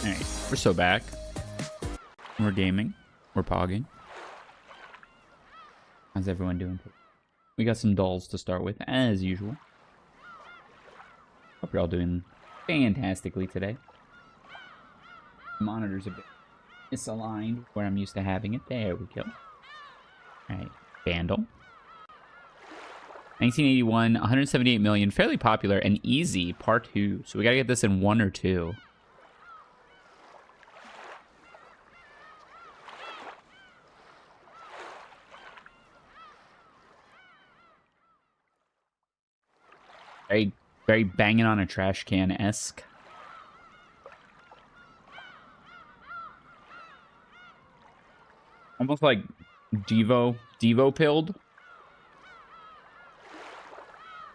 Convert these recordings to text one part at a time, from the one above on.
Alright, we're so back. We're gaming. We're pogging. How's everyone doing? We got some dolls to start with, as usual. Hope you're all doing fantastically today. The monitor's a bit misaligned where I'm used to having it. There we go. Alright, Vandal. 1981, 178 million, fairly popular and easy, part 2. So we gotta get this in 1 or 2. Very banging on a trash can-esque. Almost like Devo pilled.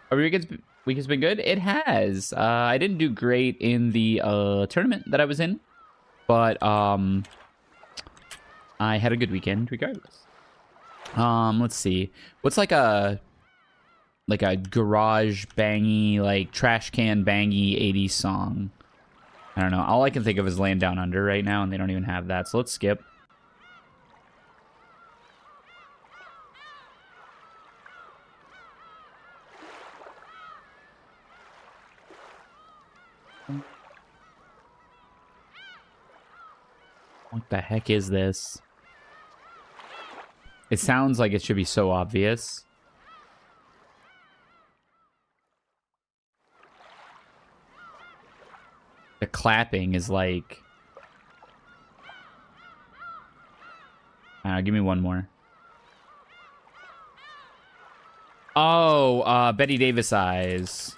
Our week has been good. It has. I didn't do great in the tournament that I was in, but I had a good weekend regardless. Let's see. What's like a garage bangy, like trash can bangy 80s song? I don't know. All I can think of is Laying Down Under right now, and they don't even have that. So let's skip. What the heck is this? It sounds like it should be so obvious. The clapping is like... give me one more. Oh, Betty Davis Eyes.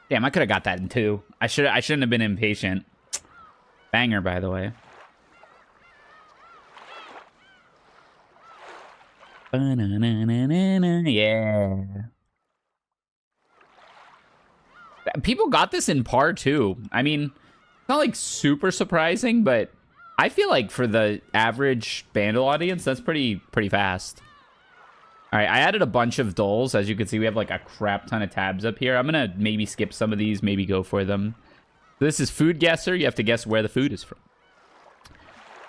Damn, I could have got that in 2. I shouldn't have been impatient. Banger, by the way. Yeah. People got this in par too. I mean, it's not like super surprising, but I feel like for the average Vandal audience, that's pretty fast. All right, I added a bunch of dolls. As you can see, we have like a crap ton of tabs up here. I'm gonna maybe skip some of these, maybe go for them. This is Food Guesser. You have to guess where the food is from.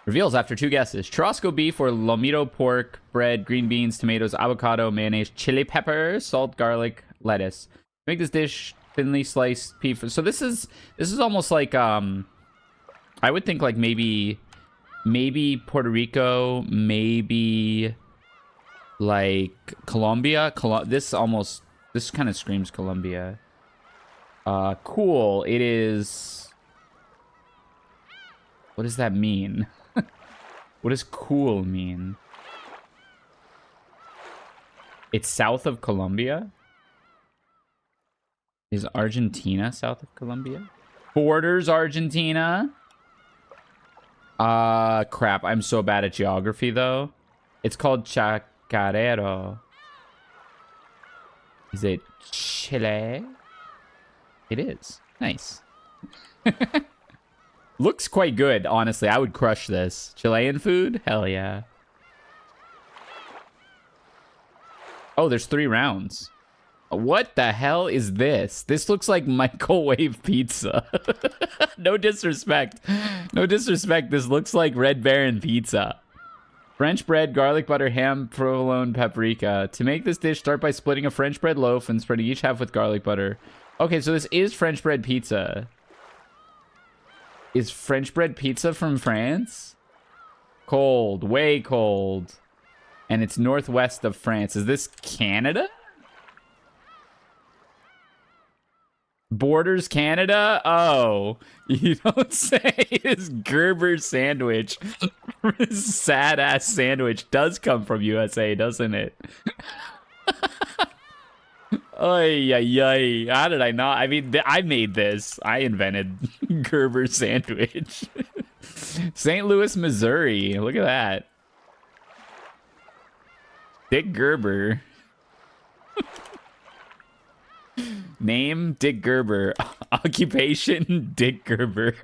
Reveals after 2 guesses. Churrasco beef or lomito pork, bread, green beans, tomatoes, avocado, mayonnaise, chili pepper, salt, garlic, lettuce. Make this dish thinly sliced beef. So this is almost like I would think like maybe Puerto Rico, maybe like Colombia. This kind of screams Colombia. Cool. It is. What does that mean? What does cool mean? It's south of Colombia? Is Argentina south of Colombia? Borders Argentina? Crap. I'm so bad at geography, though. It's called Chacarero. Is it Chile? It is. Nice. Looks quite good, honestly. I would crush this. Chilean food? Hell yeah. Oh, there's 3 rounds. What the hell is this? This looks like microwave pizza. No disrespect. No disrespect. This looks like Red Baron pizza. French bread, garlic butter, ham, provolone, paprika. To make this dish, start by splitting a French bread loaf and spreading each half with garlic butter. Okay, so this is French bread pizza. Is French bread pizza from France? Cold, way cold. And it's northwest of France. Is this Canada? Borders Canada? Oh, you don't say. This Gerber sandwich, this sad-ass sandwich does come from USA, doesn't it? Ay, ay, ay. How did I not? I mean, I made this. I invented Gerber sandwich. St. Louis, Missouri. Look at that. Dick Gerber. Name, Dick Gerber. Occupation, Dick Gerber.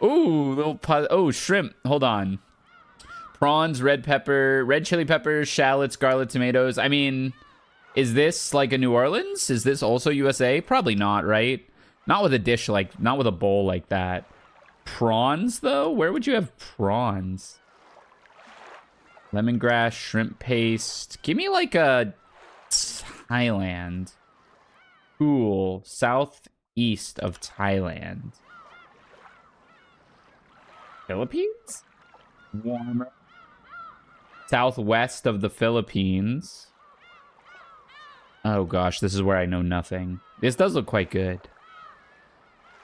Ooh, oh, shrimp. Hold on. Prawns, red pepper, red chili peppers, shallots, garlic, tomatoes. I mean, is this like a New Orleans? Is this also USA? Probably not, right? Not with a dish like, not with a bowl like that. Prawns, though? Where would you have prawns? Lemongrass, shrimp paste. Give me like a Thailand. Cool. Southeast of Thailand. Philippines? Warmer. Southwest of the Philippines. Oh gosh, this is where I know nothing. This does look quite good.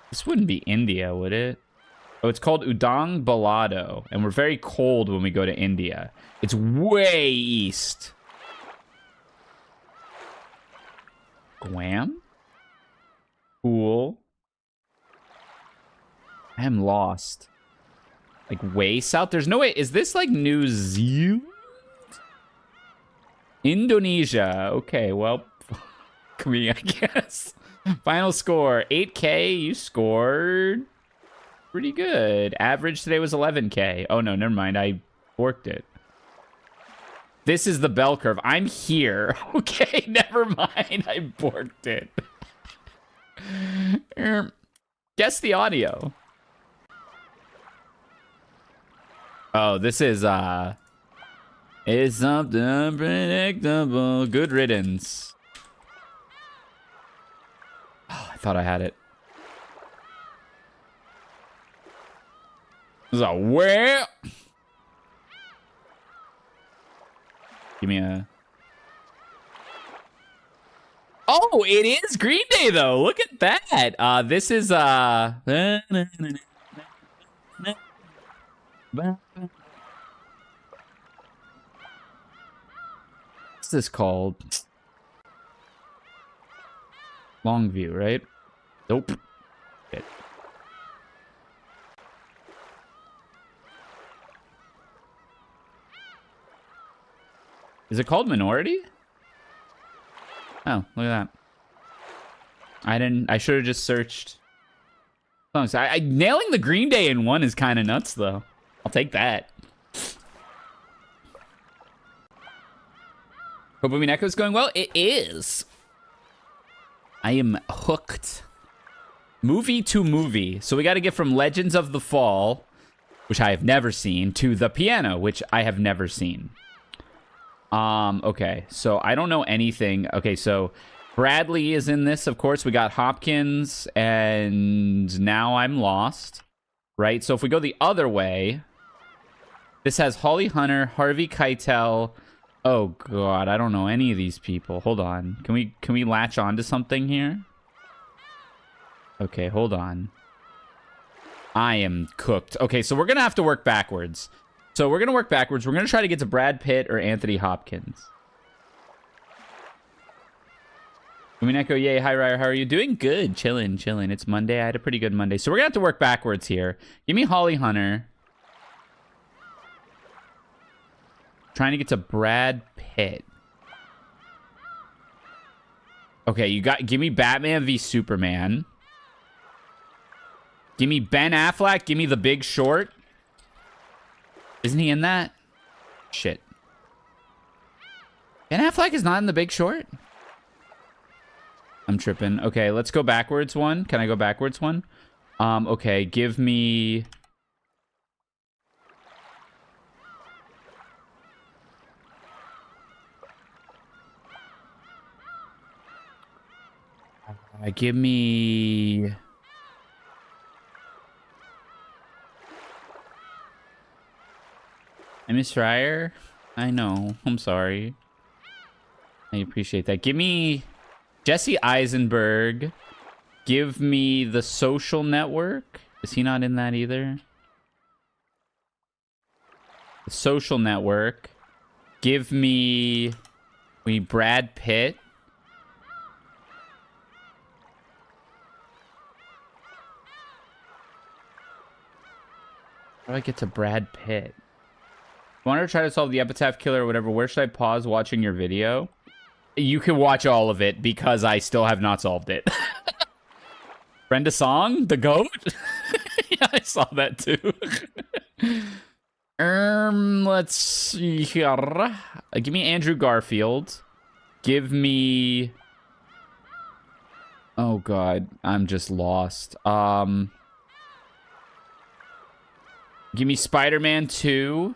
This wouldn't be India, would it? Oh, it's called Udang Balado, and we're very cold when we go to India. It's way east. Guam? Cool. I am lost. Like way south? There's no way. Is this like New Zealand? Indonesia. Okay, well, me, I guess. Final score, 8K. You scored pretty good. Average today was 11K. Oh, no, never mind. I worked it. This is the bell curve. I'm here. Okay, never mind. I borked it. Guess the audio. Oh, this is, it's something unpredictable. Good riddance. Oh, I thought I had it. This is a where? Give me a... Oh, it is Green Day, though. Look at that. This is, what's this called? Longview, right? Nope. Shit. Is it called Minority? Oh, look at that. I should have just searched songs. Nailing the Green Day in one is kind of nuts, though. I'll take that. Hope Umineko's going well. It is. I am hooked. Movie to movie. So we got to get from Legends of the Fall, which I have never seen, to The Piano, which I have never seen. Okay, so I don't know anything. Okay, so Bradley is in this, of course. We got Hopkins, and now I'm lost, right? So if we go the other way, this has Holly Hunter, Harvey Keitel. Oh God, I don't know any of these people. Hold on, can we latch on to something here? Okay, hold on. I am cooked. Okay, so we're gonna have to work backwards. So we're going to work backwards. We're going to try to get to Brad Pitt or Anthony Hopkins. Umineko, yay. Hi, Rysair. How are you doing? Good. Chilling. It's Monday. I had a pretty good Monday. So we're going to have to work backwards here. Give me Holly Hunter. Trying to get to Brad Pitt. Okay, give me Batman v Superman. Give me Ben Affleck. Give me The Big Short. Isn't he in that? Shit. Ben Affleck is not in The Big Short? I'm tripping. Okay, let's go backwards one. Can I go backwards one? Okay, give me... give me... I miss Rysair. I know. I'm sorry. I appreciate that. Give me Jesse Eisenberg. Give me The Social Network. Is he not in that either? The Social Network. Give me Brad Pitt. How do I get to Brad Pitt? I want to try to solve the Epitaph Killer or whatever. Where should I pause watching your video? You can watch all of it because I still have not solved it. Brenda Song? The GOAT? Yeah, I saw that too. Let's see here. Give me Andrew Garfield. Give me... Oh god, I'm just lost. Give me Spider-Man 2.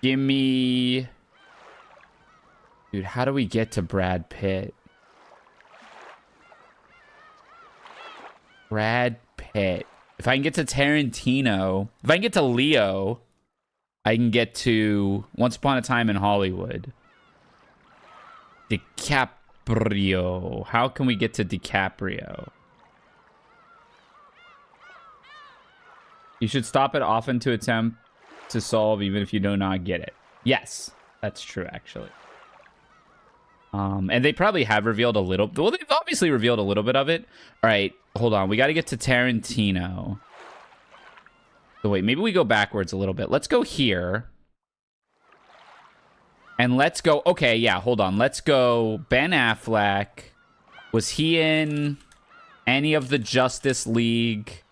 Give me... Dude, how do we get to Brad Pitt? Brad Pitt. If I can get to Tarantino, if I can get to Leo, I can get to Once Upon a Time in Hollywood. DiCaprio. How can we get to DiCaprio? You should stop it often to attempt to solve, even if you do not get it. Yes, that's true, actually. And they probably have revealed a little... Well, they've obviously revealed a little bit of it. All right, hold on. We got to get to Tarantino. So wait, maybe we go backwards a little bit. Let's go here. And let's go... Okay, yeah, hold on. Let's go Ben Affleck. Was he in any of the Justice League...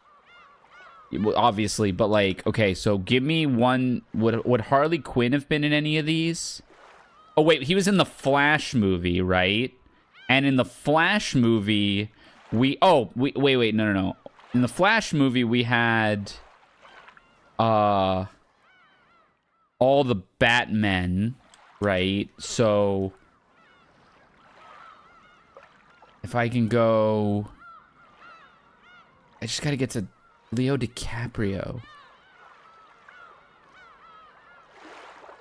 Obviously, but like, okay, so give me one. Would Harley Quinn have been in any of these? Oh, wait, he was in the Flash movie, right? And in the Flash movie, wait, no. In the Flash movie, we had all the Batmen, right? So if I can go, I just gotta get to Leo DiCaprio.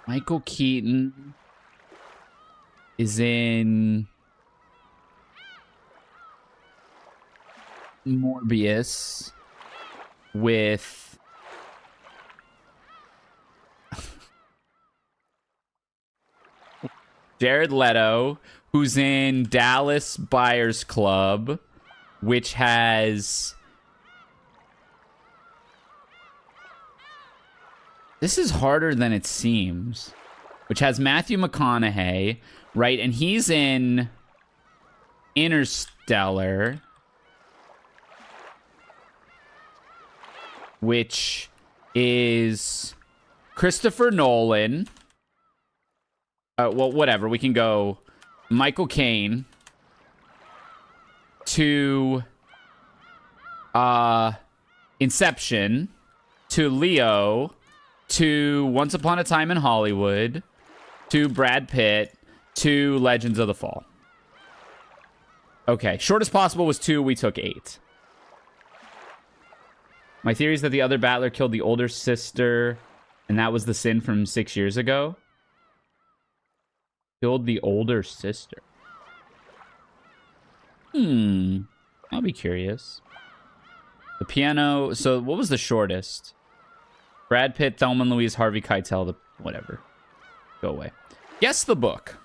Michael Keaton is in Morbius with Jared Leto, who's in Dallas Buyers Club, which has... This is harder than it seems. Which has Matthew McConaughey, right? And he's in Interstellar. Which is Christopher Nolan. Well, whatever. We can go Michael Caine to Inception to Leo to Once Upon a Time in Hollywood to Brad Pitt to Legends of the Fall. Okay, shortest possible was 2. We took 8. My theory is that the other battler killed the older sister, and that was the sin from 6 years ago. Killed the older sister. I'll be curious. The piano. So what was the shortest? Brad Pitt, Thelma and Louise, Harvey Keitel, whatever. Go away. Guess the book.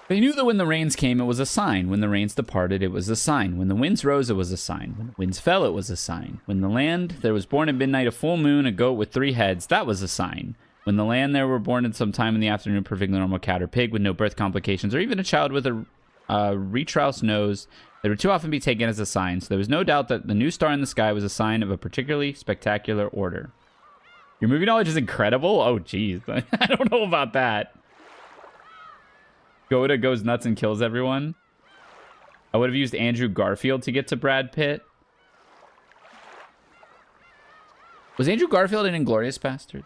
They knew that when the rains came, it was a sign. When the rains departed, it was a sign. When the winds rose, it was a sign. When the winds fell, it was a sign. When the land, there was born at midnight a full moon, a goat with 3 heads. That was a sign. When the land, there were born at some time in the afternoon, perfectly normal cat or pig with no birth complications, or even a child with a retroused nose, that would too often be taken as a sign. So there was no doubt that the new star in the sky was a sign of a particularly spectacular order. Your movie knowledge is incredible? Oh, geez. I don't know about that. Goda goes nuts and kills everyone. I would have used Andrew Garfield to get to Brad Pitt. Was Andrew Garfield in Inglourious Basterds?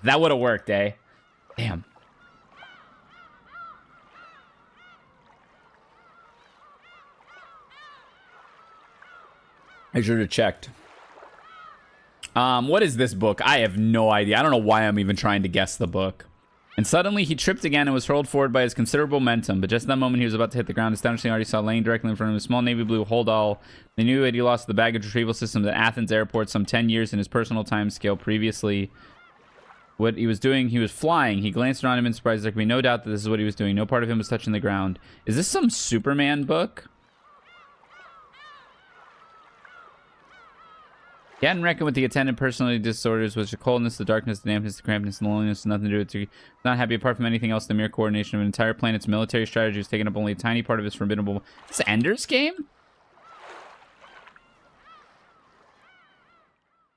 That would have worked, eh? Damn. I should have checked. What is this book? I have no idea. I don't know why I'm even trying to guess the book. And suddenly he tripped again and was hurled forward by his considerable momentum. But just in that moment he was about to hit the ground, astonishingly already saw laying directly in front of him a small navy blue holdall. They knew that he lost the baggage retrieval system at Athens airport some 10 years in his personal time scale previously. What he was doing, he was flying. He glanced around him in surprise. There could be no doubt that this is what he was doing. No part of him was touching the ground. Is this some Superman book? He hadn't reckoned with the attendant personality disorders, which the coldness, the darkness, the dampness, the crampedness, and the loneliness, nothing to do with it. Not happy apart from anything else. The mere coordination of an entire planet's military strategy was taking up only a tiny part of his formidable... This Ender's Game?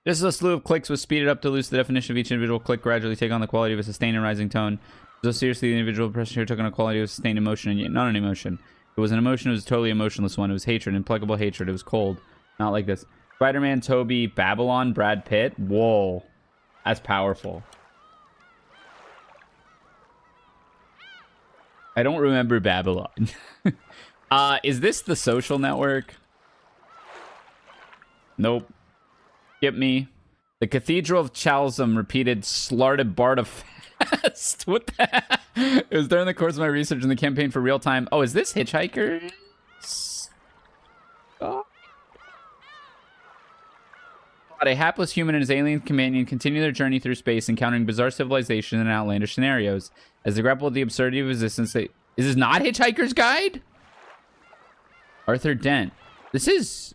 This is a slew of clicks was speeded up to lose the definition of each individual click, gradually take on the quality of a sustained and rising tone. So seriously, the individual pressure here took on a quality of sustained emotion and yet not an emotion. It was an emotion, it was a totally emotionless one. It was hatred, implacable hatred. It was cold. Not like this. Spider-Man, Toby, Babylon, Brad Pitt. Whoa. That's powerful. I don't remember Babylon. Is this The Social Network? Nope. Skip me. The Cathedral of Chalzum repeated Slarted Bartafast. What the heck? It was during the course of my research in the campaign for real time. Oh, is this Hitchhiker? Oh. A hapless human and his alien companion continue their journey through space, encountering bizarre civilization and outlandish scenarios. As they grapple with the absurdity of existence, Is this not Hitchhiker's Guide? Arthur Dent. This is...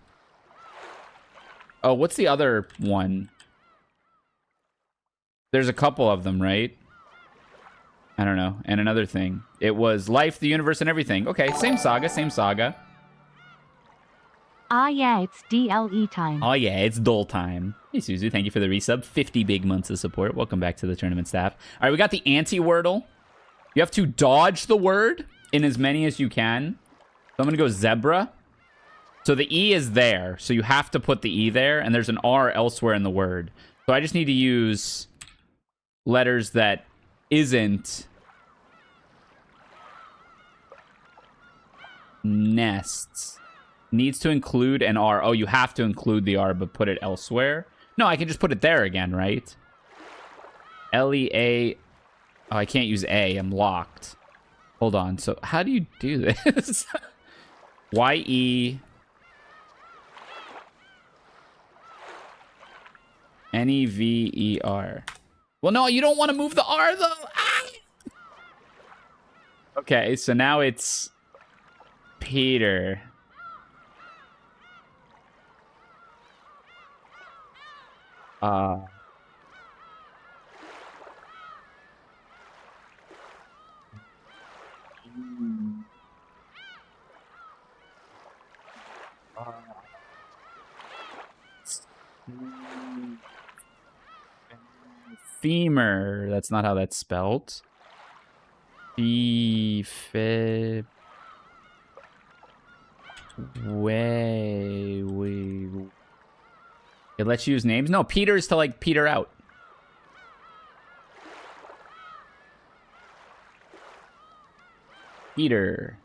Oh, what's the other one? There's a couple of them, right? I don't know. And another thing. It was Life, the Universe, and Everything. Okay, same saga, same saga. Ah, yeah, it's DLE time. Oh, yeah, it's Dole time. Hey, Suzu, thank you for the resub. 50 big months of support. Welcome back to the tournament staff. All right, we got the anti-wordle. You have to dodge the word in as many as you can. So I'm going to go zebra. So the E is there, so you have to put the E there, and there's an R elsewhere in the word. So I just need to use letters that isn't nests. Needs to include an R. Oh, you have to include the R, but put it elsewhere. No, I can just put it there again, right? L-E-A. Oh, I can't use A. I'm locked. Hold on. So how do you do this? Y-E. N-E-V-E-R. Well, no, you don't want to move the R, though. Ah! Okay, so now it's Peter. Femur. That's not how that's spelled. It lets you use names? No, Peter is to, like, peter out. Peter.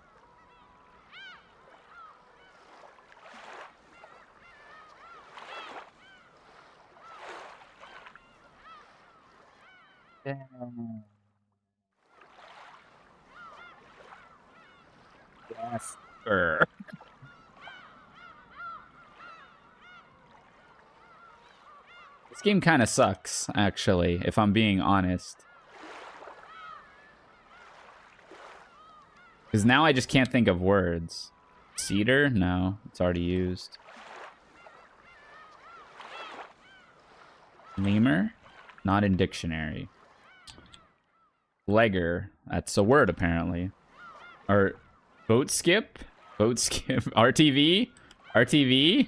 Jasper. This game kind of sucks, actually, if I'm being honest. Because now I just can't think of words. Cedar? No, it's already used. Lemur? Not in dictionary. Legger. That's a word, apparently. Or boat skip? Boat skip. RTV? RTV?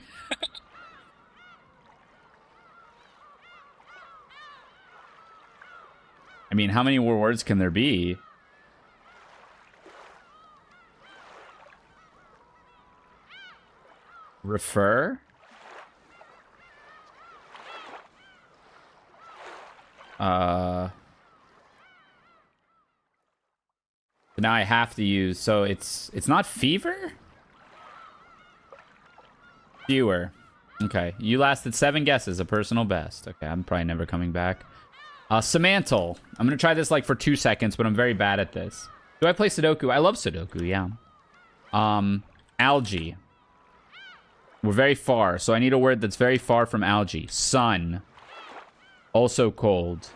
I mean, how many more words can there be? Refer? Now I have to use, so it's not fever? Fewer. Okay, you lasted 7 guesses, a personal best. Okay, I'm probably never coming back. Semantle. I'm gonna try this like for 2 seconds, but I'm very bad at this. Do I play Sudoku? I love Sudoku, yeah. Algae. We're very far, so I need a word that's very far from algae. Sun. Also cold.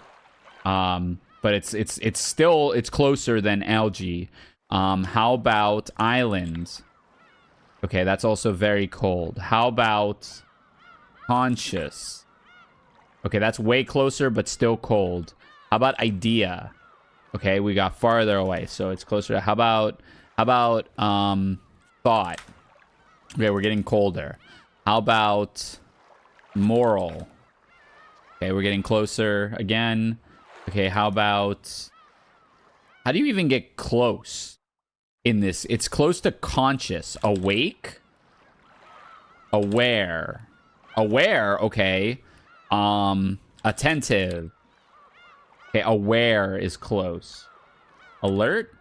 But it's still closer than algae. How about island? Okay, that's also very cold. How about conscious? Okay, that's way closer, but still cold. How about idea? Okay, we got farther away, so it's closer. How about thought? Okay, we're getting colder. How about moral? Okay, we're getting closer again. Okay, how about... How do you even get close in this? It's close to conscious. Awake? Aware. Aware, okay. Attentive. Okay, aware is close. Alert?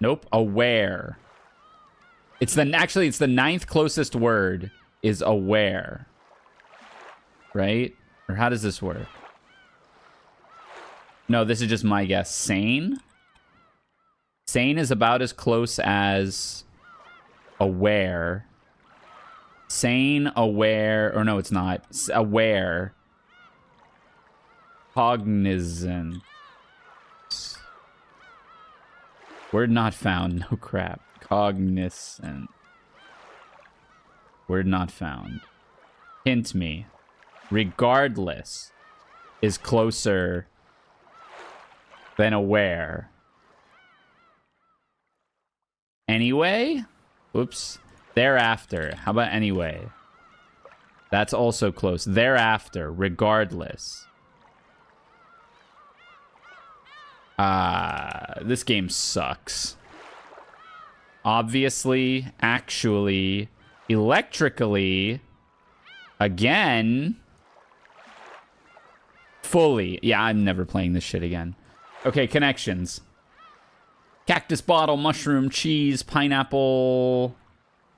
Nope, aware. Actually, it's the 9th closest word is aware. Right? Or how does this work? No, this is just my guess. Sane? Sane is about as close as aware. Sane, aware, or no, it's not. Aware. Cognizant. Word not found. No crap. Cognizant. Word not found. Hint me. Regardless is closer than aware. Anyway? Oops. Thereafter. How about anyway? That's also close. Thereafter. Regardless. This game sucks. Obviously. Actually. Electrically. Again. Fully. Yeah, I'm never playing this shit again. Okay, connections. Cactus, bottle, mushroom, cheese, pineapple,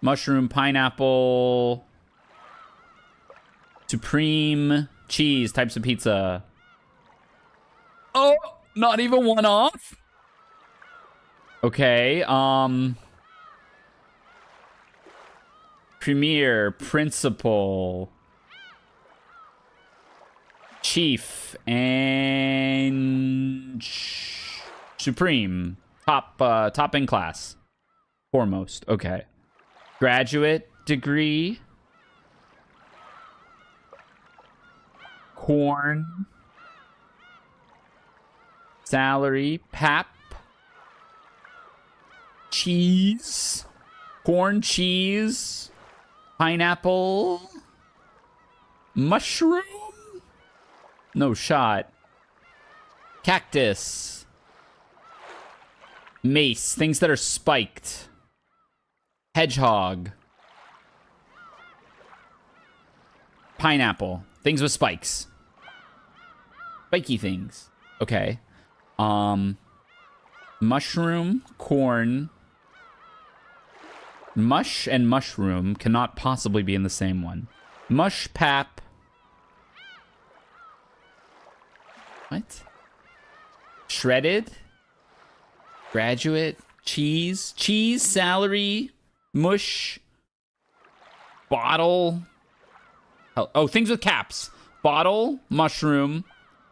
mushroom, pineapple, supreme, cheese, types of pizza. Oh, not even one off? Okay, premier, principal, chief, and supreme. Top in class. Foremost. Okay. Graduate degree. Corn. Salary. Pap. Cheese. Corn cheese. Pineapple. Mushroom. No shot. Cactus. Mace. Things that are spiked. Hedgehog. Pineapple. Things with spikes. Spiky things. Okay. Mushroom. Corn. Mush and mushroom cannot possibly be in the same one. Mush, pap. What? Shredded. Graduate, cheese, salary, mush, bottle. Oh, things with caps. Bottle, mushroom,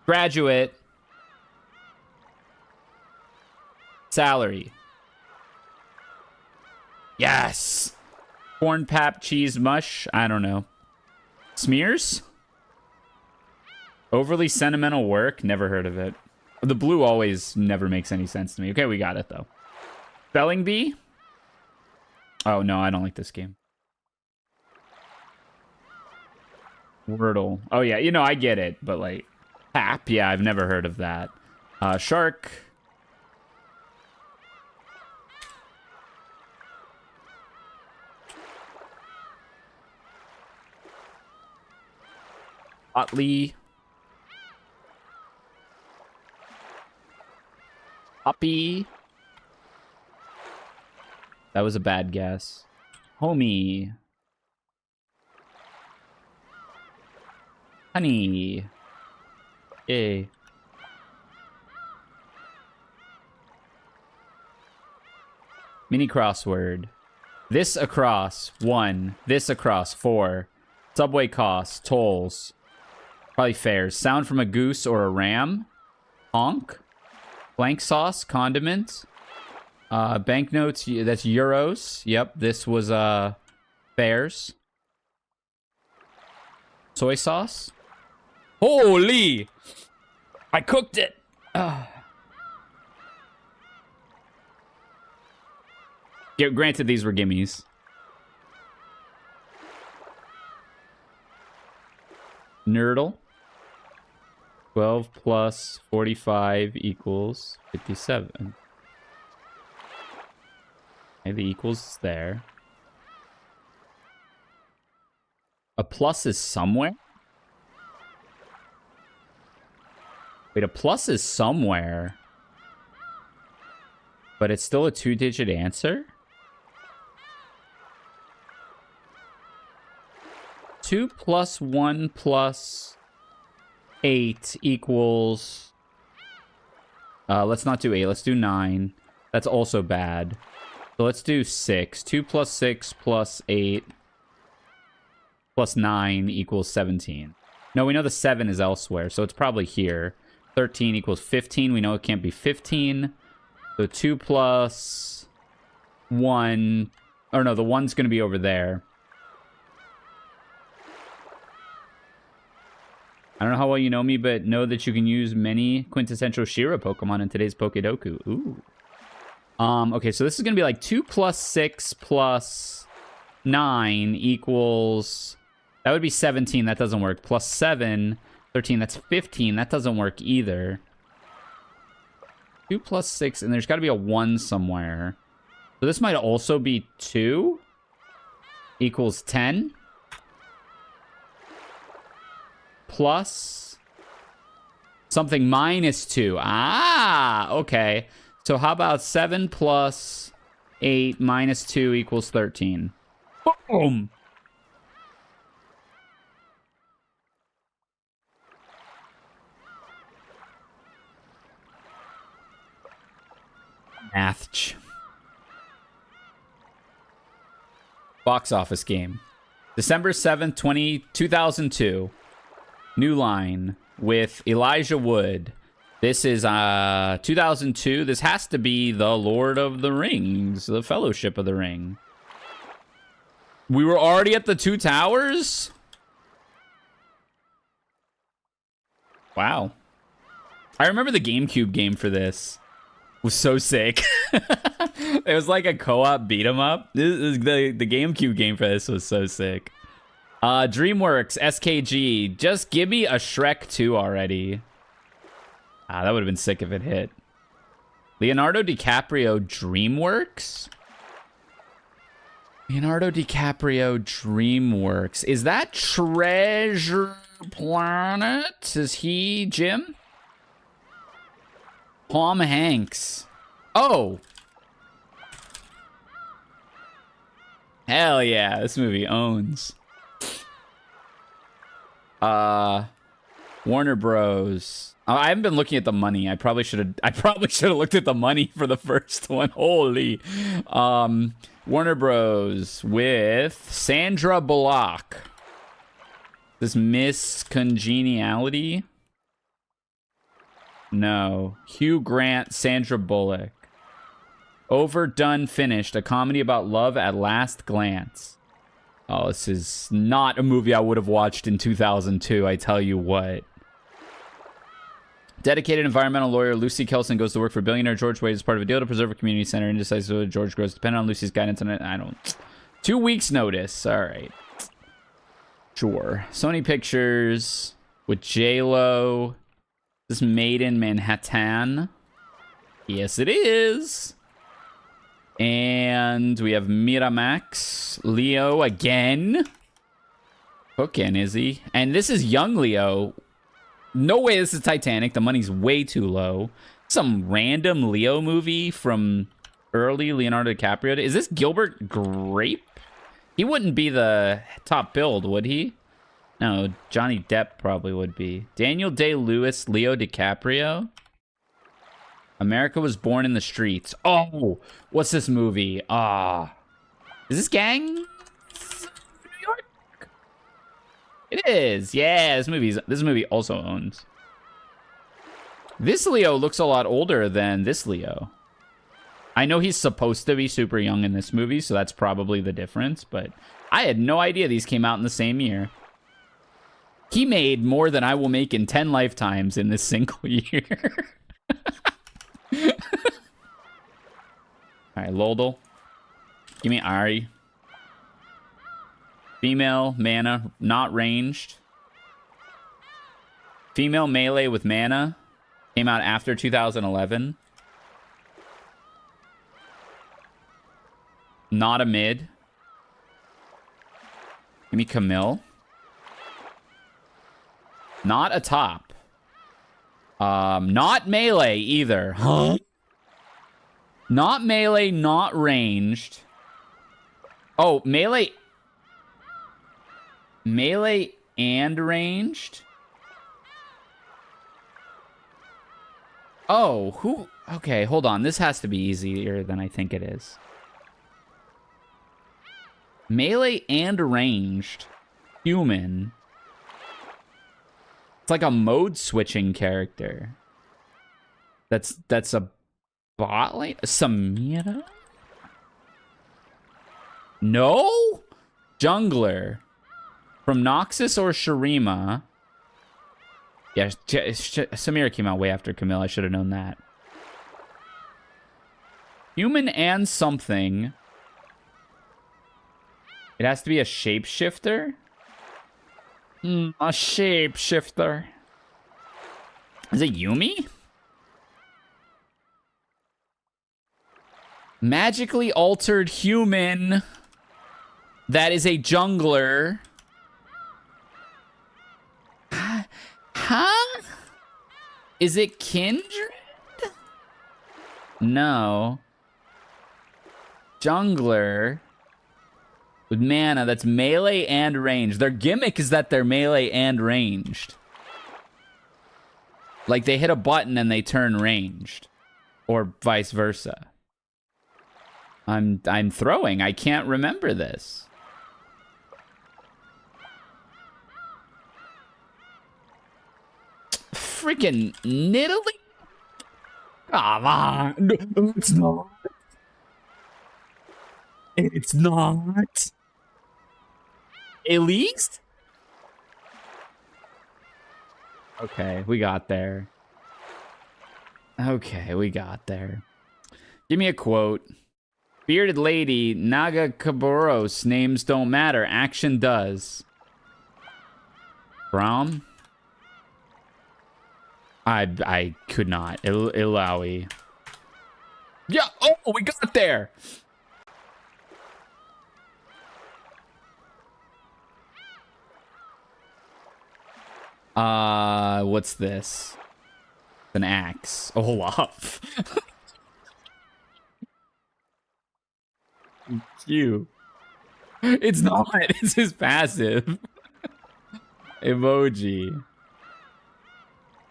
graduate, salary. Yes. Corn, pap, cheese, mush. I don't know. Smears? Overly sentimental work. Never heard of it. The blue always never makes any sense to me. Okay, we got it, though. Spelling bee? Oh, no, I don't like this game. Wordle. Oh, yeah, you know, I get it, but, like, Pap? Yeah, I've never heard of that. Shark. Otley. Poppy. That was a bad guess. Homie. Honey. Yay. Mini crossword. This across. 1. This across. 4. Subway costs. Tolls. Probably fares. Sound from a goose or a ram. Honk. Blank sauce, condiment, banknotes, that's euros. Yep, this was, fares. Soy sauce. Holy! I cooked it! Granted, these were gimmies. Nerdle. 12 plus 45 equals 57. Okay, the equals is there. A plus is somewhere? Wait, a plus is somewhere. But it's still a 2-digit answer? 2 plus 1 plus 8 equals... let's not do 8. Let's do 9. That's also bad. So let's do 6. 2 plus 6 plus 8 plus 9 equals 17. No, we know the 7 is elsewhere, so it's probably here. 13 equals 15. We know it can't be 15. So 2 plus 1... Or no, the 1's going to be over there. I don't know how well you know me, but know that you can use many quintessential Shira Pokemon in today's Pokedoku. Ooh. Okay, so this is going to be like 2 plus 6 plus 9 equals... That would be 17. That doesn't work. Plus 7, 13. That's 15. That doesn't work either. 2 plus 6, and there's got to be a 1 somewhere. So this might also be 2 equals 10. Plus something minus 2. Ah, okay. So how about 7 plus 8 minus 2 equals 13? Boom. Math. Box office game. December 7th, 2002. New Line with Elijah Wood. This is 2002. This has to be the Lord of the Rings, the Fellowship of the Ring. We were already at the Two Towers? Wow. I remember the GameCube game for this. It was so sick. It was like a co-op beat 'em up. The GameCube game for this was so sick. DreamWorks, SKG. Just give me a Shrek 2 already. Ah, that would have been sick if it hit. Leonardo DiCaprio, DreamWorks? Leonardo DiCaprio, DreamWorks. Is that Treasure Planet? Is he Jim? Tom Hanks. Oh. Hell yeah, this movie owns. Warner Bros. I haven't been looking at the money. I probably should have looked at the money for the first one. Holy. Warner Bros. With Sandra Bullock. This Miss Congeniality? No. Hugh Grant, Sandra Bullock. Overdone Finished, a comedy about love at last glance. Oh, this is not a movie I would have watched in 2002, I tell you what. Dedicated environmental lawyer Lucy Kelson goes to work for billionaire George Wade as part of a deal to preserve a community center. Indecisive George grows dependent on Lucy's guidance on it. I don't... 2 weeks notice. All right. Sure. Sony Pictures with J-Lo. This Made in Manhattan. Yes, it is. And we have Miramax. Leo again. Hookin', is he? And this is young Leo. No way this is Titanic. The money's way too low. Some random Leo movie from early Leonardo DiCaprio. Is this Gilbert Grape? He wouldn't be the top build, would he? No, Johnny Depp probably would be. Daniel Day-Lewis, Leo DiCaprio. America Was Born in the Streets. Oh, what's this movie? Is this Gang? New York? It is. Yeah, this movie also owns. This Leo looks a lot older than this Leo. I know he's supposed to be super young in this movie, so that's probably the difference, but I had no idea these came out in the same year. He made more than I will make in 10 lifetimes in this single year. All right, Loldal. Give me Ari. Female, mana, not ranged. Female melee with mana. Came out after 2011. Not a mid. Give me Camille. Not a top. Not melee either. Huh? Not melee, not ranged. Oh, melee. Melee and ranged? Oh, who? Okay, hold on. This has to be easier than I think it is. Melee and ranged. Human. It's like a mode switching character. That's a bot lane? Samira? No? Jungler. From Noxus or Shurima. Yeah, Samira came out way after Camille. I should have known that. Human and something. It has to be a shapeshifter? A shapeshifter. Is it Yumi? Magically altered human. That is a jungler. Huh? Is it Kindred? No. Jungler. With mana that's melee and ranged. Their gimmick is that they're melee and ranged. Like they hit a button and they turn ranged. Or vice versa. I'm throwing. I can't remember this. Freaking Nidalee? Come on. No, it's not. It's not. Elise? Okay, we got there. Okay, we got there. Give me a quote. Bearded lady, Naga Kaboros, names don't matter, action does. Braum? I could not. Ilawi. Yeah, oh, we got there! What's this? An axe. Olaf. Cute. It's not. It's his passive. Emoji.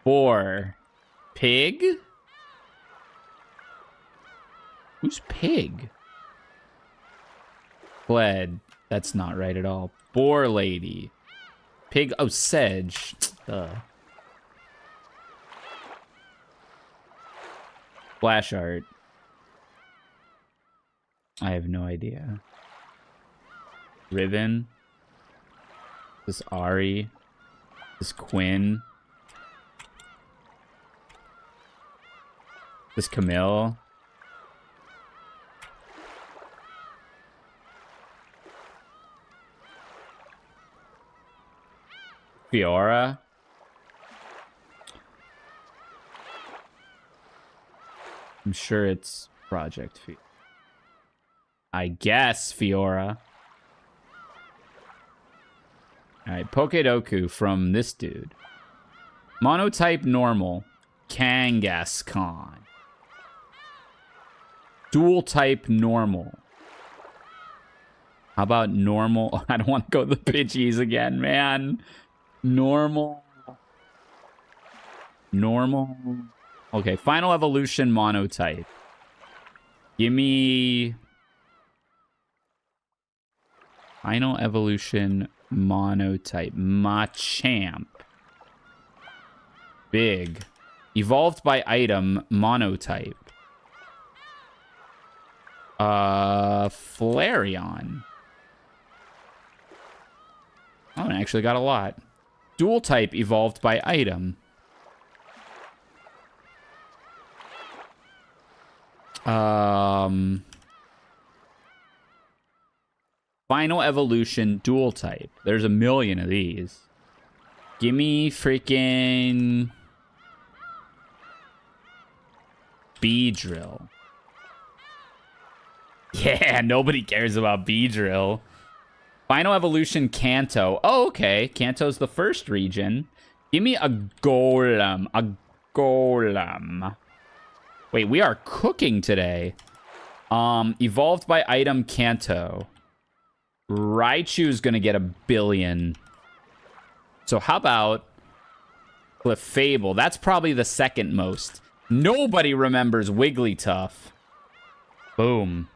Boar. Pig? Who's pig? Bled. That's not right at all. Boar lady. Pig. Oh, sedge. Flash art. I have no idea. Riven. This Ari. This Quinn. This Camille. Fiora. I'm sure it's Project Fiora. I guess Fiora. Alright, Pokedoku from this dude. Monotype normal. Kangaskhan. Dual type normal. How about normal? I don't want to go the Pidgeys again, man. Normal. Normal. Okay, final evolution monotype. Give me... Final evolution monotype. Machamp. Big. Evolved by item monotype. Flareon. Oh, I actually got a lot. Dual type evolved by item. Final evolution dual type. There's a million of these. Give me freaking Beedrill. Yeah, nobody cares about Beedrill. Final evolution Kanto. Oh, okay. Kanto's the first region. Give me a golem. A golem. Wait, we are cooking today. Evolved by item Kanto. Raichu's gonna get 1 billion. So how about Clefable? That's probably the second most. Nobody remembers Wigglytuff. Boom.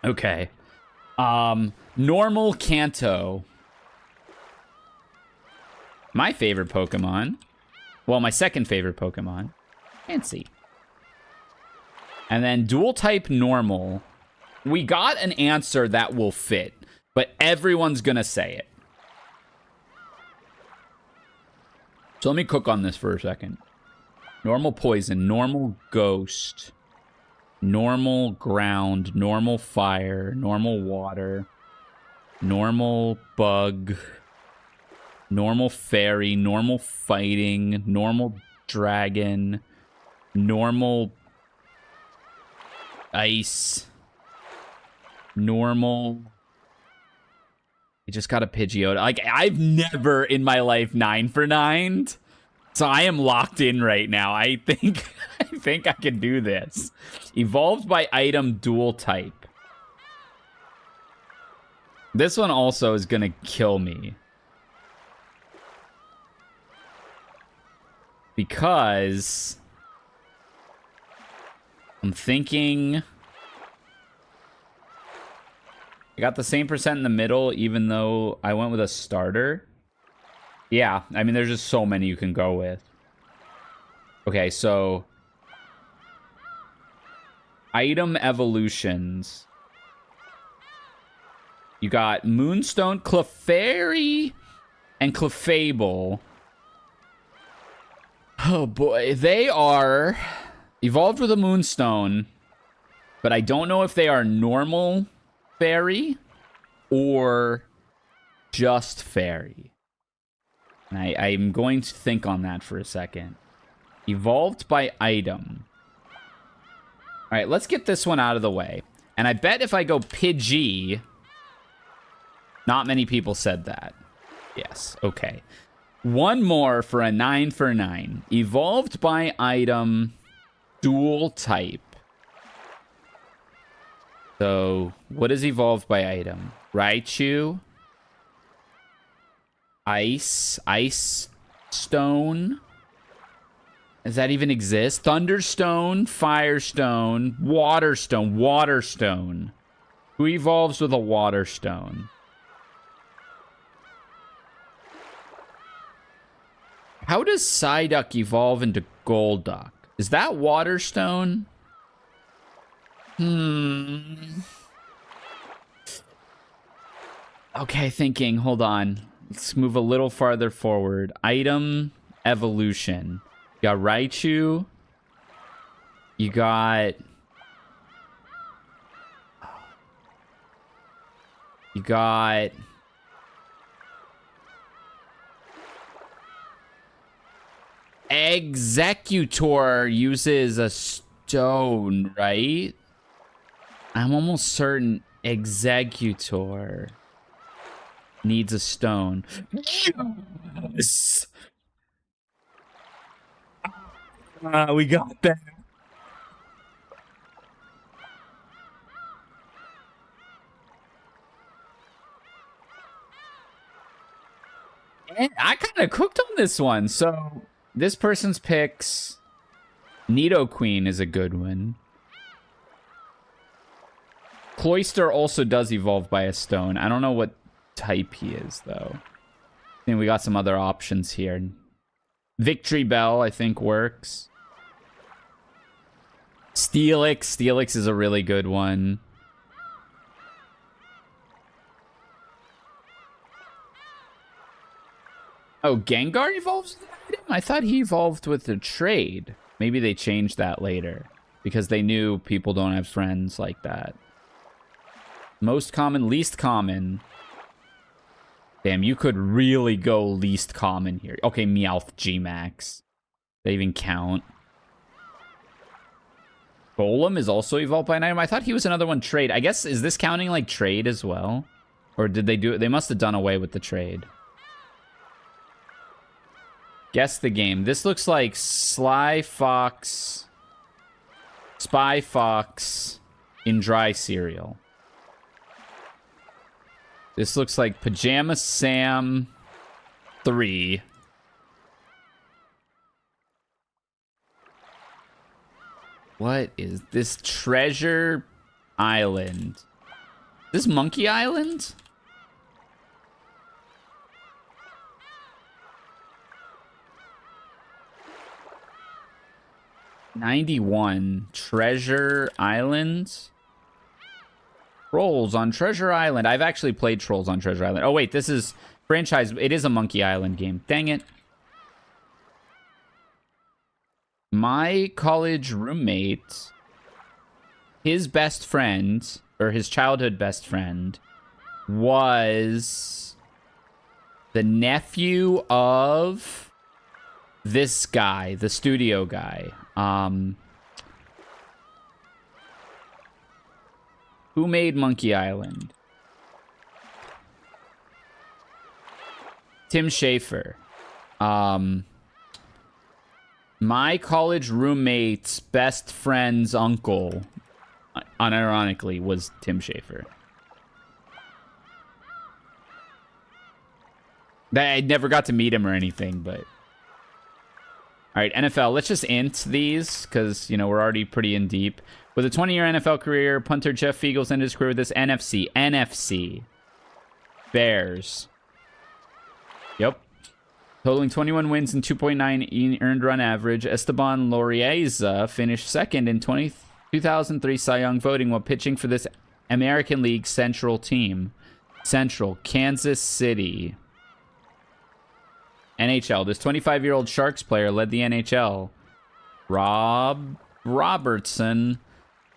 Okay. Normal Kanto. My favorite Pokemon. Well, my second favorite Pokemon. Fancy. And then dual type normal. We got an answer that will fit, but everyone's gonna say it. So let me cook on this for a second. Normal poison, normal ghost, normal ground, normal fire, normal water, normal bug, normal fairy, normal fighting, normal dragon, normal ice, normal. You just got a Pidgeotto. Like, I've never in my life 9 for 9'd. So I am locked in right now. I think I can do this. Evolved by item dual type. This one also is gonna kill me. Because I'm thinking I got the same percent in the middle, even though I went with a starter. Yeah, I mean, there's just so many you can go with. Okay, so item evolutions. You got Moonstone, Clefairy, and Clefable. Oh boy, they are evolved with a Moonstone, but I don't know if they are normal fairy or just fairy. And I'm going to think on that for a second. Evolved by item. All right, let's get this one out of the way. And I bet if I go Pidgey, not many people said that. Yes, okay. One more for a 9 for 9. Evolved by item, dual type. So, what is evolved by item? Raichu. Ice Stone. Does that even exist? Thunderstone, Firestone, Waterstone. Who evolves with a Waterstone? How does Psyduck evolve into Golduck? Is that Waterstone? Okay, thinking. Hold on. Let's move a little farther forward. Item evolution. You got Raichu. You got... Executor uses a stone, right? I'm almost certain Executor needs a stone. Yes! We got that. And I kind of cooked on this one. So this person's picks. Nidoqueen is a good one. Cloyster also does evolve by a stone. I don't know what type he is, though. I think we got some other options here. Victory Bell, I think, works. Steelix is a really good one. Oh, Gengar evolves with an item? I thought he evolved with a trade. Maybe they changed that later because they knew people don't have friends like that. Most common, least common. Damn, you could really go least common here. Okay, Meowth G-Max. They even count. Golem is also evolved by an item. I thought he was another one trade. I guess, is this counting like trade as well? Or did they do it? They must have done away with the trade. Guess the game. This looks like Sly Fox, Spy Fox in dry cereal. This looks like Pajama Sam 3. What is this? Treasure Island. This Monkey Island? '91 Treasure Island. Trolls on Treasure Island. I've actually played Trolls on Treasure Island. Oh wait, this is franchise. It is a Monkey Island game. Dang it. My college roommate, his best friend, or his childhood best friend, was the nephew of this guy, the studio guy. Who made Monkey Island? Tim Schafer. My college roommate's best friend's uncle, unironically, was Tim Schafer. I never got to meet him or anything, but... All right, NFL. Let's just int these, because, you know, we're already pretty in deep. With a 20-year NFL career, punter Jeff Fiegels ended his career with this NFC. Bears. Yep. Totaling 21 wins and 2.9 earned run average, Esteban Loaiza finished second in 2003 Cy Young voting while pitching for this American League Central team. Central, Kansas City. NHL. This 25-year-old Sharks player led the NHL. Rob Robertson.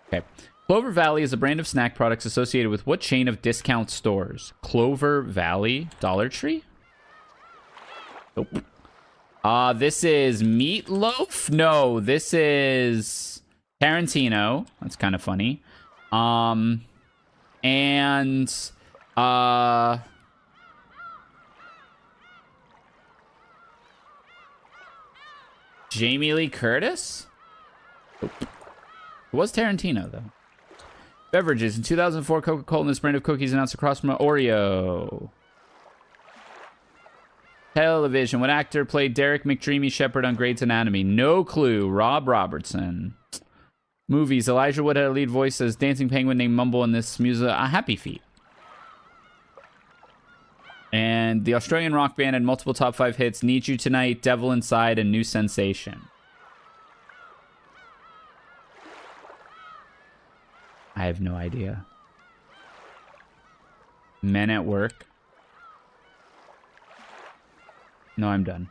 Okay. Clover Valley is a brand of snack products associated with what chain of discount stores? Clover Valley? Dollar Tree? Nope. This is Meatloaf? No, this is Tarantino. That's kind of funny. Jamie Lee Curtis? Nope. It was Tarantino, though. Beverages. In 2004, Coca-Cola and this brand of cookies announced across from Oreo. Television. What actor played Derek McDreamy Shepherd on Grey's Anatomy? No clue. Rob Robertson. Movies. Elijah Wood had a lead voice as dancing penguin named Mumble in this music. Happy Feet. And the Australian rock band had multiple top 5 hits. Need You Tonight, Devil Inside, and New Sensation. I have no idea. Men at Work. No, I'm done.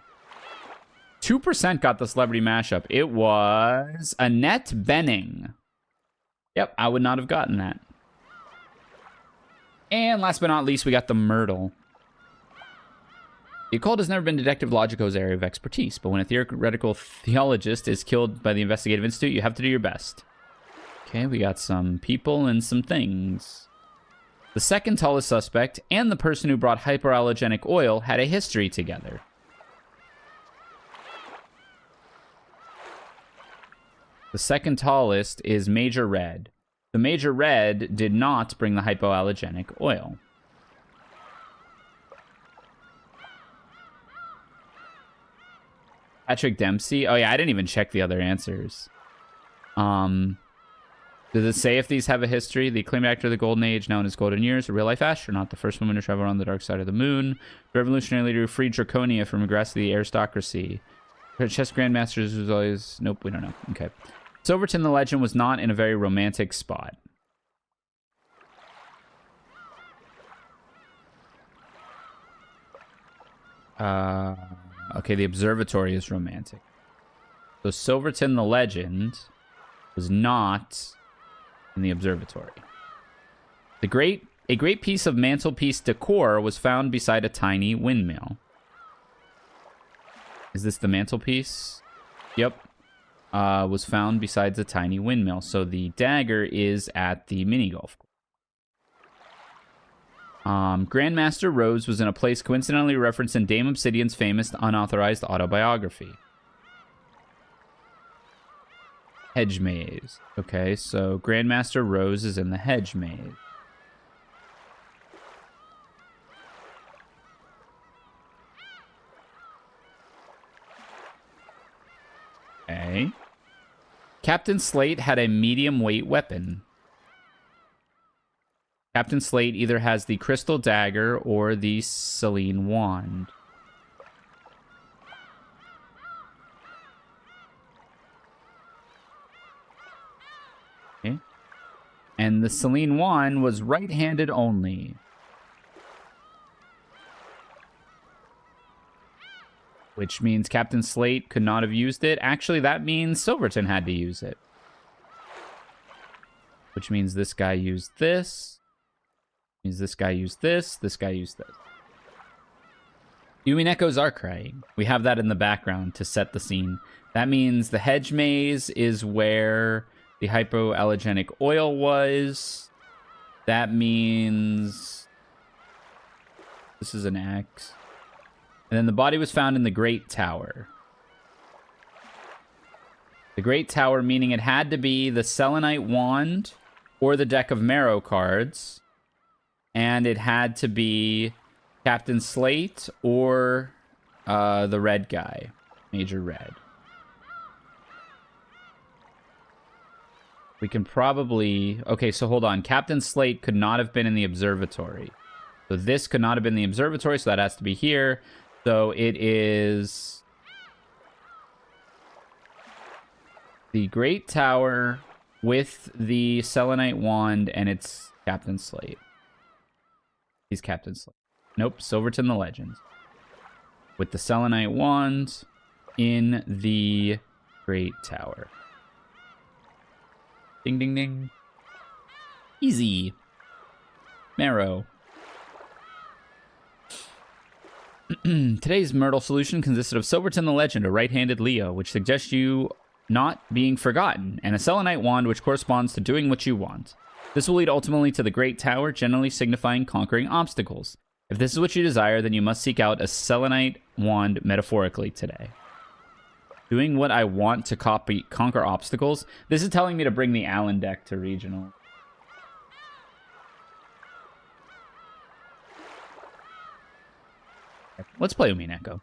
2% got the celebrity mashup. It was Annette Bening. Yep, I would not have gotten that. And last but not least, we got the Myrtle. The occult has never been Detective Logico's area of expertise, but when a theoretical theologist is killed by the investigative institute, you have to do your best. Okay, we got some people and some things. The second tallest suspect and the person who brought hyperallergenic oil had a history together. The second tallest is Major Red. The Major Red did not bring the hypoallergenic oil. Patrick Dempsey? Oh yeah, I didn't even check the other answers. Does it say if these have a history? The acclaimed actor of the Golden Age, known as Golden Years, a real-life astronaut, the first woman to travel around the dark side of the moon, the revolutionary leader who freed Draconia from aggressive aristocracy. Chess grandmasters was always... Nope, we don't know. Okay. Silverton the Legend was not in a very romantic spot. Okay, the observatory is romantic. So Silverton the Legend was not in the observatory. The great A great piece of mantelpiece decor was found beside a tiny windmill. Is this the mantelpiece? Yep. Was found beside a tiny windmill. So the dagger is at the mini golf course. Grandmaster Rose was in a place coincidentally referenced in Dame Obsidian's famous unauthorized autobiography. Hedge maze. Okay, so Grandmaster Rose is in the hedge maze. Okay. Captain Slate had a medium weight weapon. Captain Slate either has the crystal dagger or the Selene wand. Okay. And the Selene wand was right-handed only. Which means Captain Slate could not have used it. Actually, that means Silverton had to use it. Which means this guy used this. Means this guy used this. This guy used this. Umineko's are crying. We have that in the background to set the scene. That means the hedge maze is where the hypoallergenic oil was. That means this is an X. And then the body was found in the Great Tower. The Great Tower, meaning it had to be the Selenite wand or the deck of Marrow cards. And it had to be Captain Slate or the red guy, Major Red. We can probably... Okay, so hold on. Captain Slate could not have been in the observatory. So this could not have been the observatory, so that has to be here. So it is the Great Tower with the Selenite wand, and it's Captain Slate. He's Captain Slate. Nope, Silverton the Legend. With the Selenite wand in the Great Tower. Ding, ding, ding. Easy. Marrow. Today's Myrtle solution consisted of Silverton the Legend, a right-handed Leo, which suggests you not being forgotten, and a Selenite wand, which corresponds to doing what you want. This will lead ultimately to the Great Tower, generally signifying conquering obstacles. If this is what you desire, then you must seek out a Selenite wand metaphorically today. Doing what I want to conquer obstacles? This is telling me to bring the Allen deck to regional. Let's play Umineko.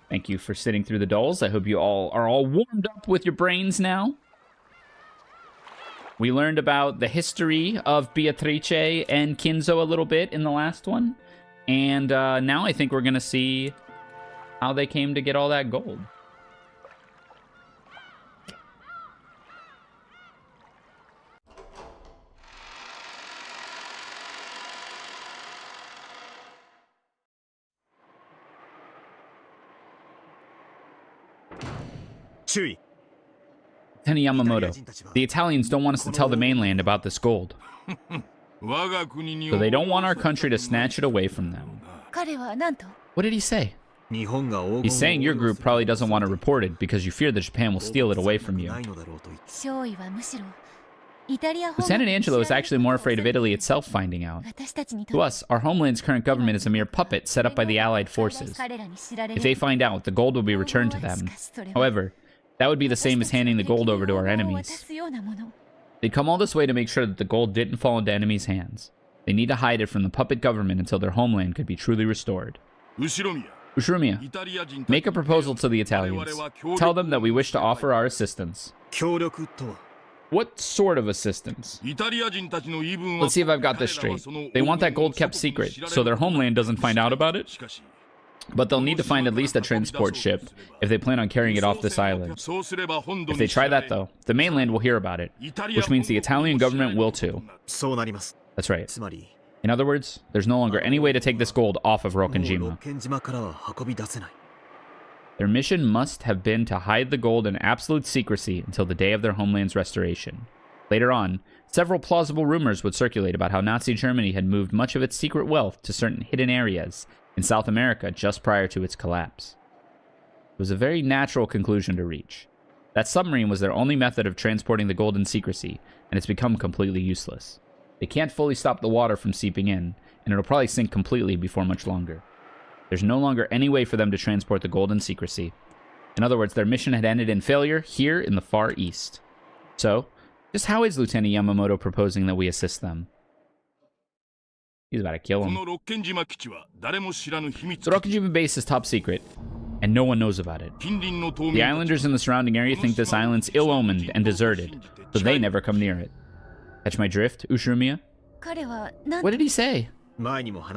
Thank you for sitting through the dolls. I hope you all are warmed up with your brains now. We learned about the history of Beatrice and Kinzo a little bit in the last one. And now I think we're going to see how they came to get all that gold. Tenny Yamamoto. The Italians don't want us to tell the mainland about this gold. So they don't want our country to snatch it away from them. What did he say? He's saying your group probably doesn't want to report it because you fear that Japan will steal it away from you. Lieutenant Angelo is actually more afraid of Italy itself finding out. To us, our homeland's current government is a mere puppet set up by the Allied forces. If they find out, the gold will be returned to them. However, that would be the same as handing the gold over to our enemies. They'd come all this way to make sure that the gold didn't fall into enemies' hands. They need to hide it from the puppet government until their homeland could be truly restored. Ushiromiya, make a proposal to the Italians. Tell them that we wish to offer our assistance. What sort of assistance? Let's see if I've got this straight. They want that gold kept secret, so their homeland doesn't find out about it? But they'll need to find at least a transport ship if they plan on carrying it off this island. If they try that, though, the mainland will hear about it, which means the Italian government will too. That's right. In other words, there's no longer any way to take this gold off of Rokkenjima. Their mission must have been to hide the gold in absolute secrecy until the day of their homeland's restoration. Later on, Several plausible rumors would circulate about how Nazi Germany had moved much of its secret wealth to certain hidden areas in South America just prior to its collapse. It was a very natural conclusion to reach. That submarine was their only method of transporting the gold in secrecy, and it's become completely useless. They can't fully stop the water from seeping in, and it'll probably sink completely before much longer. There's no longer any way for them to transport the gold in secrecy. In other words, their mission had ended in failure here in the Far East. So, just how is Lieutenant Yamamoto proposing that we assist them? He's about to kill him. The Rokkenjima base is top secret, and no one knows about it. The islanders in the surrounding area think this island's ill-omened and deserted, so they never come near it. Catch my drift, Ushiromiya? What did he say?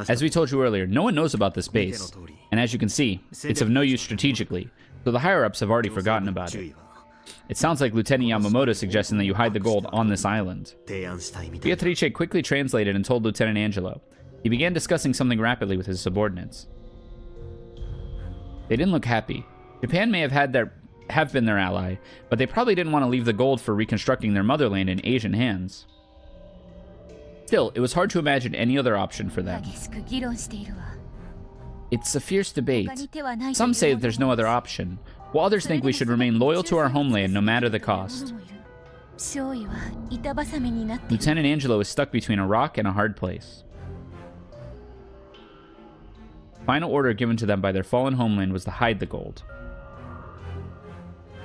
As we told you earlier, no one knows about this base, and as you can see, it's of no use strategically, so the higher-ups have already forgotten about it. It sounds like Lieutenant Yamamoto suggesting that you hide the gold on this island. Beatrice quickly translated and told Lieutenant Angelo. He began discussing something rapidly with his subordinates. They didn't look happy. Japan may have been their ally, but they probably didn't want to leave the gold for reconstructing their motherland in Asian hands. Still, it was hard to imagine any other option for them. It's a fierce debate. Some say that there's no other option, while others think we should remain loyal to our homeland no matter the cost. Lieutenant Angelo is stuck between a rock and a hard place. Final order given to them by their fallen homeland was to hide the gold.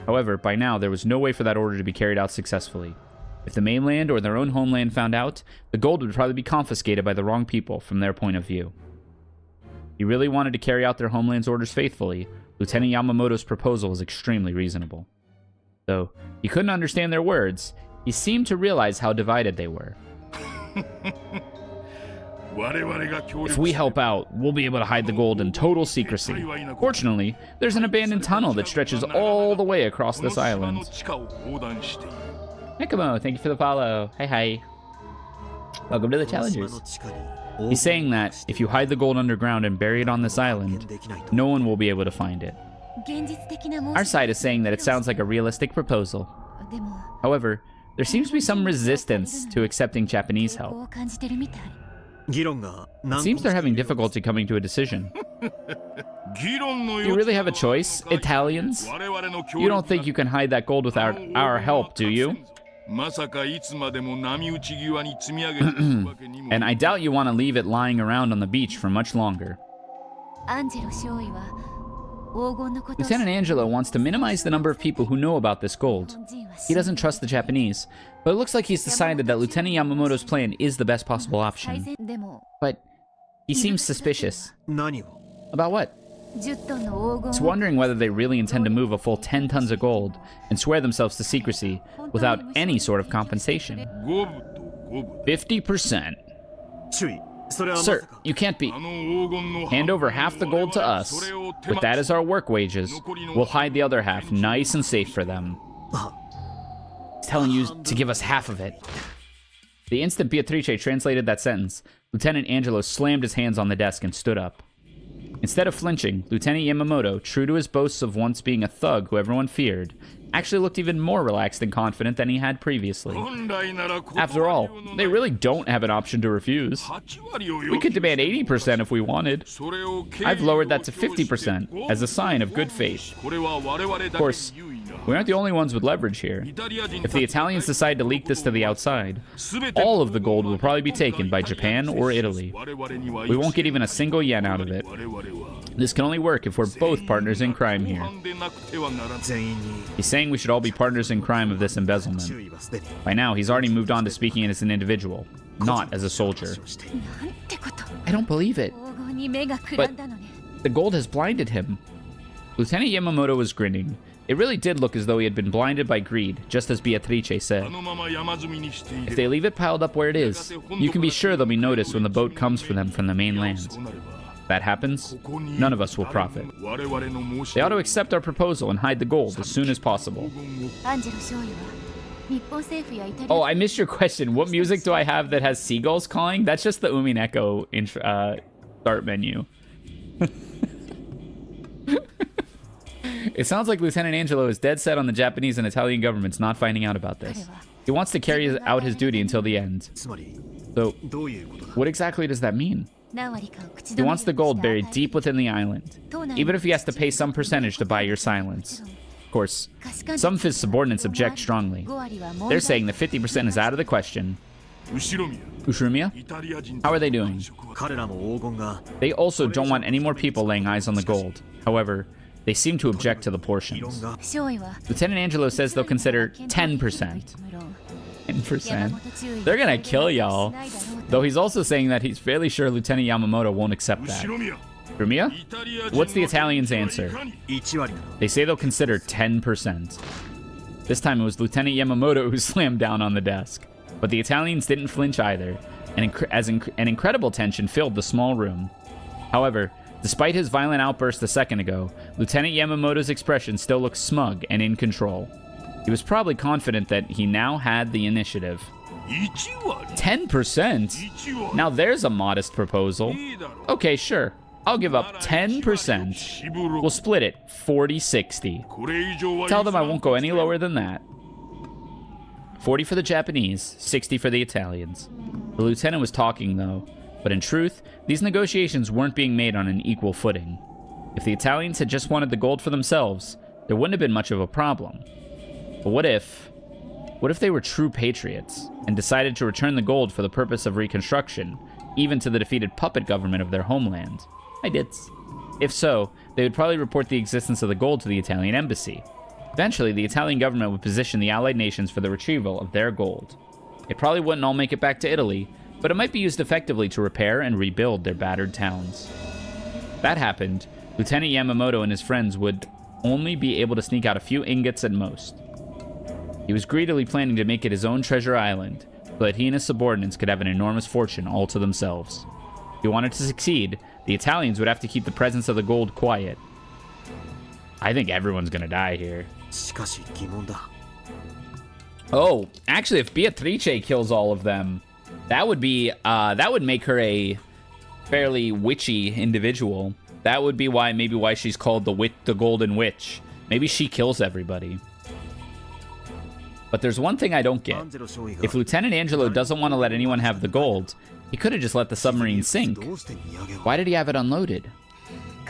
However, by now, there was no way for that order to be carried out successfully. If the mainland or their own homeland found out, the gold would probably be confiscated by the wrong people from their point of view. He really wanted to carry out their homeland's orders faithfully. Lieutenant Yamamoto's proposal was extremely reasonable. Though he couldn't understand their words, he seemed to realize how divided they were. If we help out, we'll be able to hide the gold in total secrecy. Fortunately, there's an abandoned tunnel that stretches all the way across this island. Nekamo, thank you for the follow. Hi. Welcome to the Challengers. He's saying that if you hide the gold underground and bury it on this island, no one will be able to find it. Our side is saying that it sounds like a realistic proposal. However, there seems to be some resistance to accepting Japanese help. It seems they're having difficulty coming to a decision. Do you really have a choice, Italians? You don't think you can hide that gold without our help, do you? And I doubt you want to leave it lying around on the beach for much longer. Lieutenant Angelo wants to minimize the number of people who know about this gold. He doesn't trust the Japanese, but it looks like he's decided that Lieutenant Yamamoto's plan is the best possible option. But he seems suspicious. About what? It's wondering whether they really intend to move a full 10 tons of gold and swear themselves to secrecy without any sort of compensation. 50%. Sir, you can't be. Hand over half the gold to us. With that as our work wages, we'll hide the other half nice and safe for them. He's telling you to give us half of it. The instant Beatrice translated that sentence, Lieutenant Angelo slammed his hands on the desk and stood up. Instead of flinching, Lieutenant Yamamoto, true to his boasts of once being a thug who everyone feared, actually looked even more relaxed and confident than he had previously. After all, they really don't have an option to refuse. We could demand 80% if we wanted. I've lowered that to 50% as a sign of good faith. Of course, we aren't the only ones with leverage here. If the Italians decide to leak this to the outside, all of the gold will probably be taken by Japan or Italy. We won't get even a single yen out of it. This can only work if we're both partners in crime here. He's saying we should all be partners in crime of this embezzlement. By now, he's already moved on to speaking as an individual, not as a soldier. I don't believe it. But the gold has blinded him. Lieutenant Yamamoto was grinning. It really did look as though he had been blinded by greed, just as Beatrice said. If they leave it piled up where it is, you can be sure they'll be noticed when the boat comes for them from the mainland. If that happens, none of us will profit. They ought to accept our proposal and hide the gold as soon as possible. Oh, I missed your question. What music do I have that has seagulls calling? That's just the Umineko start menu. It sounds like Lieutenant Angelo is dead set on the Japanese and Italian governments not finding out about this. He wants to carry out his duty until the end. So, what exactly does that mean? He wants the gold buried deep within the island, even if he has to pay some percentage to buy your silence. Of course, some of his subordinates object strongly. They're saying that 50% is out of the question. Ushirumiya? How are they doing? They also don't want any more people laying eyes on the gold. However, they seem to object to the portions. Lieutenant Angelo says they'll consider 10%. 10%? They're gonna kill y'all. Though he's also saying that he's fairly sure Lieutenant Yamamoto won't accept that. Rumiya? What's the Italians' answer? They say they'll consider 10%. This time it was Lieutenant Yamamoto who slammed down on the desk. But the Italians didn't flinch either, and an incredible tension filled the small room. However, despite his violent outburst a second ago, Lieutenant Yamamoto's expression still looked smug and in control. He was probably confident that he now had the initiative. 10%? Now there's a modest proposal. Okay, sure. I'll give up 10%. We'll split it 40-60. Tell them I won't go any lower than that. 40 for the Japanese, 60 for the Italians. The lieutenant was talking, though. But in truth, these negotiations weren't being made on an equal footing. If the Italians had just wanted the gold for themselves, there wouldn't have been much of a problem. But what if they were true patriots and decided to return the gold for the purpose of reconstruction, even to the defeated puppet government of their homeland? If so, they would probably report the existence of the gold to the Italian embassy. Eventually, the Italian government would position the Allied nations for the retrieval of their gold. It probably wouldn't all make it back to Italy, but it might be used effectively to repair and rebuild their battered towns. If that happened, Lieutenant Yamamoto and his friends would only be able to sneak out a few ingots at most. He was greedily planning to make it his own treasure island, so that he and his subordinates could have an enormous fortune all to themselves. If he wanted to succeed, the Italians would have to keep the presence of the gold quiet. I think everyone's gonna die here. Oh, actually, if Beatrice kills all of them, that would make her a fairly witchy individual. That would be why she's called the Golden Witch. Maybe she kills everybody. But there's one thing I don't get. If Lieutenant Angelo doesn't want to let anyone have the gold, he could have just let the submarine sink. Why did he have it unloaded?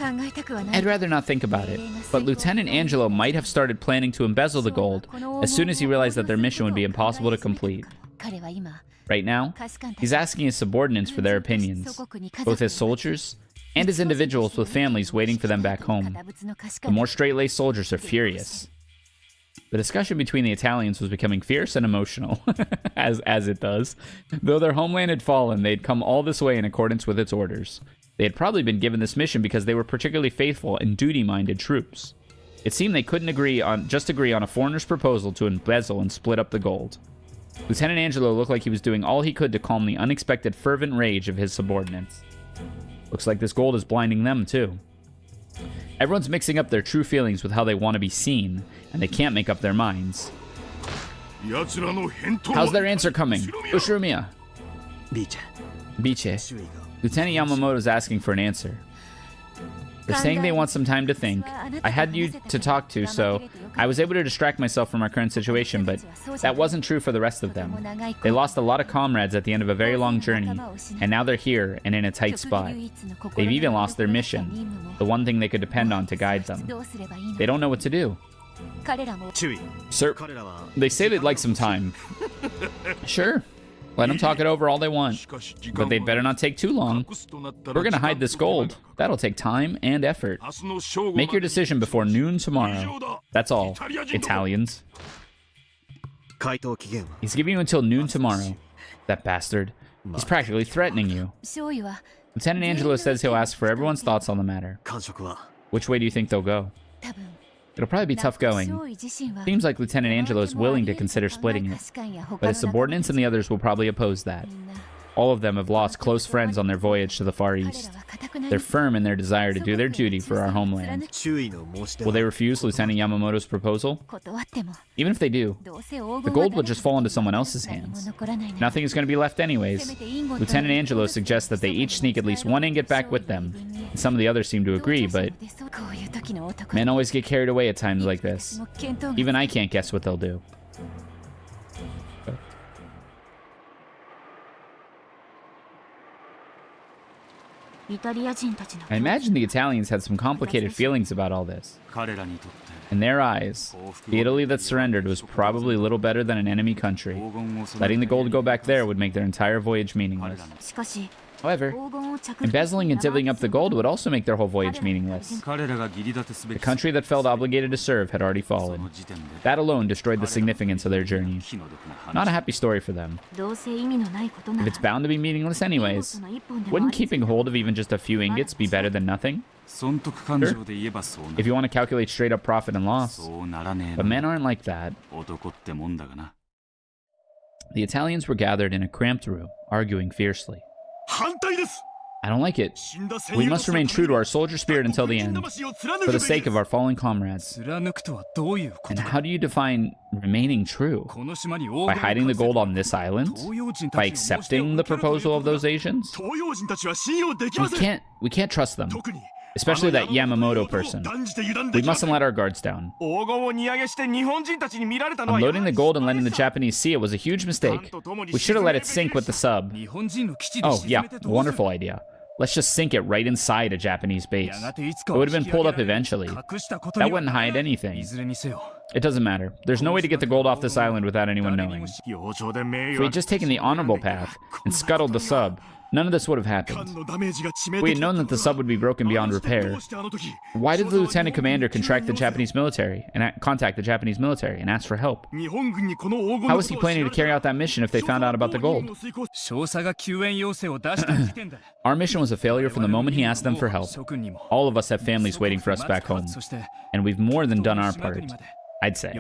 I'd rather not think about it, but Lieutenant Angelo might have started planning to embezzle the gold as soon as he realized that their mission would be impossible to complete. Right now, he's asking his subordinates for their opinions, both his soldiers and as individuals with families waiting for them back home. The more straight-laced soldiers are furious. The discussion between the Italians was becoming fierce and emotional, as it does. Though their homeland had fallen, they'd come all this way in accordance with its orders. They had probably been given this mission because they were particularly faithful and duty-minded troops. It seemed they couldn't agree on a foreigner's proposal to embezzle and split up the gold. Lieutenant Angelo looked like he was doing all he could to calm the unexpected fervent rage of his subordinates. Looks like this gold is blinding them, too. Everyone's mixing up their true feelings with how they want to be seen, and they can't make up their minds. How's their answer coming? Ushirumiya. Biche. Lieutenant Yamamoto's asking for an answer. They're saying they want some time to think. I had you to talk to, so I was able to distract myself from our current situation, but that wasn't true for the rest of them. They lost a lot of comrades at the end of a very long journey, and now they're here and in a tight spot. They've even lost their mission, the one thing they could depend on to guide them. They don't know what to do. Sir, they say they'd like some time. Sure. Let them talk it over all they want. But they'd better not take too long. We're gonna hide this gold. That'll take time and effort. Make your decision before noon tomorrow. That's all, Italians. He's giving you until noon tomorrow. That bastard. He's practically threatening you. Lieutenant Angelo says he'll ask for everyone's thoughts on the matter. Which way do you think they'll go? It'll probably be tough going. Seems like Lieutenant Angelo is willing to consider splitting it, but his subordinates and the others will probably oppose that. All of them have lost close friends on their voyage to the Far East. They're firm in their desire to do their duty for our homeland. Will they refuse Lieutenant Yamamoto's proposal? Even if they do, the gold will just fall into someone else's hands. Nothing is going to be left anyways. Lieutenant Angelo suggests that they each sneak at least one ingot back with them. And some of the others seem to agree, but men always get carried away at times like this. Even I can't guess what they'll do. I imagine the Italians had some complicated feelings about all this. In their eyes, the Italy that surrendered was probably little better than an enemy country. Letting the gold go back there would make their entire voyage meaningless. However, embezzling and divvying up the gold would also make their whole voyage meaningless. The country that felt obligated to serve had already fallen. That alone destroyed the significance of their journey. Not a happy story for them. If it's bound to be meaningless anyways, wouldn't keeping hold of even just a few ingots be better than nothing? Sure, if you want to calculate straight up profit and loss. But men aren't like that. The Italians were gathered in a cramped room, arguing fiercely. I don't like it. We must remain true to our soldier spirit until the end, for the sake of our fallen comrades. And how do you define remaining true? By hiding the gold on this island? By accepting the proposal of those Asians? We can't trust them. Especially that Yamamoto person. We mustn't let our guards down. Unloading the gold and letting the Japanese see it was a huge mistake. We should have let it sink with the sub. Oh, yeah, wonderful idea. Let's just sink it right inside a Japanese base. It would have been pulled up eventually. That wouldn't hide anything. It doesn't matter. There's no way to get the gold off this island without anyone knowing. If we had just taken the honorable path and scuttled the sub, none of this would have happened. We had known that the sub would be broken beyond repair. Why did the lieutenant commander contact the Japanese military and ask for help? How was he planning to carry out that mission if they found out about the gold? Our mission was a failure from the moment he asked them for help. All of us have families waiting for us back home, and we've more than done our part. I'd say.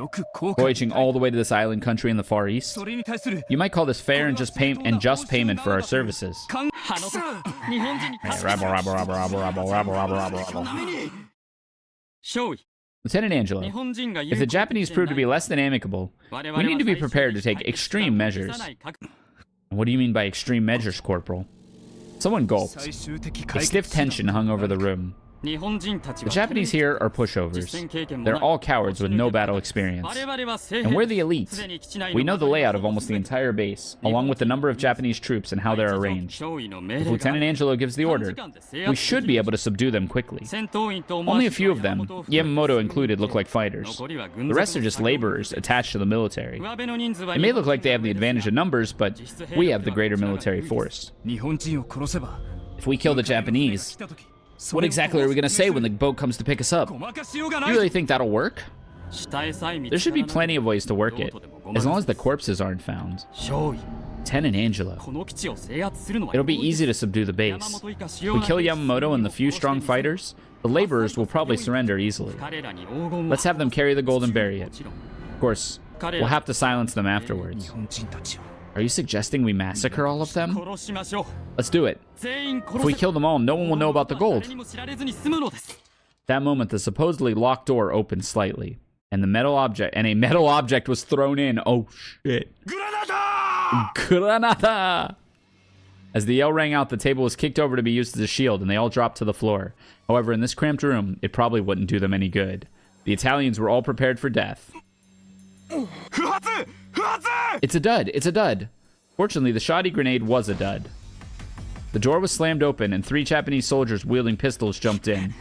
Voyaging all the way to this island country in the Far East. You might call this fair and just payment for our services. Lieutenant Angelo, if the Japanese prove to be less than amicable, we need to be prepared to take extreme measures. What do you mean by extreme measures, Corporal? Someone gulped. A stiff tension hung over the room. The Japanese here are pushovers. They're all cowards with no battle experience. And we're the elite. We know the layout of almost the entire base, along with the number of Japanese troops and how they're arranged. If Lieutenant Angelo gives the order, we should be able to subdue them quickly. Only a few of them, Yamamoto included, look like fighters. The rest are just laborers attached to the military. It may look like they have the advantage of numbers, but we have the greater military force. If we kill the Japanese, what exactly are we going to say when the boat comes to pick us up? You really think that'll work? There should be plenty of ways to work it, as long as the corpses aren't found. Lieutenant Angelo. It'll be easy to subdue the base. If we kill Yamamoto and the few strong fighters, the laborers will probably surrender easily. Let's have them carry the gold and bury it. Of course, we'll have to silence them afterwards. Are you suggesting we massacre all of them? Let's do it. If we kill them all, no one will know about the gold. That moment, the supposedly locked door opened slightly, and a metal object was thrown in. Oh shit! Granada! As the yell rang out, the table was kicked over to be used as a shield, and they all dropped to the floor. However, in this cramped room, it probably wouldn't do them any good. The Italians were all prepared for death. It's a dud. It's a dud. Fortunately, the shoddy grenade was a dud. The door was slammed open, and 3 Japanese soldiers wielding pistols jumped in.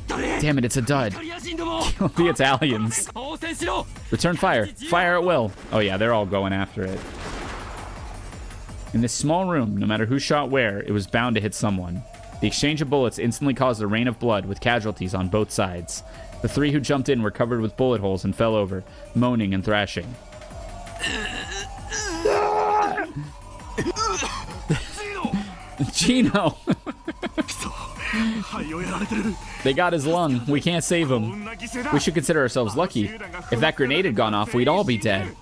Damn it, it's a dud. Kill the Italians. Return fire. Fire at will. Oh yeah, they're all going after it. In this small room, no matter who shot where, it was bound to hit someone. The exchange of bullets instantly caused a rain of blood, with casualties on both sides. The 3 who jumped in were covered with bullet holes and fell over, moaning and thrashing. Gino! They got his lung. We can't save him. We should consider ourselves lucky. If that grenade had gone off, we'd all be dead.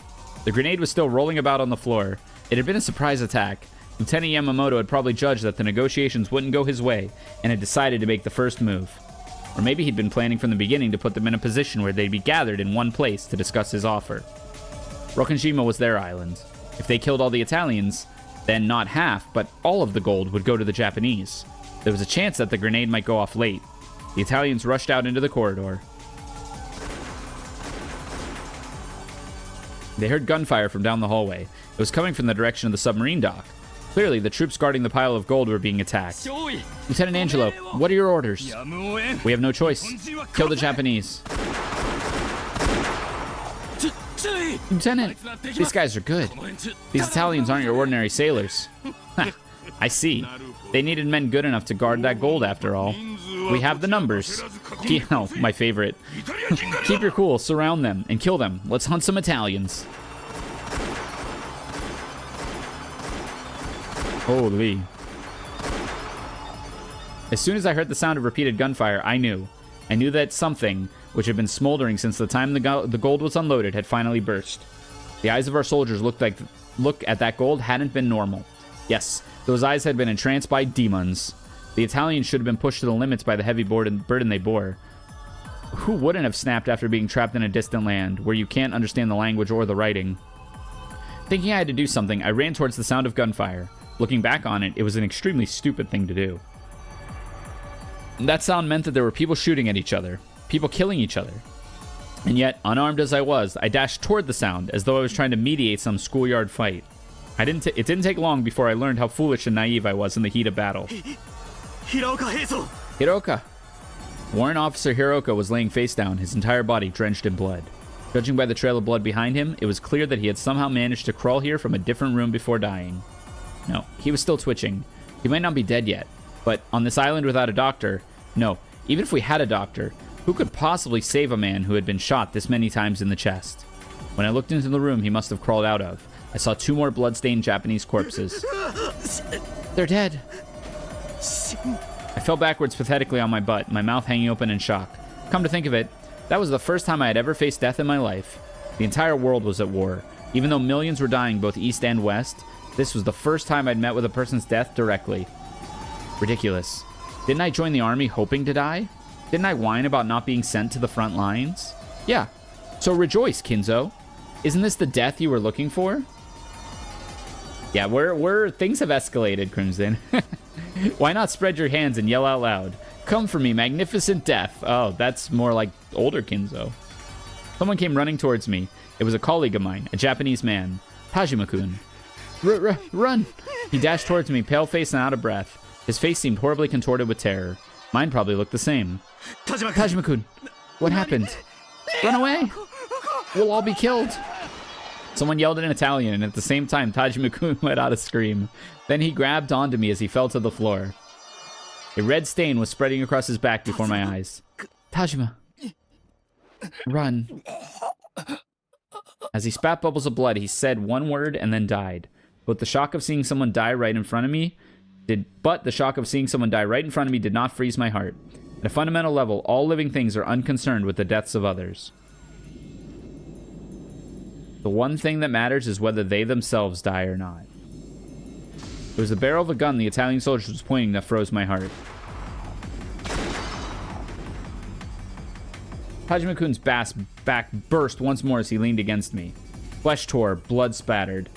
The grenade was still rolling about on the floor. It had been a surprise attack. Lieutenant Yamamoto had probably judged that the negotiations wouldn't go his way and had decided to make the first move. Or maybe he'd been planning from the beginning to put them in a position where they'd be gathered in one place to discuss his offer. Rokkenjima was their island. If they killed all the Italians, then not half, but all of the gold would go to the Japanese. There was a chance that the grenade might go off late. The Italians rushed out into the corridor. They heard gunfire from down the hallway. It was coming from the direction of the submarine dock. Clearly, the troops guarding the pile of gold were being attacked. Lieutenant Angelo, what are your orders? We have no choice. Kill the Japanese. Lieutenant, these guys are good. These Italians aren't your ordinary sailors. I see. They needed men good enough to guard that gold after all. We have the numbers. Oh, my favorite. Keep your cool, surround them, and kill them. Let's hunt some Italians. Holy. As soon as I heard the sound of repeated gunfire, I knew. I knew that something, which had been smoldering since the time the gold was unloaded, had finally burst. The eyes of our soldiers look at that gold hadn't been normal. Yes, those eyes had been entranced by demons. The Italians should have been pushed to the limits by the heavy burden they bore. Who wouldn't have snapped after being trapped in a distant land, where you can't understand the language or the writing? Thinking I had to do something, I ran towards the sound of gunfire. Looking back on it, it was an extremely stupid thing to do. That sound meant that there were people shooting at each other, people killing each other. And yet, unarmed as I was, I dashed toward the sound as though I was trying to mediate some schoolyard fight. It didn't take long before I learned how foolish and naive I was in the heat of battle. Hiroka! Warrant Officer Hiroka was laying face down, his entire body drenched in blood. Judging by the trail of blood behind him, it was clear that he had somehow managed to crawl here from a different room before dying. No, he was still twitching. He might not be dead yet, but on this island without a doctor, no, even if we had a doctor, who could possibly save a man who had been shot this many times in the chest? When I looked into the room he must have crawled out of, I saw 2 more blood-stained Japanese corpses. They're dead. I fell backwards pathetically on my butt, my mouth hanging open in shock. Come to think of it, that was the first time I had ever faced death in my life. The entire world was at war. Even though millions were dying both east and west, this was the first time I'd met with a person's death directly. Ridiculous. Didn't I join the army hoping to die? Didn't I whine about not being sent to the front lines? Yeah. So rejoice, Kinzo. Isn't this the death you were looking for? Yeah, things have escalated, Crimson. Why not spread your hands and yell out loud? Come for me, magnificent death. Oh, that's more like older Kinzo. Someone came running towards me. It was a colleague of mine, a Japanese man. Tajima-kun. Run! He dashed towards me, pale-faced and out of breath. His face seemed horribly contorted with terror. Mine probably looked the same. Tajima-kun, what happened? Run away! We'll all be killed! Someone yelled in Italian, and at the same time, Tajima-kun let out a scream. Then he grabbed onto me as he fell to the floor. A red stain was spreading across his back before my eyes. Tajima. Run. As he spat bubbles of blood, he said one word and then died. But the shock of seeing someone die right in front of me did not freeze my heart. At a fundamental level, all living things are unconcerned with the deaths of others. The one thing that matters is whether they themselves die or not. It was the barrel of a gun the Italian soldier was pointing that froze my heart. Tajima-kun's back burst once more as he leaned against me. Flesh tore, blood spattered.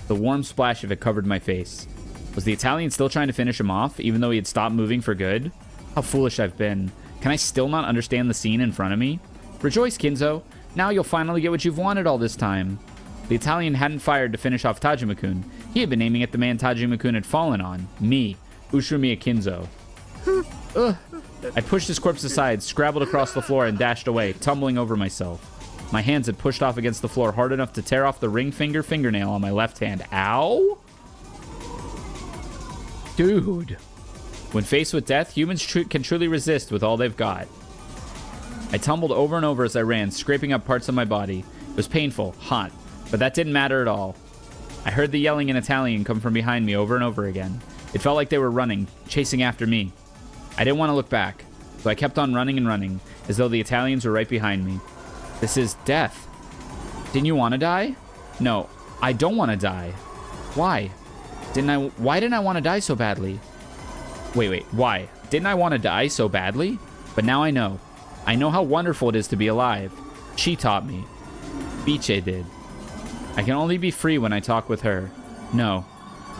The warm splash of it covered my face. Was the Italian still trying to finish him off, even though he had stopped moving for good? How foolish I've been. Can I still not understand the scene in front of me? Rejoice, Kinzo. Now you'll finally get what you've wanted all this time. The Italian hadn't fired to finish off Tajima-kun. He had been aiming at the man Tajima-kun had fallen on. Me, Ushiromiya Kinzo. Ugh. I pushed his corpse aside, scrabbled across the floor, and dashed away, tumbling over myself. My hands had pushed off against the floor hard enough to tear off the ring finger fingernail on my left hand. Ow? Dude. When faced with death, humans can truly resist with all they've got. I tumbled over and over as I ran, scraping up parts of my body. It was painful, hot, but that didn't matter at all. I heard the yelling in Italian come from behind me over and over again. It felt like they were running, chasing after me. I didn't want to look back, so I kept on running and running, as though the Italians were right behind me. This is death. Didn't you want to die? No, I don't want to die. Why? Why didn't I want to die so badly? Wait, why? Didn't I want to die so badly? But now I know. I know how wonderful it is to be alive. She taught me. Biche did. I can only be free when I talk with her. No.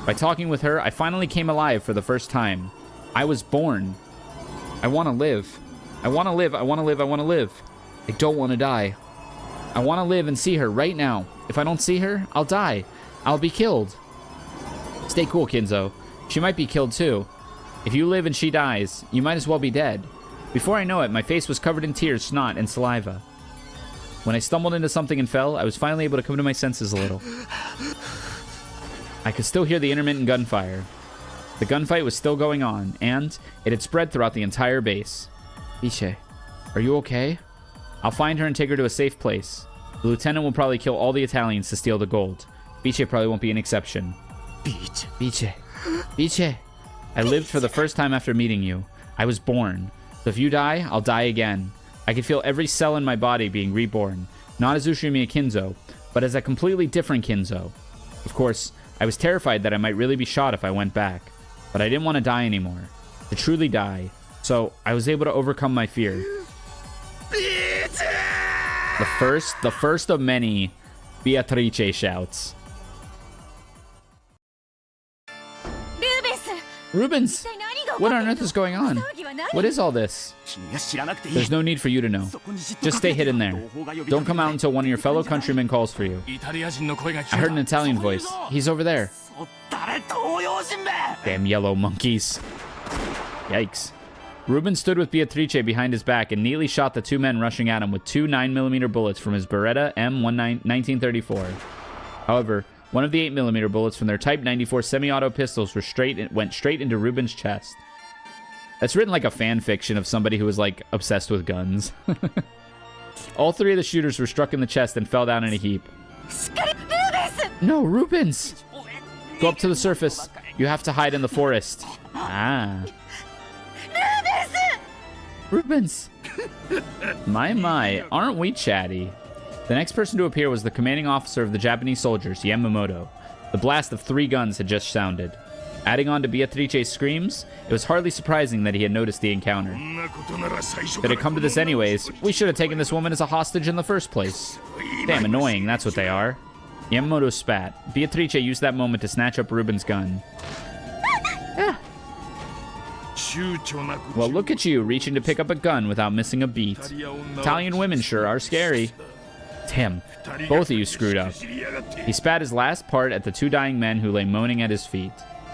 By talking with her, I finally came alive for the first time. I was born. I want to live. I want to live. I want to live. I want to live. I don't want to die. I want to live and see her right now. If I don't see her, I'll die. I'll be killed. Stay cool, Kinzo. She might be killed too. If you live and she dies, you might as well be dead. Before I know it, my face was covered in tears, snot, and saliva. When I stumbled into something and fell, I was finally able to come to my senses a little. I could still hear the intermittent gunfire. The gunfight was still going on, and it had spread throughout the entire base. Biche, are you okay? I'll find her and take her to a safe place. The lieutenant will probably kill all the Italians to steal the gold. Biche probably won't be an exception. Biche. I lived for the first time after meeting you. I was born. So if you die, I'll die again. I could feel every cell in my body being reborn. Not as Ushimiya Kinzo, but as a completely different Kinzo. Of course, I was terrified that I might really be shot if I went back. But I didn't want to die anymore. To truly die. So I was able to overcome my fear. The first of many Beatrice shouts. Rubens! What on earth is going on? What is all this? There's no need for you to know. Just stay hidden there. Don't come out until one of your fellow countrymen calls for you. I heard an Italian voice. He's over there. Damn yellow monkeys. Yikes. Rubens stood with Beatrice behind his back and neatly shot the two men rushing at him with two 9mm bullets from his Beretta M1934. However, one of the 8mm bullets from their Type 94 semi-auto pistols went straight into Rubens' chest. That's written like a fan fiction of somebody who was like obsessed with guns. All three of the shooters were struck in the chest and fell down in a heap. No, Rubens! Go up to the surface. You have to hide in the forest. Ah. Rubens! My, aren't we chatty? The next person to appear was the commanding officer of the Japanese soldiers, Yamamoto. The blast of 3 guns had just sounded. Adding on to Beatrice's screams, it was hardly surprising that he had noticed the encounter. If it had come to this anyways, we should have taken this woman as a hostage in the first place. Damn annoying, that's what they are. Yamamoto spat. Beatrice used that moment to snatch up Rubens' gun. Yeah. Well, look at you, reaching to pick up a gun without missing a beat. Italian women sure are scary. Damn, both of you screwed up. He spat his last part at the 2 dying men who lay moaning at his feet.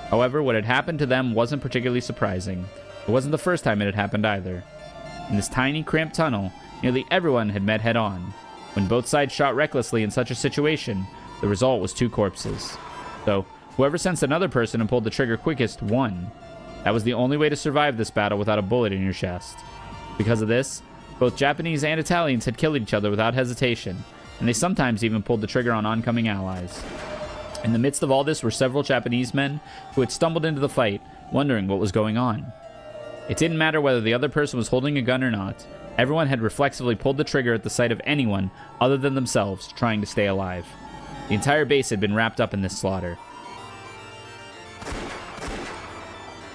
However, what had happened to them wasn't particularly surprising. It wasn't the first time it had happened either. In this tiny, cramped tunnel, nearly everyone had met head-on. When both sides shot recklessly in such a situation, the result was 2 corpses. So, whoever sensed another person and pulled the trigger quickest won. That was the only way to survive this battle without a bullet in your chest. Because of this, both Japanese and Italians had killed each other without hesitation, and they sometimes even pulled the trigger on oncoming allies. In the midst of all this were several Japanese men who had stumbled into the fight, wondering what was going on. It didn't matter whether the other person was holding a gun or not. Everyone had reflexively pulled the trigger at the sight of anyone other than themselves trying to stay alive. The entire base had been wrapped up in this slaughter.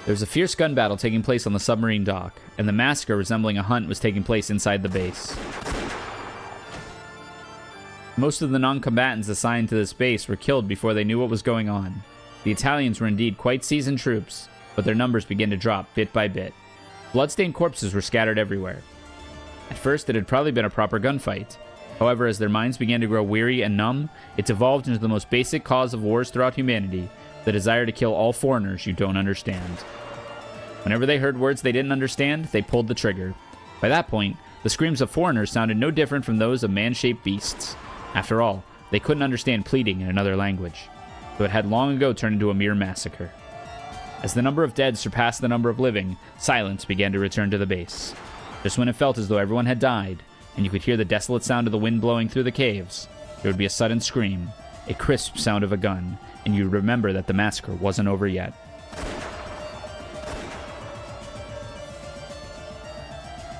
There was a fierce gun battle taking place on the submarine dock, and the massacre resembling a hunt was taking place inside the base. Most of the non-combatants assigned to this base were killed before they knew what was going on. The Italians were indeed quite seasoned troops, but their numbers began to drop bit by bit. Bloodstained corpses were scattered everywhere. At first, it had probably been a proper gunfight. However, as their minds began to grow weary and numb, it evolved into the most basic cause of wars throughout humanity, the desire to kill all foreigners you don't understand. Whenever they heard words they didn't understand, they pulled the trigger. By that point, the screams of foreigners sounded no different from those of man-shaped beasts. After all, they couldn't understand pleading in another language, so it had long ago turned into a mere massacre. As the number of dead surpassed the number of living, silence began to return to the base. Just when it felt as though everyone had died, and you could hear the desolate sound of the wind blowing through the caves, there would be a sudden scream, a crisp sound of a gun, and you'd remember that the massacre wasn't over yet.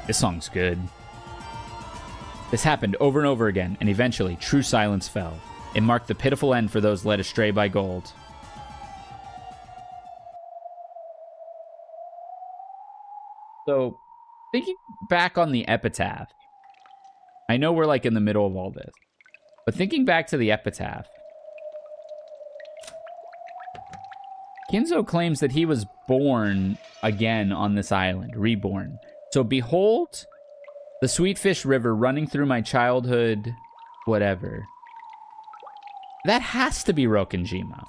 This song's good. This happened over and over again, and eventually, true silence fell. It marked the pitiful end for those led astray by gold. So, thinking back on the epitaph, I know we're like in the middle of all this, but thinking back to the epitaph, Kinzo claims that he was born again on this island, reborn. So behold the Sweetfish River running through my childhood, whatever. That has to be Rokkenjima.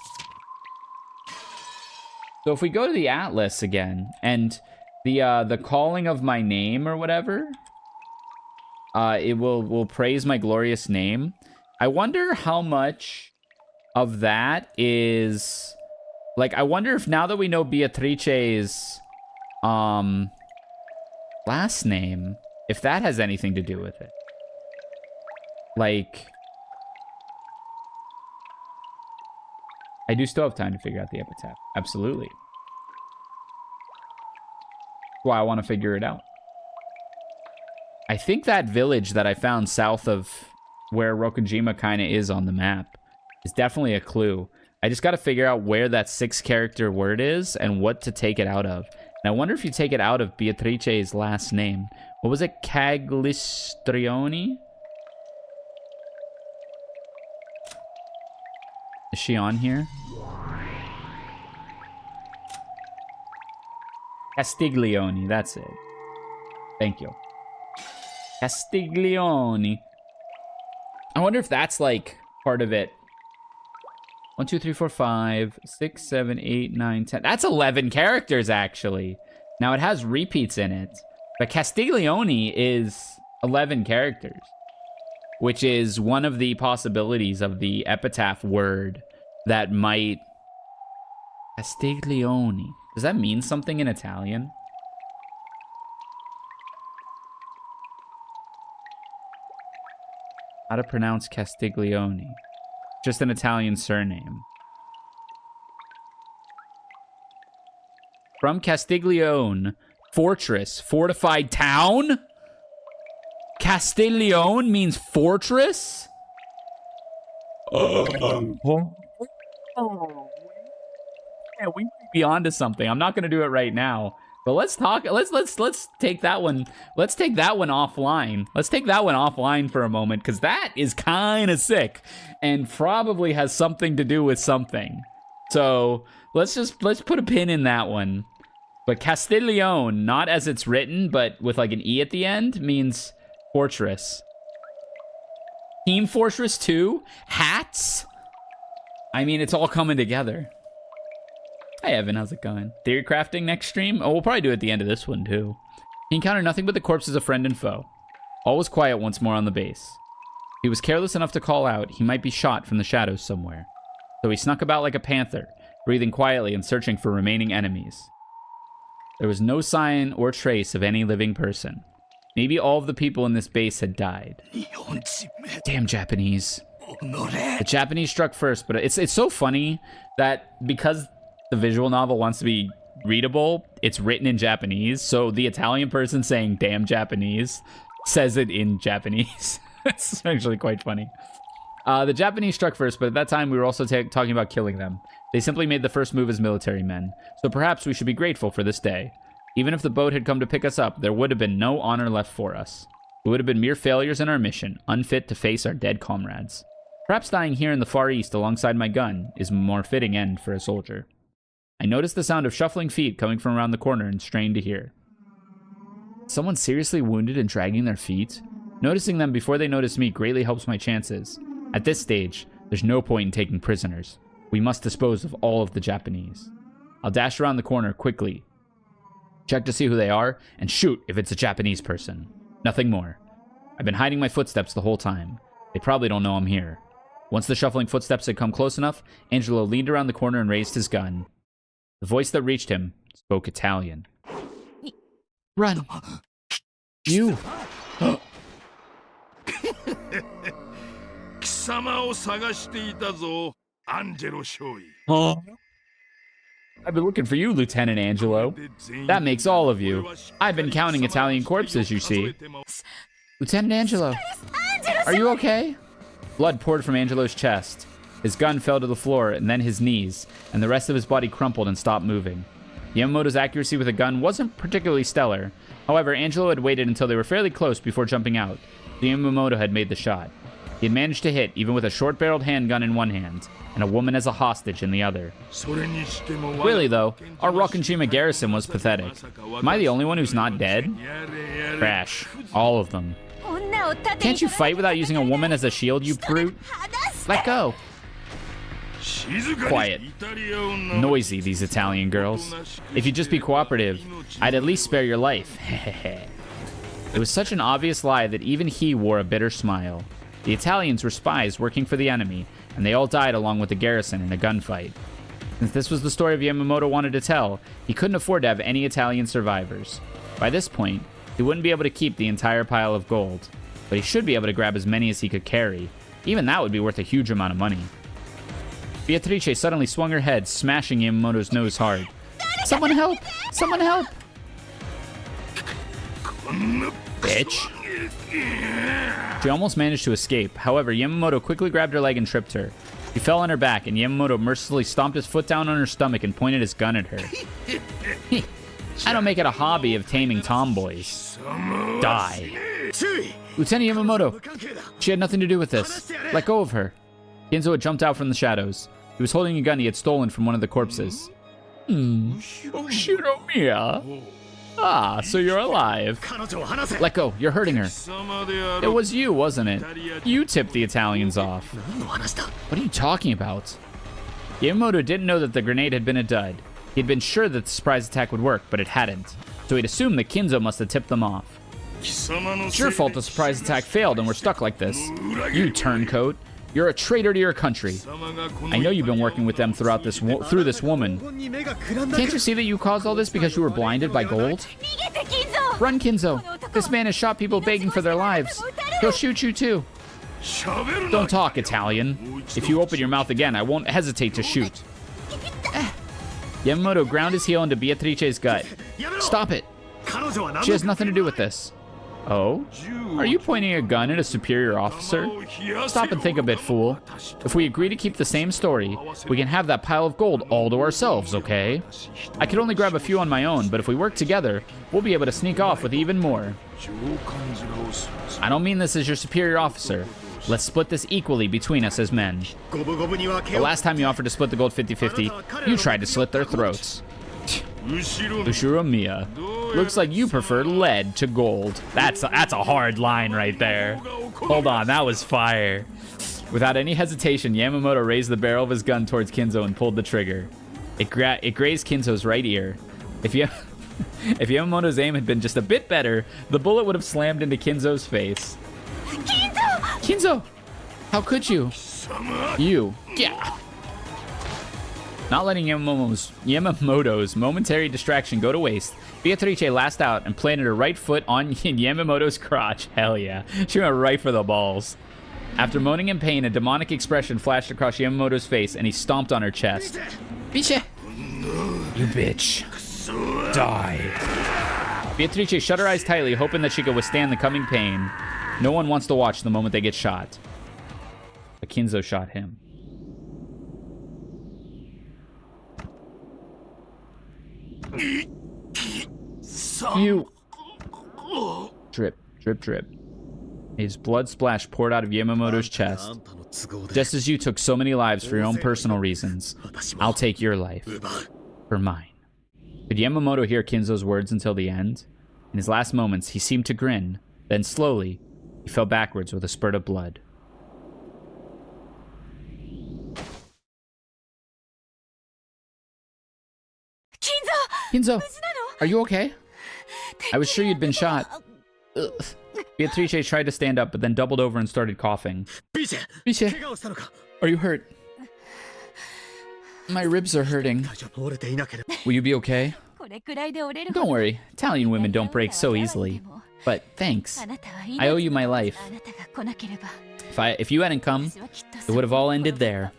So if we go to the Atlas again, and the calling of my name or whatever, it will praise my glorious name. I wonder how much of that is... Like, I wonder if now that we know Beatrice's last name, if that has anything to do with it. Like... I do still have time to figure out the epitaph. Absolutely. That's why I want to figure it out. I think that village that I found south of where Rokujima kind of is on the map is definitely a clue. I just got to figure out where that 6-character word is and what to take it out of. And I wonder if you take it out of Beatrice's last name. What was it? Caglistrioni? Is she on here? Castiglione, that's it. Thank you. Castiglione. I wonder if that's like part of it. 1, 2, 3, 4, 5, 6, 7, 8, 9, 10. That's 11 characters, actually. Now, it has repeats in it. But Castiglione is 11 characters, which is one of the possibilities of the epitaph word that might... Castiglione. Does that mean something in Italian? How to pronounce Castiglione? Just an Italian surname. From Castiglione, fortress, fortified town? Castiglione means fortress? Yeah, we might be onto something. I'm not gonna do it right now. But let's talk. Let's take that one. Let's take that one offline. Let's take that one offline for a moment, because that is kind of sick and probably has something to do with something. So let's put a pin in that one. But Castiglione, not as it's written, but with like an E at the end, means fortress. Team Fortress 2? Hats? I mean, it's all coming together. Hi, Evan. How's it going? Theory crafting next stream? Oh, we'll probably do it at the end of this one, too. He encountered nothing but the corpses of friend and foe. All was quiet once more on the base. He was careless enough to call out he might be shot from the shadows somewhere. So he snuck about like a panther, breathing quietly and searching for remaining enemies. There was no sign or trace of any living person. Maybe all of the people in this base had died. Damn Japanese. The Japanese struck first, but it's so funny that because the visual novel wants to be readable, it's written in Japanese, so the Italian person saying damn Japanese says it in Japanese. It's actually quite funny. The Japanese struck first, but at that time we were also talking about killing them. They simply made the first move as military men, so perhaps we should be grateful for this day. Even if the boat had come to pick us up, there would have been no honor left for us. We would have been mere failures in our mission, unfit to face our dead comrades. Perhaps dying here in the Far East alongside my gun is a more fitting end for a soldier. I noticed the sound of shuffling feet coming from around the corner and strained to hear. Someone seriously wounded and dragging their feet? Noticing them before they notice me greatly helps my chances. At this stage, there's no point in taking prisoners. We must dispose of all of the Japanese. I'll dash around the corner quickly, check to see who they are, and shoot if it's a Japanese person. Nothing more. I've been hiding my footsteps the whole time. They probably don't know I'm here. Once the shuffling footsteps had come close enough, Angelo leaned around the corner and raised his gun. The voice that reached him spoke Italian. Run! You! Huh? I've been looking for you, Lieutenant Angelo. That makes all of you. I've been counting Italian corpses, you see. Lieutenant Angelo, are you okay? Blood poured from Angelo's chest. His gun fell to the floor, and then his knees, and the rest of his body crumpled and stopped moving. Yamamoto's accuracy with a gun wasn't particularly stellar. However, Angelo had waited until they were fairly close before jumping out. Yamamoto had made the shot. He had managed to hit, even with a short-barreled handgun in one hand, and a woman as a hostage in the other. Really, though, our Rokujima garrison was pathetic. Am I the only one who's not dead? Crash. All of them. Can't you fight without using a woman as a shield, you brute? Let go. Quiet. Noisy, these Italian girls. If you'd just be cooperative, I'd at least spare your life. It was such an obvious lie that even he wore a bitter smile. The Italians were spies working for the enemy, and they all died along with the garrison in a gunfight. Since this was the story Yamamoto wanted to tell, he couldn't afford to have any Italian survivors. By this point, he wouldn't be able to keep the entire pile of gold, but he should be able to grab as many as he could carry. Even that would be worth a huge amount of money. Beatrice suddenly swung her head, smashing Yamamoto's nose hard. Someone help! Someone help! Bitch. She almost managed to escape. However, Yamamoto quickly grabbed her leg and tripped her. She fell on her back, and Yamamoto mercilessly stomped his foot down on her stomach and pointed his gun at her. I don't make it a hobby of taming tomboys. Die. Lieutenant Yamamoto. She had nothing to do with this. Let go of her. Kinzo had jumped out from the shadows. He was holding a gun he had stolen from one of the corpses. Shiromiya. Ah, so you're alive. Let go, you're hurting her. It was you, wasn't it? You tipped the Italians off. What are you talking about? Yamamoto didn't know that the grenade had been a dud. He'd been sure that the surprise attack would work, but it hadn't. So he'd assumed that Kinzo must have tipped them off. It's your fault the surprise attack failed and we're stuck like this. You turncoat. You're a traitor to your country. I know you've been working with them through this woman. Can't you see that you caused all this because you were blinded by gold? Run, Kinzo. This man has shot people begging for their lives. He'll shoot you too. Don't talk, Italian. If you open your mouth again, I won't hesitate to shoot. Yamamoto ground his heel into Beatrice's gut. Stop it. She has nothing to do with this. Oh? Are you pointing a gun at a superior officer? Stop and think a bit, fool. If we agree to keep the same story, we can have that pile of gold all to ourselves, okay? I could only grab a few on my own, but if we work together, we'll be able to sneak off with even more. I don't mean this as your superior officer. Let's split this equally between us as men. The last time you offered to split the gold 50-50, you tried to slit their throats. Ushiromiya. Looks like you prefer lead to gold. That's a hard line right there. Hold on, that was fire. Without any hesitation, Yamamoto raised the barrel of his gun towards Kinzo and pulled the trigger. It grazed Kinzo's right ear. If Yamamoto's aim had been just a bit better, the bullet would have slammed into Kinzo's face. Kinzo! How could you? You. Yeah. Not letting Yamamoto's momentary distraction go to waste, Beatrice lashed out and planted her right foot on Yamamoto's crotch. Hell yeah. She went right for the balls. After moaning in pain, a demonic expression flashed across Yamamoto's face and he stomped on her chest. Biche! You bitch. Die. Beatrice shut her eyes tightly, hoping that she could withstand the coming pain. No one wants to watch the moment they get shot. But Kinzo shot him. You. Drip, drip, drip. His blood splash poured out of Yamamoto's chest. Just as you took so many lives for your own personal reasons, I'll take your life. For mine. Could Yamamoto hear Kinzo's words until the end? In his last moments, he seemed to grin. Then slowly, he fell backwards with a spurt of blood. Kinzo, are you okay? I was sure you'd been shot. Ugh. Beatrice tried to stand up, but then doubled over and started coughing. Biche, are you hurt? My ribs are hurting. Will you be okay? Don't worry, Italian women don't break so easily. But thanks. I owe you my life. If you hadn't come, it would have all ended there.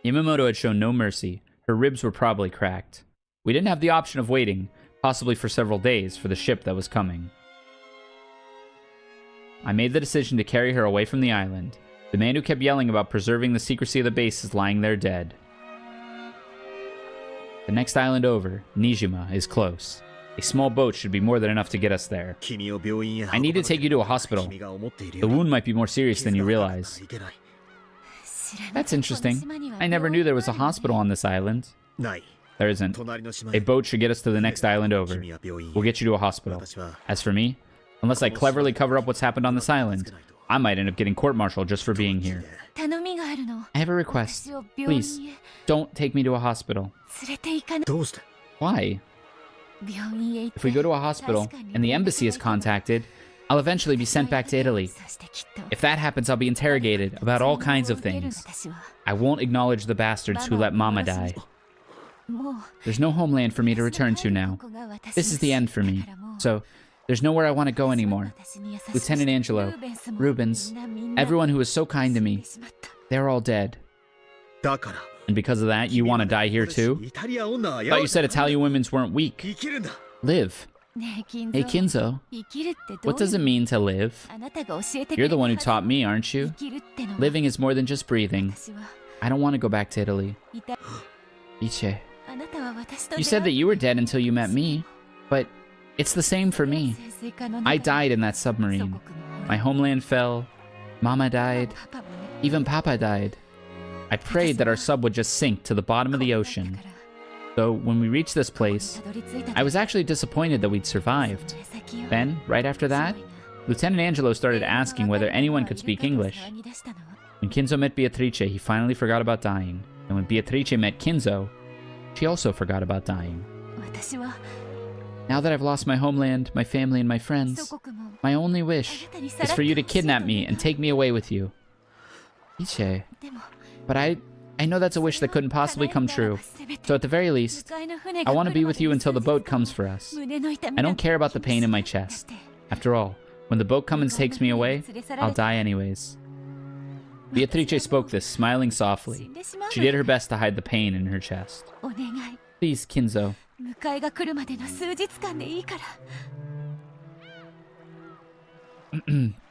Yamamoto had shown no mercy. Her ribs were probably cracked. We didn't have the option of waiting, possibly for several days, for the ship that was coming. I made the decision to carry her away from the island. The man who kept yelling about preserving the secrecy of the base is lying there dead. The next island over, Nijima, is close. A small boat should be more than enough to get us there. I need to take you to a hospital. The wound might be more serious than you realize. That's interesting. I never knew there was a hospital on this island. There isn't. A boat should get us to the next island over. We'll get you to a hospital. As for me, unless I cleverly cover up what's happened on this island, I might end up getting court-martialed just for being here. I have a request. Please, don't take me to a hospital. Why? If we go to a hospital and the embassy is contacted, I'll eventually be sent back to Italy. If that happens, I'll be interrogated about all kinds of things. I won't acknowledge the bastards who let Mama die. There's no homeland for me to return to now. This is the end for me. So, there's nowhere I want to go anymore. Lieutenant Angelo, Rubens, everyone who was so kind to me, they're all dead. And because of that, you want to die here too? Thought you said Italian women weren't weak. Live. Hey Kinzo, what does it mean to live? You're the one who taught me, aren't you? Living is more than just breathing. I don't want to go back to Italy. Iche. You said that you were dead until you met me, but it's the same for me. I died in that submarine. My homeland fell, Mama died, even Papa died. I prayed that our sub would just sink to the bottom of the ocean. So when we reached this place, I was actually disappointed that we'd survived. Then, right after that, Lieutenant Angelo started asking whether anyone could speak English. When Kinzo met Beatrice, he finally forgot about dying. And when Beatrice met Kinzo, she also forgot about dying. Now that I've lost my homeland, my family, and my friends, my only wish is for you to kidnap me and take me away with you. Iche. But I know that's a wish that couldn't possibly come true. So at the very least, I want to be with you until the boat comes for us. I don't care about the pain in my chest. After all, when the boat comes and takes me away, I'll die anyways. Beatrice spoke this, smiling softly. She did her best to hide the pain in her chest. Please, Kinzo.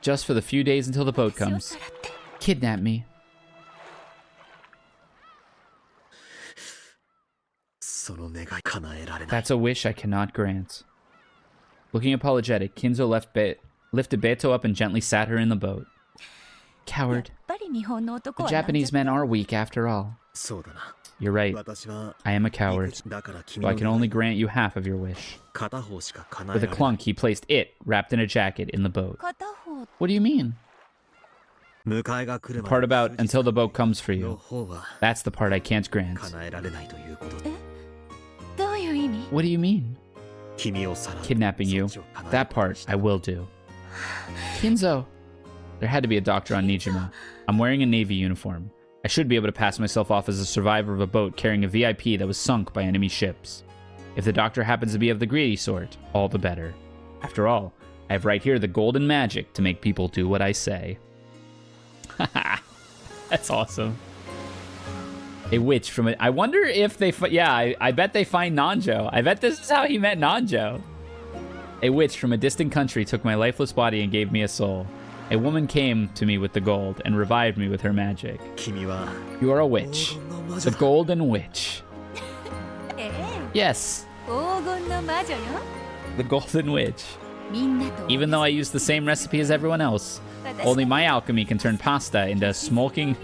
Just for the few days until the boat comes. Kidnap me. That's a wish I cannot grant. Looking apologetic, Kinzo lifted Beto up and gently sat her in the boat. Coward. The Japanese men are weak after all. You're right. I am a coward. So I can only grant you half of your wish. With a clunk, he placed it, wrapped in a jacket, in the boat. What do you mean? The part about until the boat comes for you. That's the part I can't grant. What do you mean? Kidnapping you. That part I will do. Kinzo. There had to be a doctor on Nijima. I'm wearing a Navy uniform. I should be able to pass myself off as a survivor of a boat carrying a VIP that was sunk by enemy ships. If the doctor happens to be of the greedy sort, all the better. After all, I have right here the golden magic to make people do what I say. Haha, that's awesome. A witch from it. I wonder if they... I bet they find Nanjo. I bet this is how he met Nanjo. A witch from a distant country took my lifeless body and gave me a soul. A woman came to me with the gold and revived me with her magic. You are a witch. The Golden Witch. Yes. The Golden Witch. Even though I use the same recipe as everyone else, only my alchemy can turn pasta into a smoking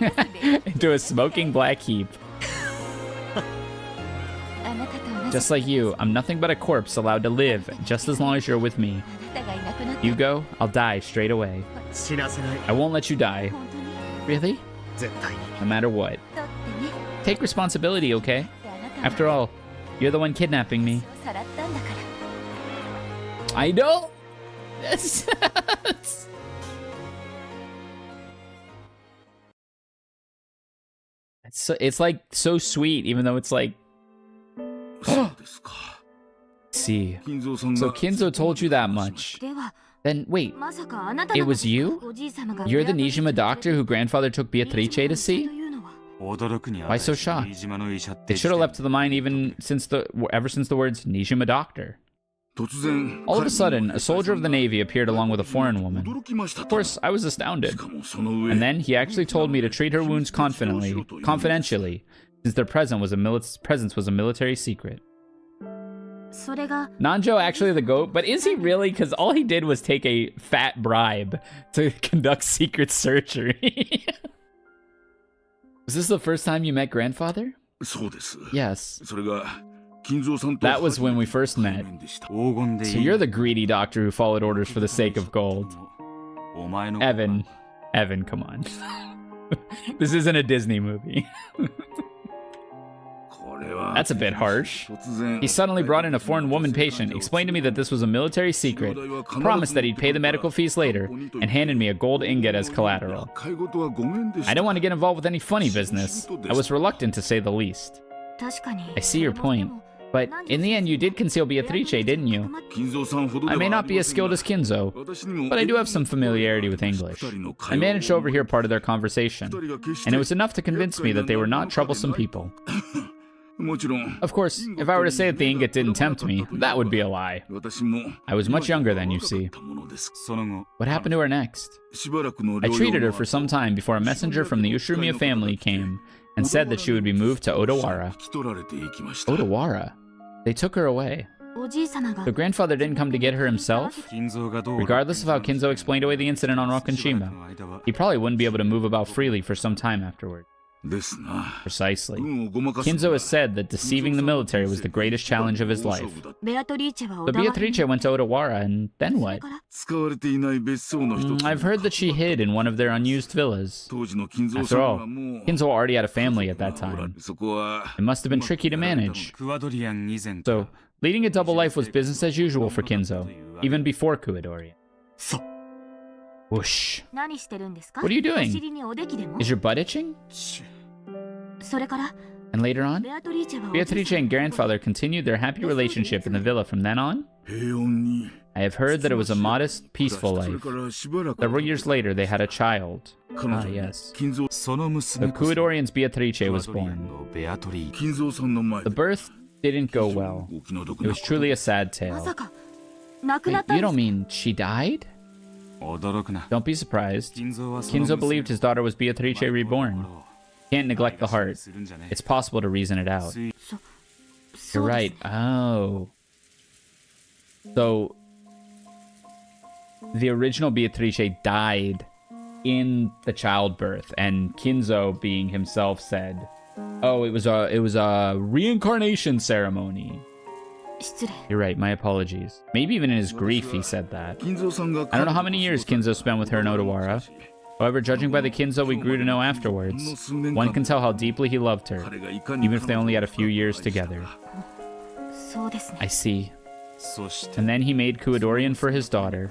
black heap. Just like you, I'm nothing but a corpse allowed to live just as long as you're with me. You go, I'll die straight away. I won't let you die. Really? No matter what. Take responsibility, okay? After all, you're the one kidnapping me. I know! It's like so sweet, even though it's like... See. So Kinzo told you that much. Then wait, it was you? You're the Nijima doctor who grandfather took Beatrice to see? Why so shocked? It should have leapt to the mind ever since the words Nijima doctor. All of a sudden, a soldier of the Navy appeared along with a foreign woman. Of course, I was astounded. And then he actually told me to treat her wounds confidentially, since their presence was a military secret. Nanjo actually the GOAT, but is he really? Because all he did was take a fat bribe to conduct secret surgery. Was this the first time you met grandfather? Yes. That was when we first met. So you're the greedy doctor who followed orders for the sake of gold. Evan, Evan, come on. This isn't a Disney movie. That's a bit harsh. He suddenly brought in a foreign woman patient, explained to me that this was a military secret, promised that he'd pay the medical fees later, and handed me a gold ingot as collateral. I didn't want to get involved with any funny business. I was reluctant to say the least. I see your point. But in the end, you did conceal Beatrice, didn't you? I may not be as skilled as Kinzo, but I do have some familiarity with English. I managed to overhear part of their conversation, and it was enough to convince me that they were not troublesome people. Of course, if I were to say that the ingot didn't tempt me, that would be a lie. I was much younger then, you see. What happened to her next? I treated her for some time before a messenger from the Ushirumiya family came and said that she would be moved to Odawara. Odawara? They took her away. The grandfather didn't come to get her himself? Regardless of how Kinzo explained away the incident on Rokkenshima, he probably wouldn't be able to move about freely for some time afterward. Precisely. Kinzo has said that deceiving the military was the greatest challenge of his life. So Beatrice went to Odawara, and then what? I've heard that she hid in one of their unused villas. After all, Kinzo already had a family at that time. It must have been tricky to manage. So, leading a double life was business as usual for Kinzo, even before Kuidori. Whoosh. What are you doing? Is your butt itching? And later on, Beatrice and grandfather continued their happy relationship in the villa from then on? I have heard that it was a modest, peaceful life. Several years later, they had a child. Ah, yes. The Kuidorian's Beatrice was born. The birth didn't go well. It was truly a sad tale. Wait, you don't mean she died? Don't be surprised. Kinzo believed his daughter was Beatrice reborn. Can't neglect the heart. It's possible to reason it out. You're right. Oh. So, the original Beatrice died in the childbirth, and Kinzo, being himself, said, "Oh, it was a reincarnation ceremony." You're right, my apologies. Maybe even in his grief he said that. I don't know how many years Kinzo spent with her in Odawara. However, judging by the Kinzo we grew to know afterwards, one can tell how deeply he loved her, even if they only had a few years together. I see. And then he made Kuidorian for his daughter.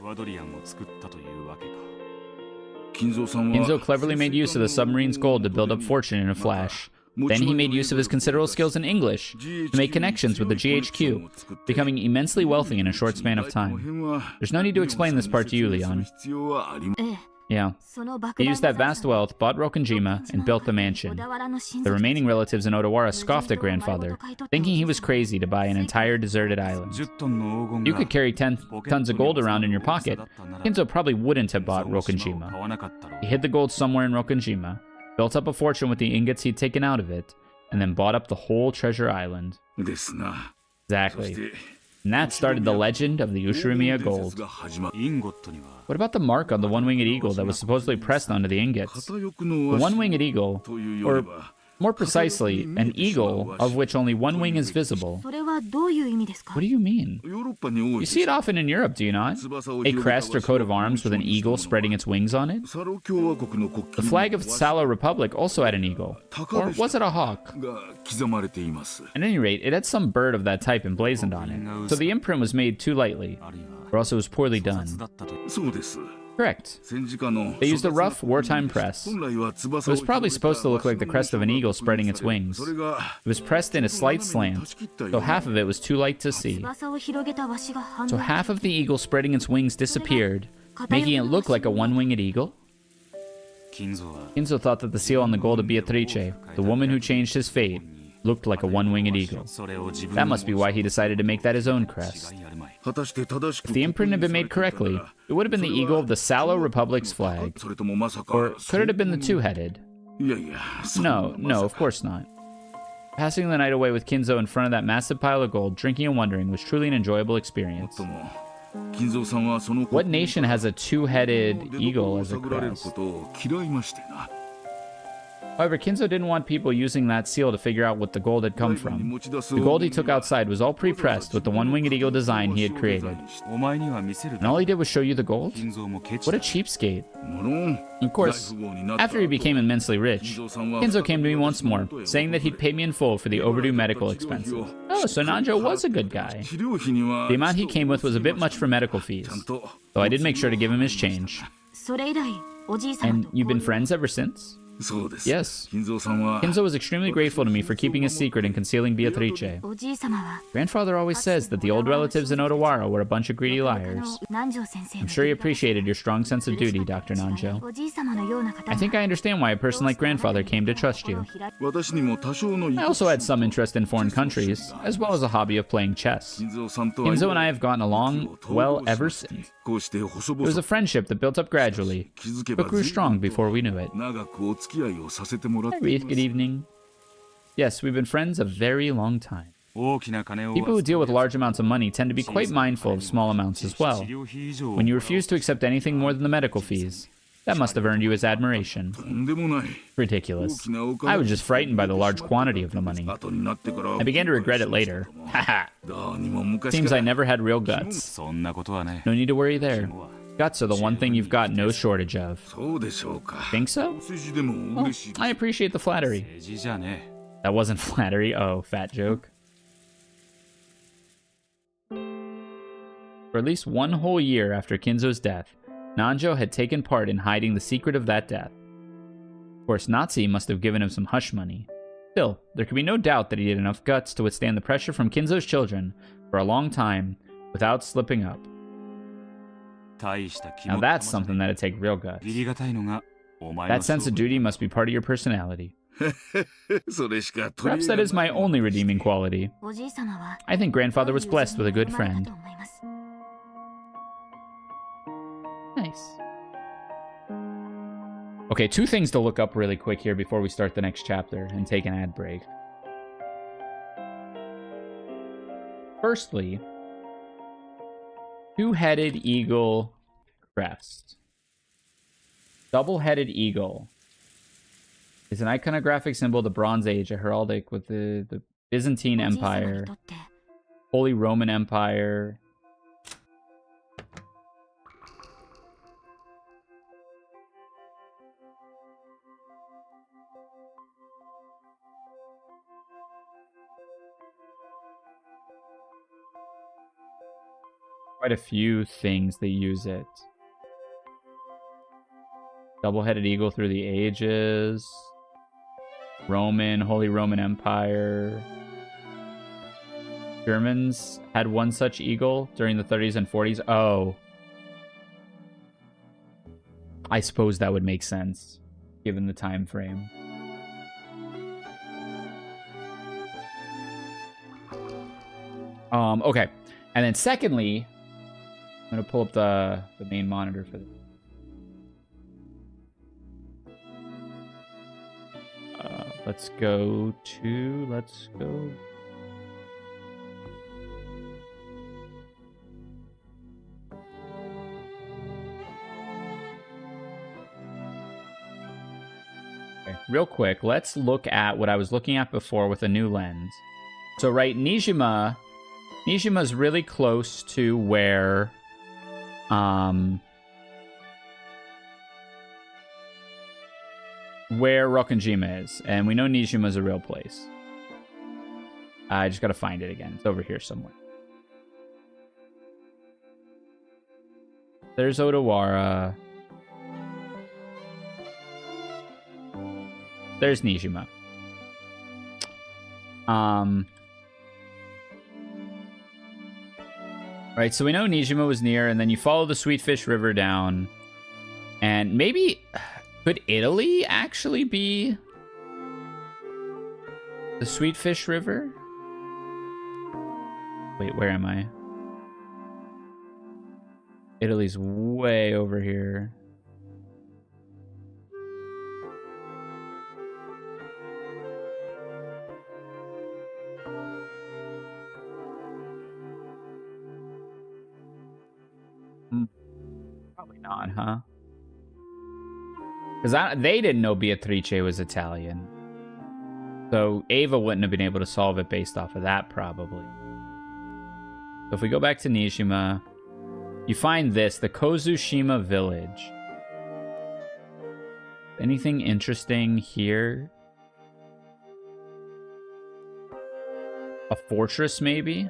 Kinzo cleverly made use of the submarine's gold to build up fortune in a flash. Then he made use of his considerable skills in English to make connections with the GHQ, becoming immensely wealthy in a short span of time. There's no need to explain this part to you, Leon. Yeah. He used that vast wealth, bought Rokkenjima, and built the mansion. The remaining relatives in Odawara scoffed at grandfather, thinking he was crazy to buy an entire deserted island. You could carry 10 tons of gold around in your pocket. Kinzo probably wouldn't have bought Rokkenjima. He hid the gold somewhere in Rokkenjima, built up a fortune with the ingots he'd taken out of it, and then bought up the whole treasure island. Exactly. And that started the legend of the Ushirumiya gold. What about the mark on the one-winged eagle that was supposedly pressed onto the ingots? The one-winged eagle, or more precisely, an eagle of which only one wing is visible. What do you mean? You see it often in Europe, do you not? A crest or coat of arms with an eagle spreading its wings on it? The flag of the Salo Republic also had an eagle. Or was it a hawk? At any rate, it had some bird of that type emblazoned on it. So the imprint was made too lightly, or else it was poorly done. Correct. They used a rough, wartime press. It was probably supposed to look like the crest of an eagle spreading its wings. It was pressed in a slight slant, so half of it was too light to see. So half of the eagle spreading its wings disappeared, making it look like a one-winged eagle? Kinzo thought that the seal on the gold of Beatrice, the woman who changed his fate, looked like a one-winged eagle. That must be why he decided to make that his own crest. If the imprint had been made correctly, it would have been the eagle of the Salo Republic's flag. Or could it have been the two-headed? No, of course not. Passing the night away with Kinzo in front of that massive pile of gold, drinking and wondering, was truly an enjoyable experience. What nation has a two-headed eagle as a crest? However, Kinzo didn't want people using that seal to figure out what the gold had come from. The gold he took outside was all pre-pressed with the one-winged eagle design he had created. And all he did was show you the gold? What a cheapskate. Of course, after he became immensely rich, Kinzo came to me once more, saying that he'd pay me in full for the overdue medical expenses. Oh, so Nanjo was a good guy. The amount he came with was a bit much for medical fees, though I did make sure to give him his change. And you've been friends ever since? Yes. Kinzo was extremely grateful to me for keeping his secret and concealing Beatrice. Grandfather always says that the old relatives in Odawara were a bunch of greedy liars. I'm sure he appreciated your strong sense of duty, Dr. Nanjo. I think I understand why a person like Grandfather came to trust you. I also had some interest in foreign countries, as well as a hobby of playing chess. Kinzo and I have gotten along well ever since. It was a friendship that built up gradually, but grew strong before we knew it. Hi, Reith, good evening. Yes, we've been friends a very long time. People who deal with large amounts of money tend to be quite mindful of small amounts as well. When you refuse to accept anything more than the medical fees, that must have earned you his admiration. Ridiculous. I was just frightened by the large quantity of the money. I began to regret it later. Haha. Seems I never had real guts. No need to worry there. Guts are the one thing you've got no shortage of. Think so? Well, I appreciate the flattery. That wasn't flattery. Oh, fat joke. For at least one whole year after Kinzo's death, Nanjo had taken part in hiding the secret of that death. Of course, Natsu must have given him some hush money. Still, there could be no doubt that he had enough guts to withstand the pressure from Kinzo's children for a long time without slipping up. Now that's something that'd take real guts. That sense of duty must be part of your personality. Perhaps that is my only redeeming quality. I think Grandfather was blessed with a good friend. Nice. Okay, two things to look up really quick here before we start the next chapter and take an ad break. Firstly, two-headed eagle crest. Double-headed eagle is an iconographic symbol of the Bronze Age, a heraldic with the Byzantine Empire, Holy Roman Empire. Quite a few things that use it. Double-headed eagle through the ages. Holy Roman Empire. Germans had one such eagle during the 30s and 40s. Oh. I suppose that would make sense, given the time frame. Okay. And then secondly, I'm going to pull up the main monitor for this. Let's go. Okay, real quick, let's look at what I was looking at before with a new lens. So, right, Nijima's really close to where Rokkenjima is, and we know Nijima's a real place. I just gotta find it again. It's over here somewhere. There's Odawara. There's Nijima. Right, so we know Nijima was near, and then you follow the Sweetfish River down. And maybe... Could Italy actually be the Sweetfish River? Wait, where am I? Italy's way over here. Probably not, huh? Because they didn't know Beatrice was Italian. So Ava wouldn't have been able to solve it based off of that, probably. So if we go back to Nishima, you find this, the Kozushima village. Anything interesting here? A fortress, maybe?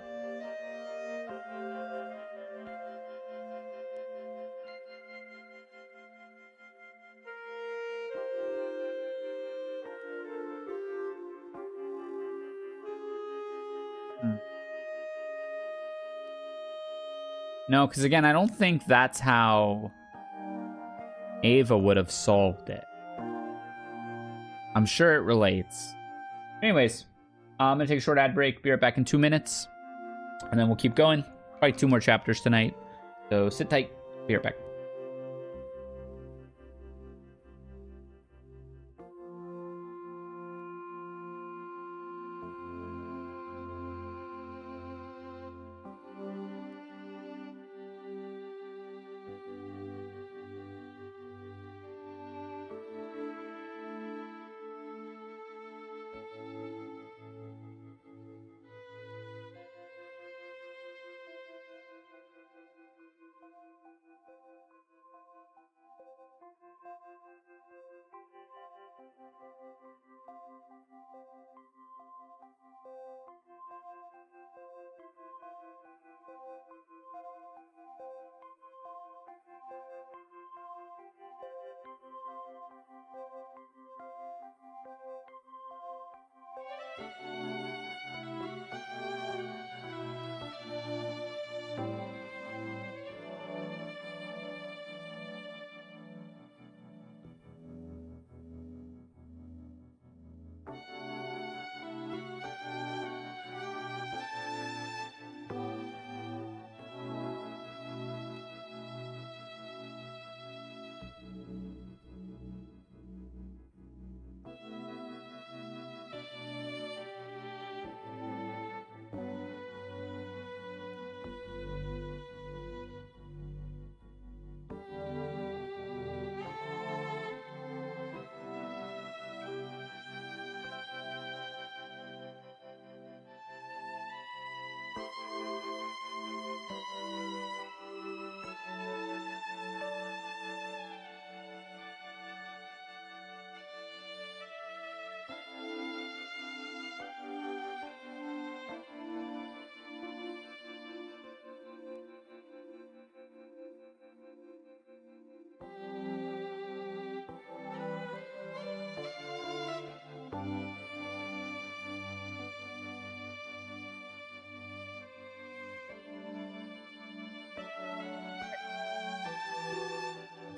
No, because again, I don't think that's how Ava would have solved it. I'm sure it relates. Anyways, I'm going to take a short ad break. Be right back in 2 minutes. And then we'll keep going. Probably 2 more chapters tonight. So sit tight. Be right back.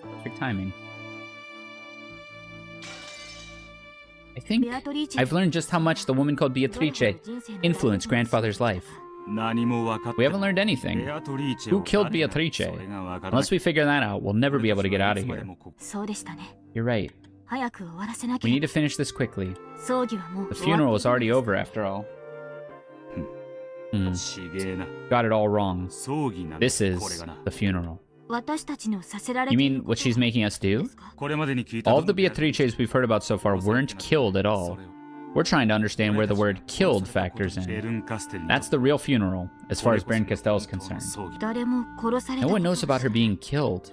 Perfect timing. I think I've learned just how much the woman called Beatrice influenced grandfather's life. We haven't learned anything. Who killed Beatrice? Unless we figure that out, we'll never be able to get out of here. You're right. We need to finish this quickly. The funeral is already over after all. Got it all wrong. This is the funeral. You mean what she's making us do? All of the Beatrices we've heard about so far weren't killed at all. We're trying to understand where the word killed factors in. That's the real funeral, as far as Baron Castell is concerned. No one knows about her being killed.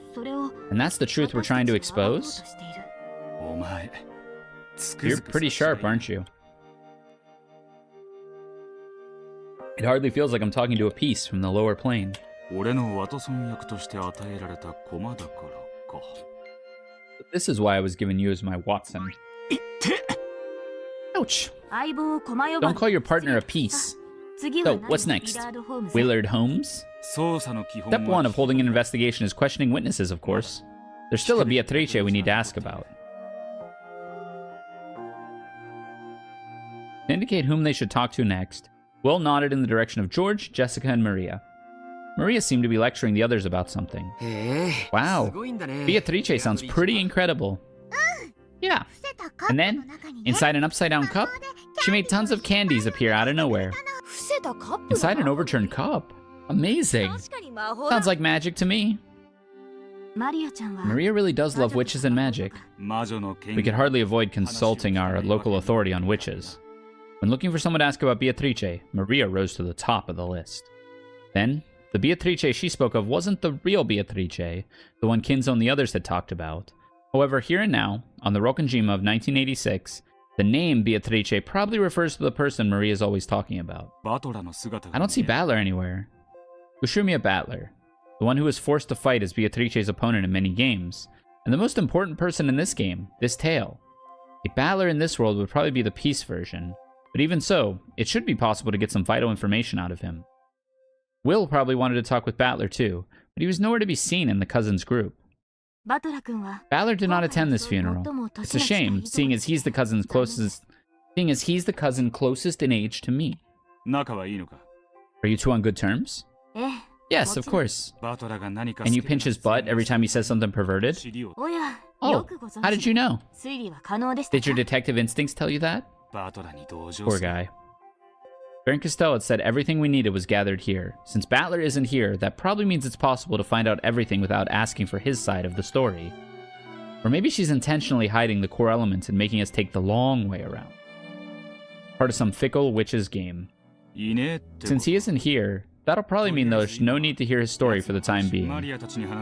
And that's the truth we're trying to expose? You're pretty sharp, aren't you? It hardly feels like I'm talking to a piece from the lower plane. This is why I was given you as my Watson. Ouch! Don't call your partner a piece. So, what's next? Willard Holmes? Step 1 of holding an investigation is questioning witnesses, of course. There's still a Beatrice we need to ask about. To indicate whom they should talk to next, Will nodded in the direction of George, Jessica, and Maria. Maria seemed to be lecturing the others about something. Wow, Beatrice sounds pretty incredible. Yeah. And then, inside an upside-down cup, she made tons of candies appear out of nowhere. Inside an overturned cup? Amazing. Sounds like magic to me. Maria really does love witches and magic. We could hardly avoid consulting our local authority on witches. When looking for someone to ask about Beatrice, Maria rose to the top of the list. Then, the Beatrice she spoke of wasn't the real Beatrice, the one Kinzo and the others had talked about. However, here and now, on the Rokkenjima of 1986, the name Beatrice probably refers to the person Maria is always talking about. I don't see Battler anywhere. Ushumiya Battler, the one who was forced to fight as Beatrice's opponent in many games, and the most important person in this game, this tale. A Battler in this world would probably be the peace version, but even so, it should be possible to get some vital information out of him. Will probably wanted to talk with Battler too, but he was nowhere to be seen in the cousins group. Battler did not attend this funeral. It's a shame, seeing as he's the cousin closest in age to me. Are you two on good terms? Yes, of course. And you pinch his butt every time he says something perverted? Oh, how did you know? Did your detective instincts tell you that? Poor guy. Baron Castell had said everything we needed was gathered here. Since Battler isn't here, that probably means it's possible to find out everything without asking for his side of the story. Or maybe she's intentionally hiding the core elements and making us take the long way around. Part of some fickle witch's game. Since he isn't here, that'll probably mean there's no need to hear his story for the time being.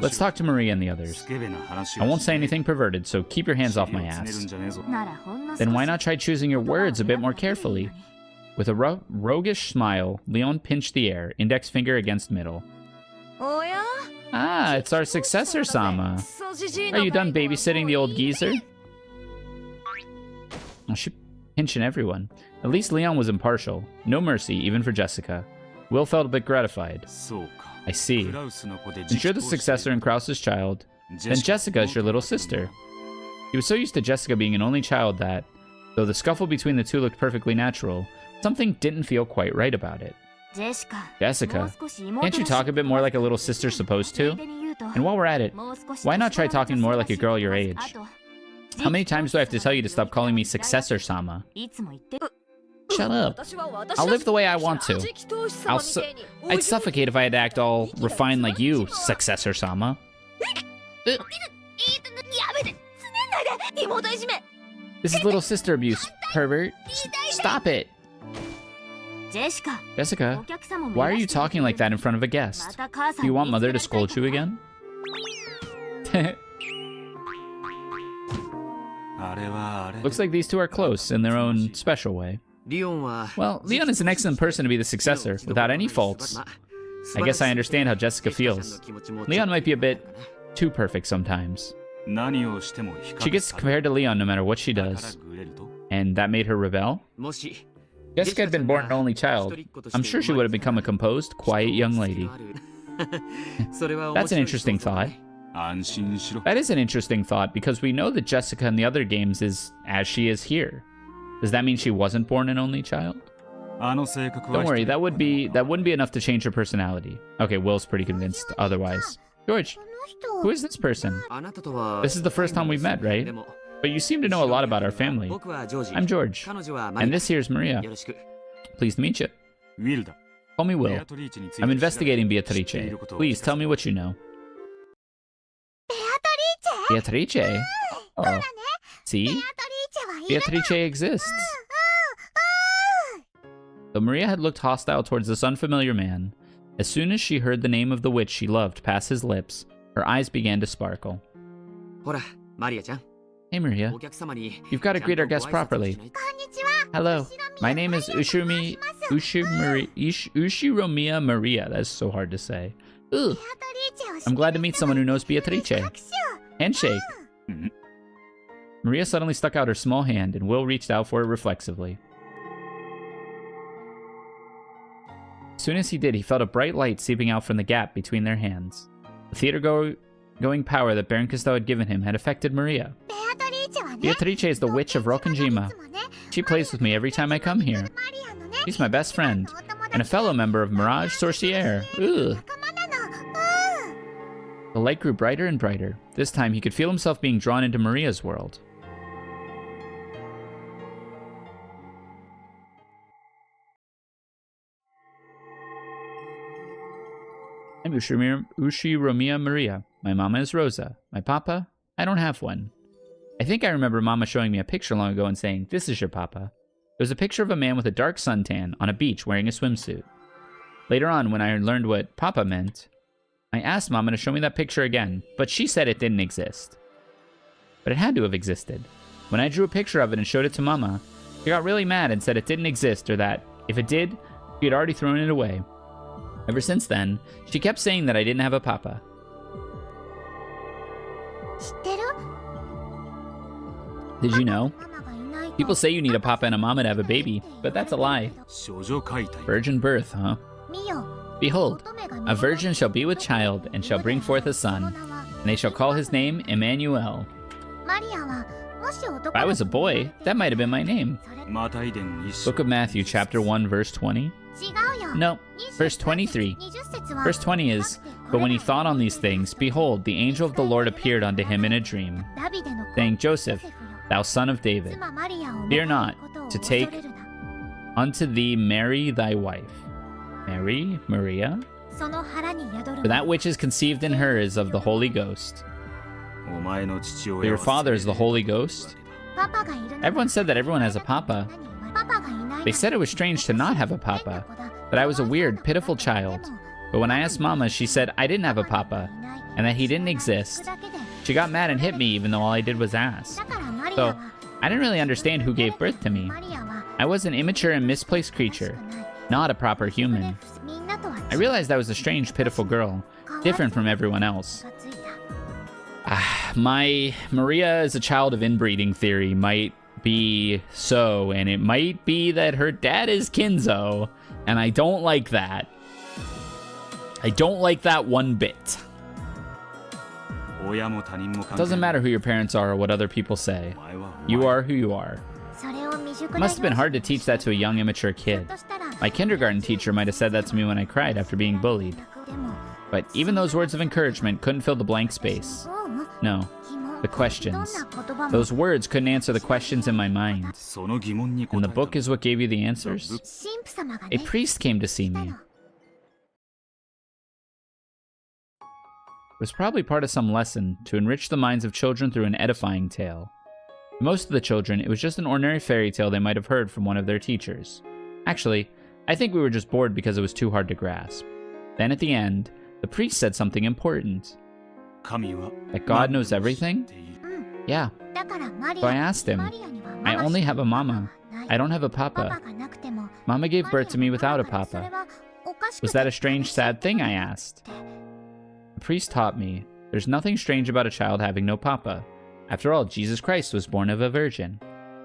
Let's talk to Maria and the others. I won't say anything perverted, so keep your hands off my ass. Then why not try choosing your words a bit more carefully? With a roguish smile, Leon pinched the air, index finger against middle. Ah, it's our successor, Sama. Are you done babysitting the old geezer? Oh, she pinching everyone. At least Leon was impartial. No mercy, even for Jessica. Will felt a bit gratified. I see. Since you're the successor and Krause's child, then Jessica is your little sister. He was so used to Jessica being an only child that, though the scuffle between the two looked perfectly natural, something didn't feel quite right about it. Jessica, can't you talk a bit more like a little sister's supposed to? And while we're at it, why not try talking more like a girl your age? How many times do I have to tell you to stop calling me Successor Sama? Shut up. I'll live the way I want to. I'd suffocate if I had to act all refined like you, Successor Sama. This is little sister abuse, pervert. Stop it. Jessica, why are you talking like that in front of a guest? Do you want Mother to scold you again? Looks like these two are close in their own special way. Well, Leon is an excellent person to be the successor, without any faults. I guess I understand how Jessica feels. Leon might be a bit too perfect sometimes. She gets compared to Leon no matter what she does. And that made her rebel? Jessica had been born an only child. I'm sure she would have become a composed, quiet young lady. That's an interesting thought. That is an interesting thought, because we know that Jessica in the other games is as she is here. Does that mean she wasn't born an only child? Don't worry, that wouldn't be enough to change her personality. Okay, Will's pretty convinced otherwise. George, who is this person? This is the first time we've met, right? But you seem to know a lot about our family. I'm George, and this here's Maria. Pleased to meet you. Call me Will. I'm investigating Beatrice. Please tell me what you know. Beatrice? Oh, see? Beatrice exists. Though Maria had looked hostile towards this unfamiliar man, as soon as she heard the name of the witch she loved pass his lips, her eyes began to sparkle. Hey Maria, you've got to greet our guests properly. Hello, my name is Ushiromiya Maria. That's so hard to say. Ugh. I'm glad to meet someone who knows Beatrice. Handshake. Maria suddenly stuck out her small hand, and Will reached out for it reflexively. As soon as he did, he felt a bright light seeping out from the gap between their hands. The theater-going power that Baron Castell had given him had affected Maria. Beatrice is the witch of Rokkenjima. She plays with me every time I come here. She's my best friend, and a fellow member of Mirage Sorcière. Ugh. The light grew brighter and brighter. This time, he could feel himself being drawn into Maria's world. I'm Ushiromiya Maria. My mama is Rosa. My papa? I don't have one. I think I remember Mama showing me a picture long ago and saying, "This is your papa." It was a picture of a man with a dark suntan on a beach wearing a swimsuit. Later on, when I learned what papa meant, I asked Mama to show me that picture again, but she said it didn't exist. But it had to have existed. When I drew a picture of it and showed it to Mama, she got really mad and said it didn't exist, or that, if it did, she had already thrown it away. Ever since then, she kept saying that I didn't have a papa. Did you know? People say you need a papa and a mama to have a baby, but that's a lie. Virgin birth, huh? Behold, a virgin shall be with child, and shall bring forth a son, and they shall call his name Emmanuel. If I was a boy, that might have been my name. Book of Matthew, chapter 1, verse 20? No, verse 23. Verse 20 is, "But when he thought on these things, behold, the angel of the Lord appeared unto him in a dream, saying, Joseph, thou son of David, fear not to take unto thee Mary thy wife." Mary? Maria? "For that which is conceived in her is of the Holy Ghost." For your father is the Holy Ghost? Everyone said that everyone has a papa. They said it was strange to not have a papa, that I was a weird, pitiful child. But when I asked Mama, she said I didn't have a papa, and that he didn't exist. She got mad and hit me even though all I did was ask. So, I didn't really understand who gave birth to me. I was an immature and misplaced creature, not a proper human. I realized I was a strange, pitiful girl, different from everyone else. My Maria is a child of inbreeding theory might be so, and it might be that her dad is Kinzo, and I don't like that. I don't like that one bit. It doesn't matter who your parents are or what other people say. You are who you are. It must have been hard to teach that to a young, immature kid. My kindergarten teacher might have said that to me when I cried after being bullied. But even those words of encouragement couldn't fill the blank space. No, the questions. Those words couldn't answer the questions in my mind. And the book is what gave you the answers? A priest came to see me. It was probably part of some lesson to enrich the minds of children through an edifying tale. For most of the children, it was just an ordinary fairy tale they might have heard from one of their teachers. Actually, I think we were just bored because it was too hard to grasp. Then at the end, the priest said something important. That God knows everything? Yeah. So I asked him, I only have a mama. I don't have a papa. Mama gave birth to me without a papa. Was that a strange, sad thing? I asked. The priest taught me, there's nothing strange about a child having no papa. After all, Jesus Christ was born of a virgin.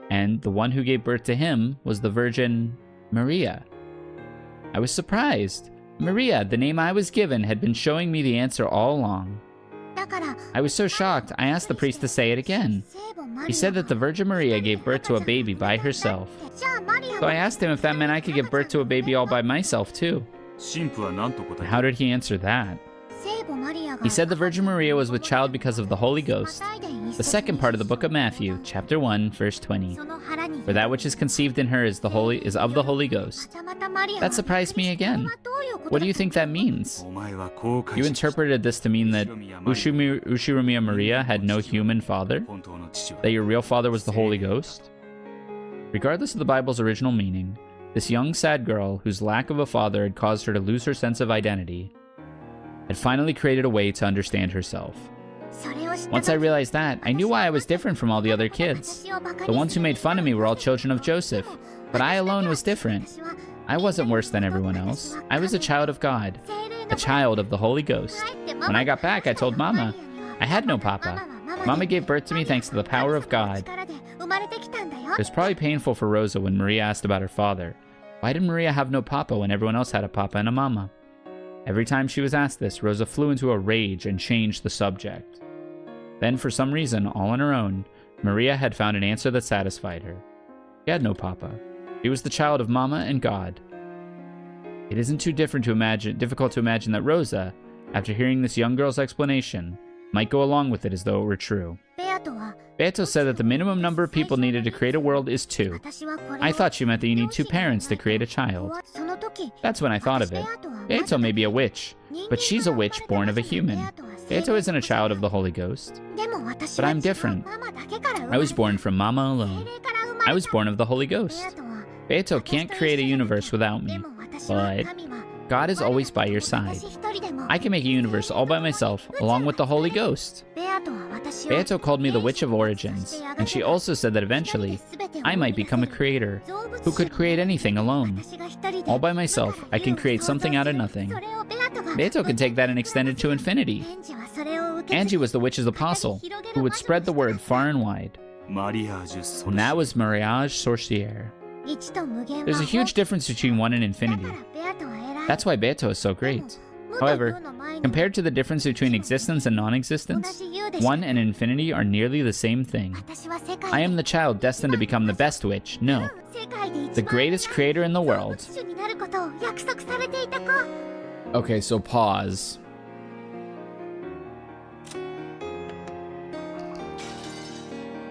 And the one who gave birth to him was the Virgin Maria. I was surprised. Maria, the name I was given, had been showing me the answer all along. I was so shocked, I asked the priest to say it again. He said that the Virgin Maria gave birth to a baby by herself. So I asked him if that meant I could give birth to a baby all by myself too. How did he answer that? He said the Virgin Maria was with child because of the Holy Ghost. The second part of the book of Matthew, chapter 1, verse 20. For that which is conceived in her is of the Holy Ghost. That surprised me again. What do you think that means? You interpreted this to mean that Ushirumiya Maria had no human father? That your real father was the Holy Ghost? Regardless of the Bible's original meaning, this young sad girl, whose lack of a father had caused her to lose her sense of identity, had finally created a way to understand herself. Once I realized that, I knew why I was different from all the other kids. The ones who made fun of me were all children of Joseph, but I alone was different. I wasn't worse than everyone else. I was a child of God, a child of the Holy Ghost. When I got back, I told Mama, I had no papa. Mama gave birth to me thanks to the power of God. It was probably painful for Rosa when Maria asked about her father. Why did Maria have no papa when everyone else had a papa and a mama? Every time she was asked this, Rosa flew into a rage and changed the subject. Then, for some reason, all on her own, Maria had found an answer that satisfied her. She had no papa. She was the child of Mama and God. It isn't too difficult to imagine that Rosa, after hearing this young girl's explanation, might go along with it as though it were true. Beato said that the minimum number of people needed to create a world is 2. I thought she meant that you need 2 parents to create a child. That's when I thought of it. Beato may be a witch, but she's a witch born of a human. Beto isn't a child of the Holy Ghost. But I'm different. I was born from Mama alone. I was born of the Holy Ghost. Beto can't create a universe without me. But God is always by your side. I can make a universe all by myself, along with the Holy Ghost. Beto called me the Witch of Origins, and she also said that eventually, I might become a creator, who could create anything alone. All by myself, I can create something out of nothing. Beto can take that and extend it to infinity. Angie was the witch's apostle, who would spread the word far and wide. And that was Mariage Sorcière. There's a huge difference between one and infinity. That's why Beto is so great. However, compared to the difference between existence and non-existence, one and infinity are nearly the same thing. I am the child destined to become the best witch, no, the greatest creator in the world. Okay, so pause.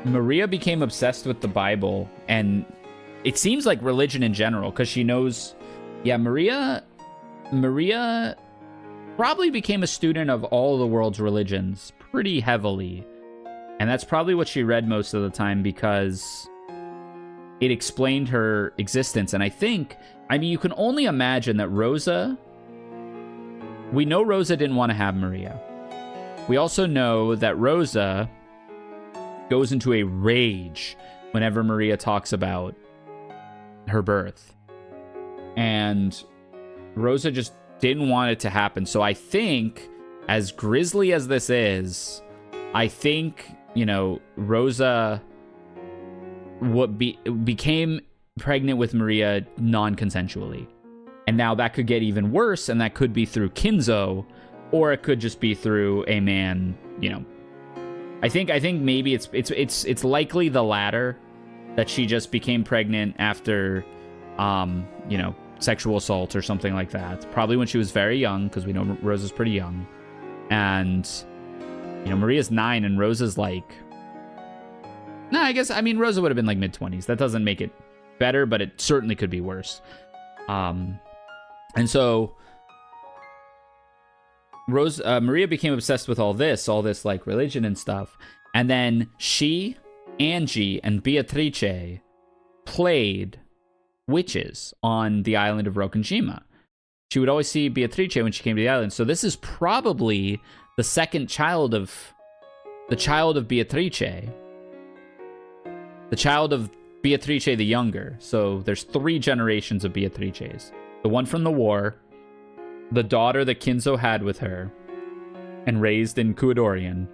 Maria became obsessed with the Bible, and it seems like religion in general, because she knows... Yeah, Maria probably became a student of all the world's religions pretty heavily. And that's probably what she read most of the time, because it explained her existence. And I mean, you can only imagine that Rosa... We know Rosa didn't want to have Maria. We also know that Rosa goes into a rage whenever Maria talks about her birth. And Rosa just didn't want it to happen. So I think, as grisly as this is, I think, you know, Rosa became pregnant with Maria non-consensually. And now that could get even worse, and that could be through Kinzo, or it could just be through a man, you know. I think maybe it's likely the latter, that she just became pregnant after, you know, sexual assault or something like that. Probably when she was very young, because we know Rosa's pretty young. And, you know, Maria's 9 and Rosa's like... No, I mean, Rosa would have been like mid-20s. That doesn't make it better, but it certainly could be worse. And so Maria became obsessed with all this like religion and stuff. And then she, Angie, and Beatrice played witches on the island of Rokkenjima. She would always see Beatrice when she came to the island. So this is probably the second child of Beatrice. The child of Beatrice the Younger. So there's 3 generations of Beatrices. The one from the war, the daughter that Kinzo had with her and raised in Kuadorian,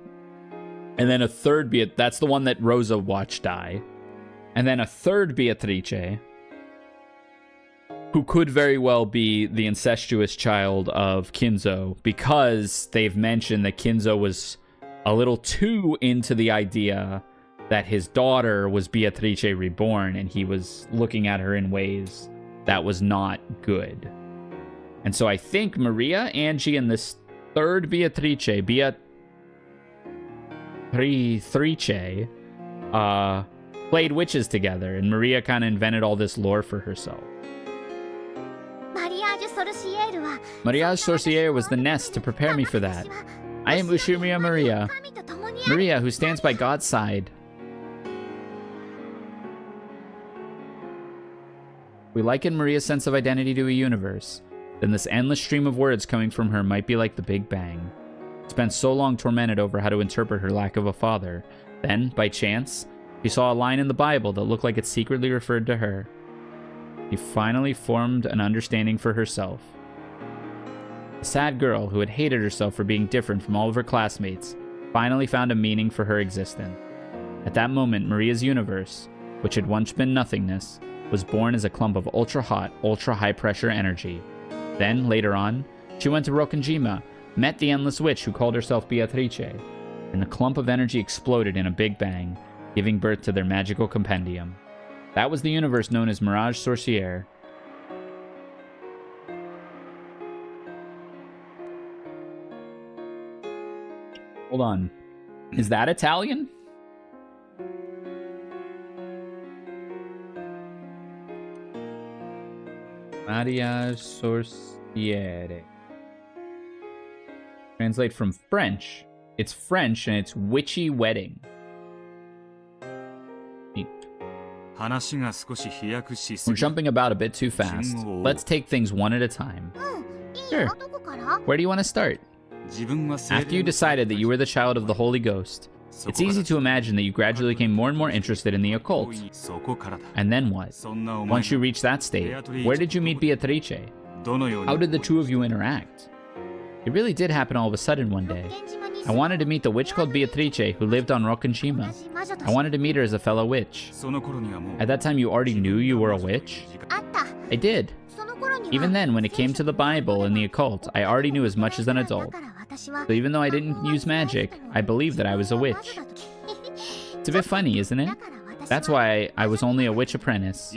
and then a third that's the one that Rosa watched die, and then a third Beatrice, who could very well be the incestuous child of Kinzo, because they've mentioned that Kinzo was a little too into the idea that his daughter was Beatrice reborn, and he was looking at her in ways that was not good. And so I think Maria, Angie, and this third Beatrice, played witches together, and Maria kind of invented all this lore for herself. Mariage Sorcière was the nest to prepare me for that. I am Ushiria Maria. Maria, who stands by God's side. We liken Maria's sense of identity to a universe. Then this endless stream of words coming from her might be like the Big Bang. Spent so long tormented over how to interpret her lack of a father. Then, by chance, she saw a line in the Bible that looked like it secretly referred to her. She finally formed an understanding for herself. A sad girl who had hated herself for being different from all of her classmates finally found a meaning for her existence. At that moment, Maria's universe, which had once been nothingness, was born as a clump of ultra-hot, ultra-high-pressure energy. Then, later on, she went to Rokkenjima, met the Endless Witch who called herself Beatrice, and the clump of energy exploded in a big bang, giving birth to their magical compendium. That was the universe known as Mirage Sorcière. Hold on. Is that Italian? Mariage Sorcière. translate from French. It's French and it's witchy wedding. Neat. We're jumping about a bit too fast. Let's take things one at a time. Sure. Where do you want to start? After you decided that you were the child of the Holy Ghost, it's easy to imagine that you gradually became more and more interested in the occult. And then what? Once you reached that state, where did you meet Beatrice? How did the two of you interact? It really did happen all of a sudden one day. I wanted to meet the witch called Beatrice who lived on Rokkenshima. I wanted to meet her as a fellow witch. At that time you already knew you were a witch? I did. Even then, when it came to the Bible and the occult, I already knew as much as an adult. So even though I didn't use magic, I believed that I was a witch. It's a bit funny, isn't it? That's why I was only a witch apprentice.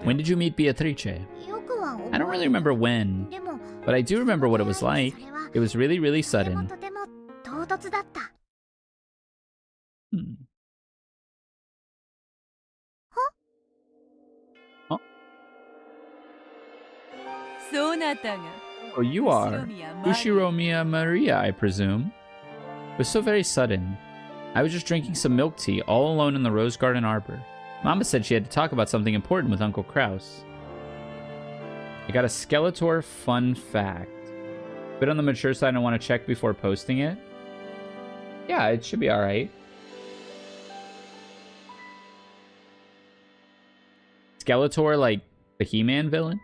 When did you meet Beatrice? I don't really remember when, but I do remember what it was like. It was really, really sudden. Oh, you are Ushiromiya Maria, I presume. It was so very sudden. I was just drinking some milk tea all alone in the Rose Garden Arbor. Mama said she had to talk about something important with Uncle Kraus. I got a Skeletor fun fact. Bit on the mature side, I want to check before posting it. Yeah, it should be alright. Skeletor, like the He-Man villain?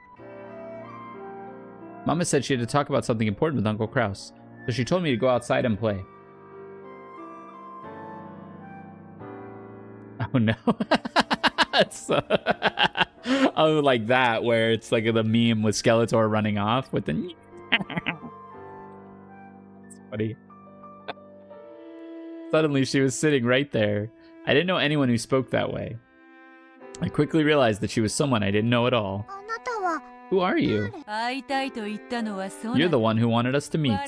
Mama said she had to talk about something important with Uncle Kraus, so she told me to go outside and play. Oh no. Oh, like that, where it's like the meme with Skeletor running off with the... That's funny. Suddenly she was sitting right there. I didn't know anyone who spoke that way. I quickly realized that she was someone I didn't know at all. Who are you? You're the one who wanted us to meet.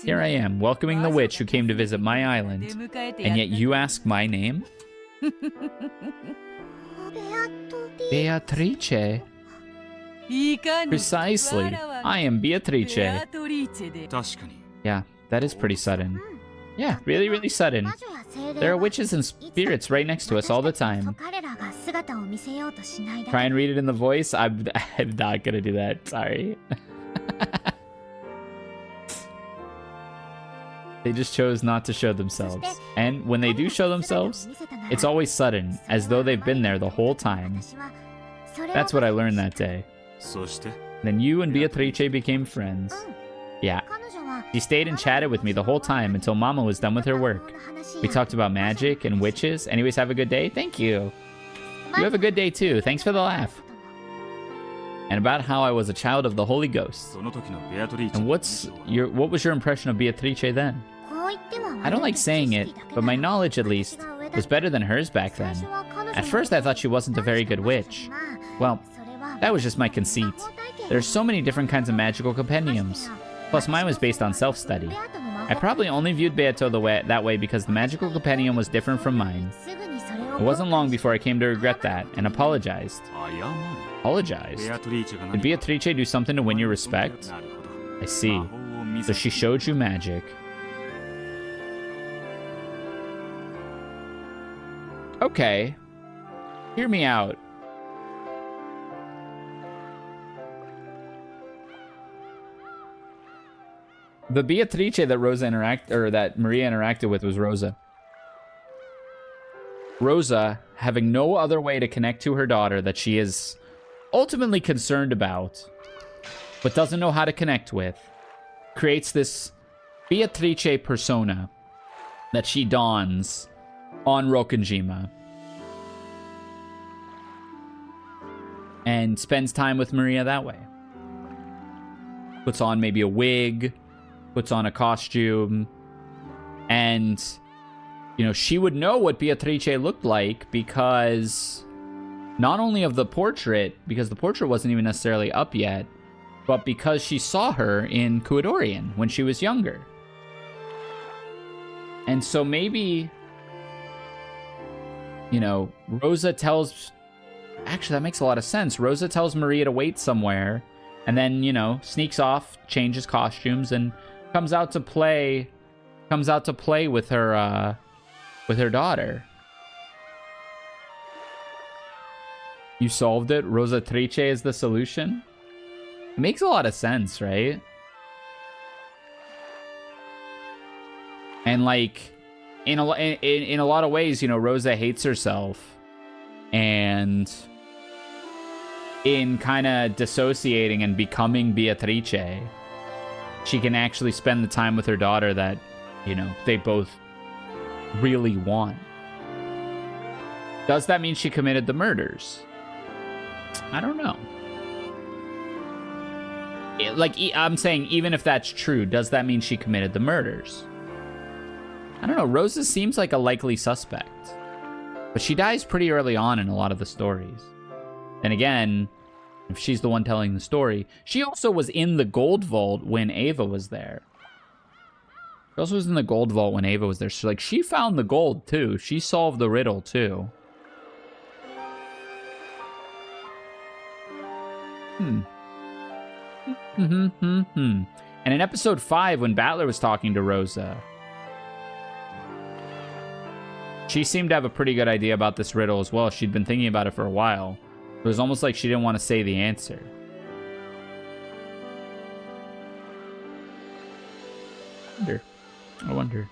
Here I am, welcoming the witch who came to visit my island. And yet you ask my name? Beatrice. Precisely. I am Beatrice. Yeah, that is pretty sudden. Yeah, really, really sudden. There are witches and spirits right next to us all the time. Try and read it in the voice? I'm not gonna do that, sorry. They just chose not to show themselves. And when they do show themselves, it's always sudden, as though they've been there the whole time. That's what I learned that day. Then you and Beatrice became friends. Yeah. She stayed and chatted with me the whole time until Mama was done with her work. We talked about magic and witches. Anyways, have a good day. Thank you. You have a good day too. Thanks for the laugh. And about how I was a child of the Holy Ghost. And what was your impression of Beatrice then? I don't like saying it, but my knowledge at least was better than hers back then. At first I thought she wasn't a very good witch. Well, that was just my conceit. There are so many different kinds of magical compendiums. Plus mine was based on self-study. I probably only viewed Beato that way because the magical compendium was different from mine. It wasn't long before I came to regret that and apologized. Apologized? Did Beatrice do something to win your respect? I see. So she showed you magic. Okay. Hear me out. The Beatrice that that Maria interacted with was Rosa. Rosa, having no other way to connect to her daughter that she is ultimately concerned about, but doesn't know how to connect with, creates this Beatrice persona that she dons on Rokkenshima. And spends time with Maria that way. Puts on maybe a wig, puts on a costume, and, you know, she would know what Beatrice looked like because not only of the portrait, because the portrait wasn't even necessarily up yet, but because she saw her in Kuadorian when she was younger. And so maybe, you know, Rosa tells... Actually, that makes a lot of sense. Rosa tells Maria to wait somewhere, and then, you know, sneaks off, changes costumes, and comes out to play with her daughter. You solved it. Rosatrice is the solution. It makes a lot of sense, right? And like in a lot of ways, you know, Rosa hates herself, and in kind of dissociating and becoming Beatrice, she can actually spend the time with her daughter that, you know, they both really want. Does that mean she committed the murders? I don't know. I'm saying, even if that's true, does that mean she committed the murders? I don't know. Rosa seems like a likely suspect, but she dies pretty early on in a lot of the stories. And again, if she's the one telling the story, she also was in the gold vault when Ava was there. She also was in the gold vault when Ava was there. So, like, she found the gold, too. She solved the riddle, too. And in episode 5, when Battler was talking to Rosa, she seemed to have a pretty good idea about this riddle as well. She'd been thinking about it for a while. It was almost like she didn't want to say the answer. I wonder.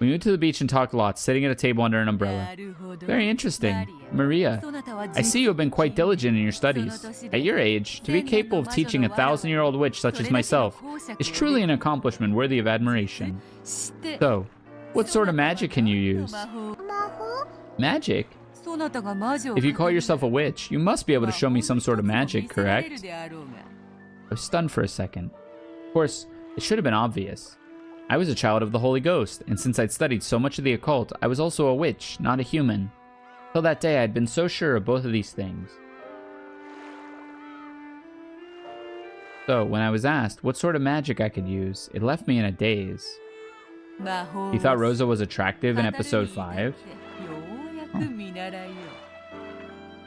We moved to the beach and talked a lot, sitting at a table under an umbrella. Very interesting. Maria, I see you have been quite diligent in your studies. At your age, to be capable of teaching a 1,000-year-old witch such as myself is truly an accomplishment worthy of admiration. So, what sort of magic can you use? Magic? If you call yourself a witch, you must be able to show me some sort of magic, correct? I was stunned for a second. Of course, it should have been obvious. I was a child of the Holy Ghost, and since I'd studied so much of the occult, I was also a witch, not a human. Till that day, I'd been so sure of both of these things. So, when I was asked what sort of magic I could use, it left me in a daze. You thought Rosa was attractive in episode 5? Oh.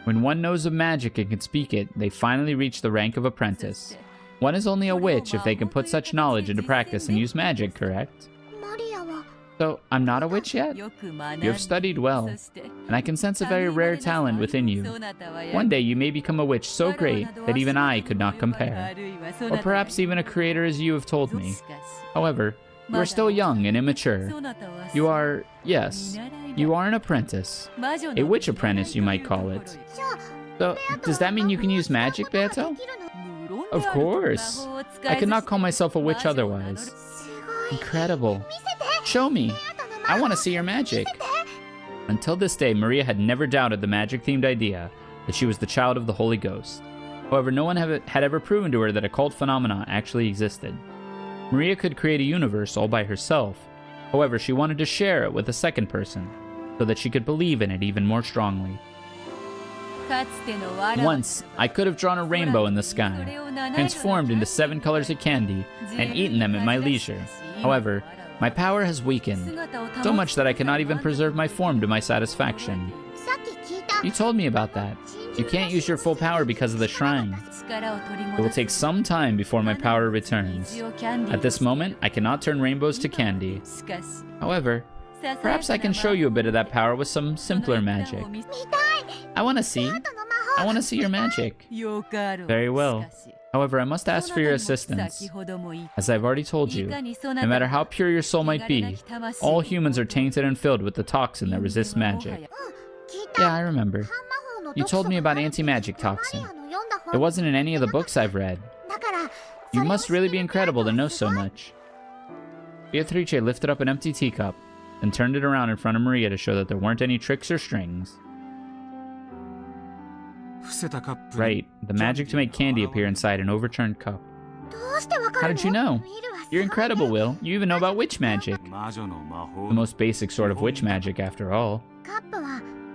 When one knows of magic and can speak it, they finally reach the rank of apprentice. One is only a witch if they can put such knowledge into practice and use magic, correct? So, I'm not a witch yet? You have studied well, and I can sense a very rare talent within you. One day you may become a witch so great that even I could not compare. Or perhaps even a creator as you have told me. However, you are still young and immature. You are, yes, you are an apprentice. A witch apprentice, you might call it. So, does that mean you can use magic, Beato? Of course. I could not call myself a witch otherwise. Incredible. Show me. I want to see your magic. Until this day, Maria had never doubted the magic-themed idea that she was the child of the Holy Ghost. However, no one had ever proven to her that occult phenomena actually existed. Maria could create a universe all by herself. However, she wanted to share it with a second person, so that she could believe in it even more strongly. Once, I could have drawn a rainbow in the sky, transformed into 7 colors of candy, and eaten them at my leisure. However, my power has weakened, so much that I cannot even preserve my form to my satisfaction. You told me about that. You can't use your full power because of the shrine. It will take some time before my power returns. At this moment, I cannot turn rainbows to candy. However, perhaps I can show you a bit of that power with some simpler magic. I want to see. I want to see your magic. Very well. However, I must ask for your assistance. As I've already told you, no matter how pure your soul might be, all humans are tainted and filled with the toxin that resists magic. Yeah, I remember. You told me about anti-magic toxin. It wasn't in any of the books I've read. You must really be incredible to know so much. Beatrice lifted up an empty teacup, then turned it around in front of Maria to show that there weren't any tricks or strings. Right, the magic to make candy appear inside an overturned cup. How did you know? You're incredible, Will. You even know about witch magic. The most basic sort of witch magic, after all.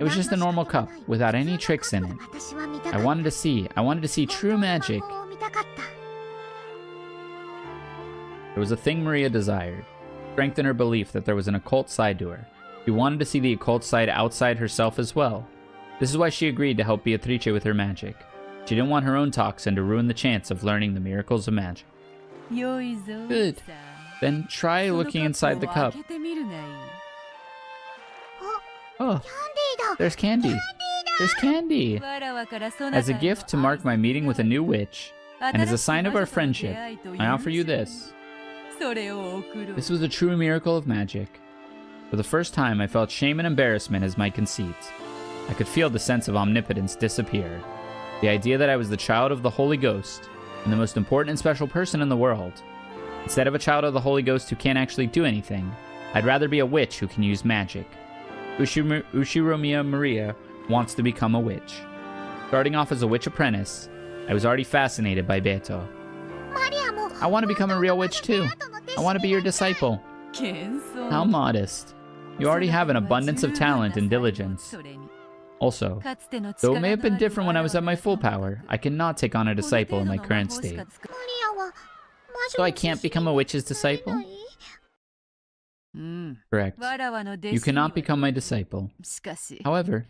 It was just a normal cup, without any tricks in it. I wanted to see true magic. It was a thing Maria desired. Strengthen her belief that there was an occult side to her. She wanted to see the occult side outside herself as well. This is why she agreed to help Beatrice with her magic. She didn't want her own toxin to ruin the chance of learning the miracles of magic. Good. Then try looking inside the cup. Oh, there's candy. There's candy. As a gift to mark my meeting with a new witch, and as a sign of our friendship, I offer you this. This was a true miracle of magic. For the first time, I felt shame and embarrassment as my conceit. I could feel the sense of omnipotence disappear. The idea that I was the child of the Holy Ghost, and the most important and special person in the world. Instead of a child of the Holy Ghost who can't actually do anything, I'd rather be a witch who can use magic. Ushiromiya Maria wants to become a witch. Starting off as a witch apprentice, I was already fascinated by Beto. I want to become a real witch too. I want to be your disciple. How modest. You already have an abundance of talent and diligence. Also, though it may have been different when I was at my full power, I cannot take on a disciple in my current state. So I can't become a witch's disciple? Correct. You cannot become my disciple. However,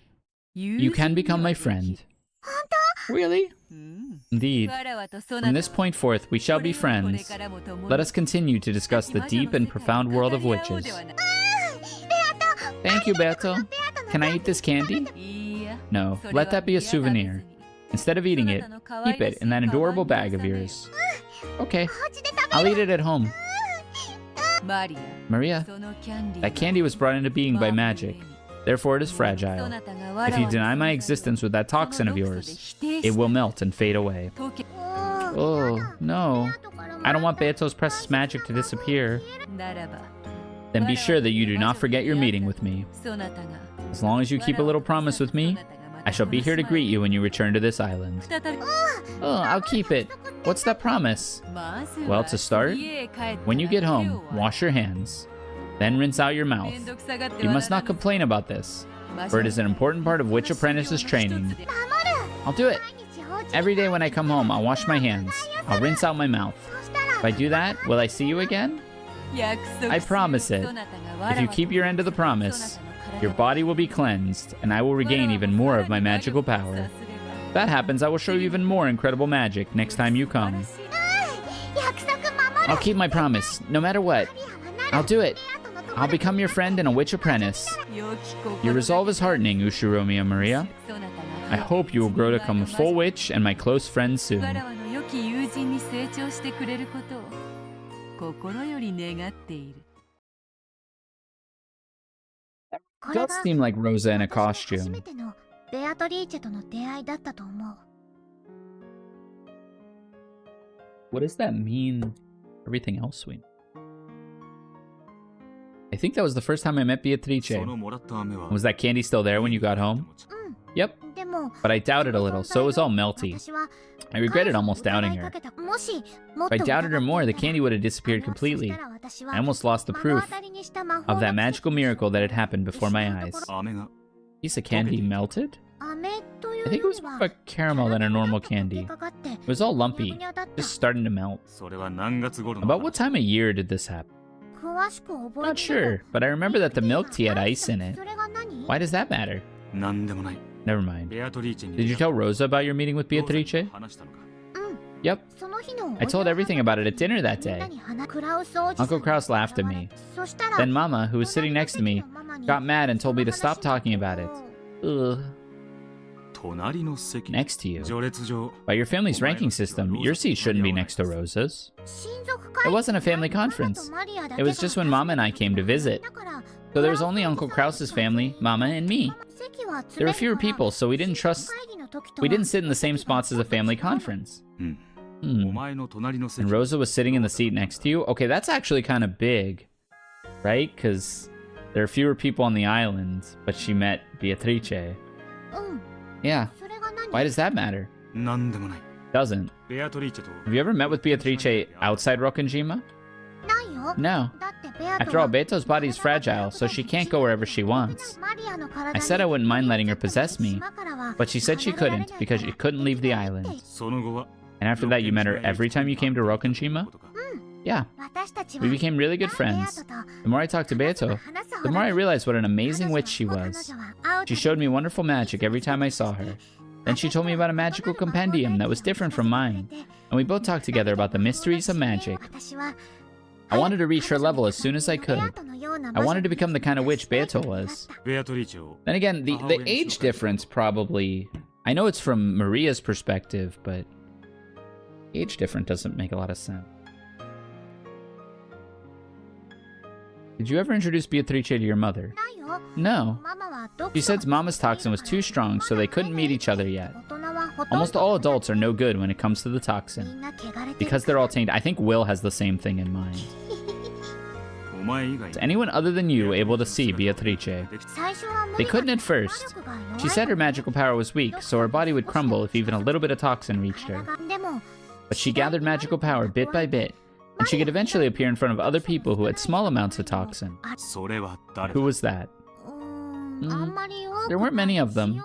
you can become my friend. Really? Indeed. From this point forth, we shall be friends. Let us continue to discuss the deep and profound world of witches. Thank you, Beto. Can I eat this candy? No, let that be a souvenir. Instead of eating it, keep it in that adorable bag of yours. Okay, I'll eat it at home. Maria, that candy was brought into being by magic. Therefore it is fragile. If you deny my existence with that toxin of yours, it will melt and fade away. Oh, no. I don't want Beto's precious magic to disappear. Then be sure that you do not forget your meeting with me. As long as you keep a little promise with me, I shall be here to greet you when you return to this island. Oh, I'll keep it. What's that promise? Well, to start, when you get home, wash your hands. Then rinse out your mouth. You must not complain about this, for it is an important part of witch apprentice's training. I'll do it. Every day when I come home, I'll wash my hands. I'll rinse out my mouth. If I do that, will I see you again? I promise it. If you keep your end of the promise, your body will be cleansed, and I will regain even more of my magical power. If that happens, I will show you even more incredible magic next time you come. I'll keep my promise, no matter what. I'll do it. I'll become your friend and a witch apprentice. Your resolve is heartening, Ushiromiya Maria. I hope you will grow to become a full witch and my close friend soon. It does seem like Rosa in a costume. What does that mean? Everything else we know. I think that was the first time I met Beatrice. Was that candy still there when you got home? Yep. But I doubted a little, so it was all melty. I regretted almost doubting her. If I doubted her more, the candy would have disappeared completely. I almost lost the proof of that magical miracle that had happened before my eyes. Piece of candy melted? I think it was more of a caramel than a normal candy. It was all lumpy, just starting to melt. About what time of year did this happen? Not sure, but I remember that the milk tea had ice in it. Why does that matter? Never mind. Did you tell Rosa about your meeting with Beatrice? Yep. I told everything about it at dinner that day. Uncle Kraus laughed at me. Then Mama, who was sitting next to me, got mad and told me to stop talking about it. Ugh. Next to you. By your family's ranking system, your seat shouldn't be next to Rosa's. It wasn't a family conference. It was just when Mama and I came to visit. So there was only Uncle Kraus's family, Mama, and me. There were fewer people, so we didn't sit in the same spots as a family conference. And Rosa was sitting in the seat next to you? Okay, that's actually kind of big, right? Because there are fewer people on the island, but she met Beatrice. Yeah. Why does that matter? Doesn't. Have you ever met with Beatrice outside Rokkenjima? No. After all, Beto's body is fragile, so she can't go wherever she wants. I said I wouldn't mind letting her possess me, but she said she couldn't because she couldn't leave the island. And after that, you met her every time you came to Rokkenjima? Yeah. We became really good friends. The more I talked to Beto, the more I realized what an amazing witch she was. She showed me wonderful magic every time I saw her. Then she told me about a magical compendium that was different from mine, and we both talked together about the mysteries of magic. I wanted to reach her level as soon as I could. I wanted to become the kind of witch Beato was. Then again, the age difference probably... I know it's from Maria's perspective, but... age difference doesn't make a lot of sense. Did you ever introduce Beatrice to your mother? No. She said Mama's toxin was too strong, so they couldn't meet each other yet. Almost all adults are no good when it comes to the toxin. Because they're all tainted. I think Will has the same thing in mind. Is anyone other than you able to see Beatrice? They couldn't at first. She said her magical power was weak, so her body would crumble if even a little bit of toxin reached her. But she gathered magical power bit by bit, and she could eventually appear in front of other people who had small amounts of toxin. Who was that? There weren't many of them.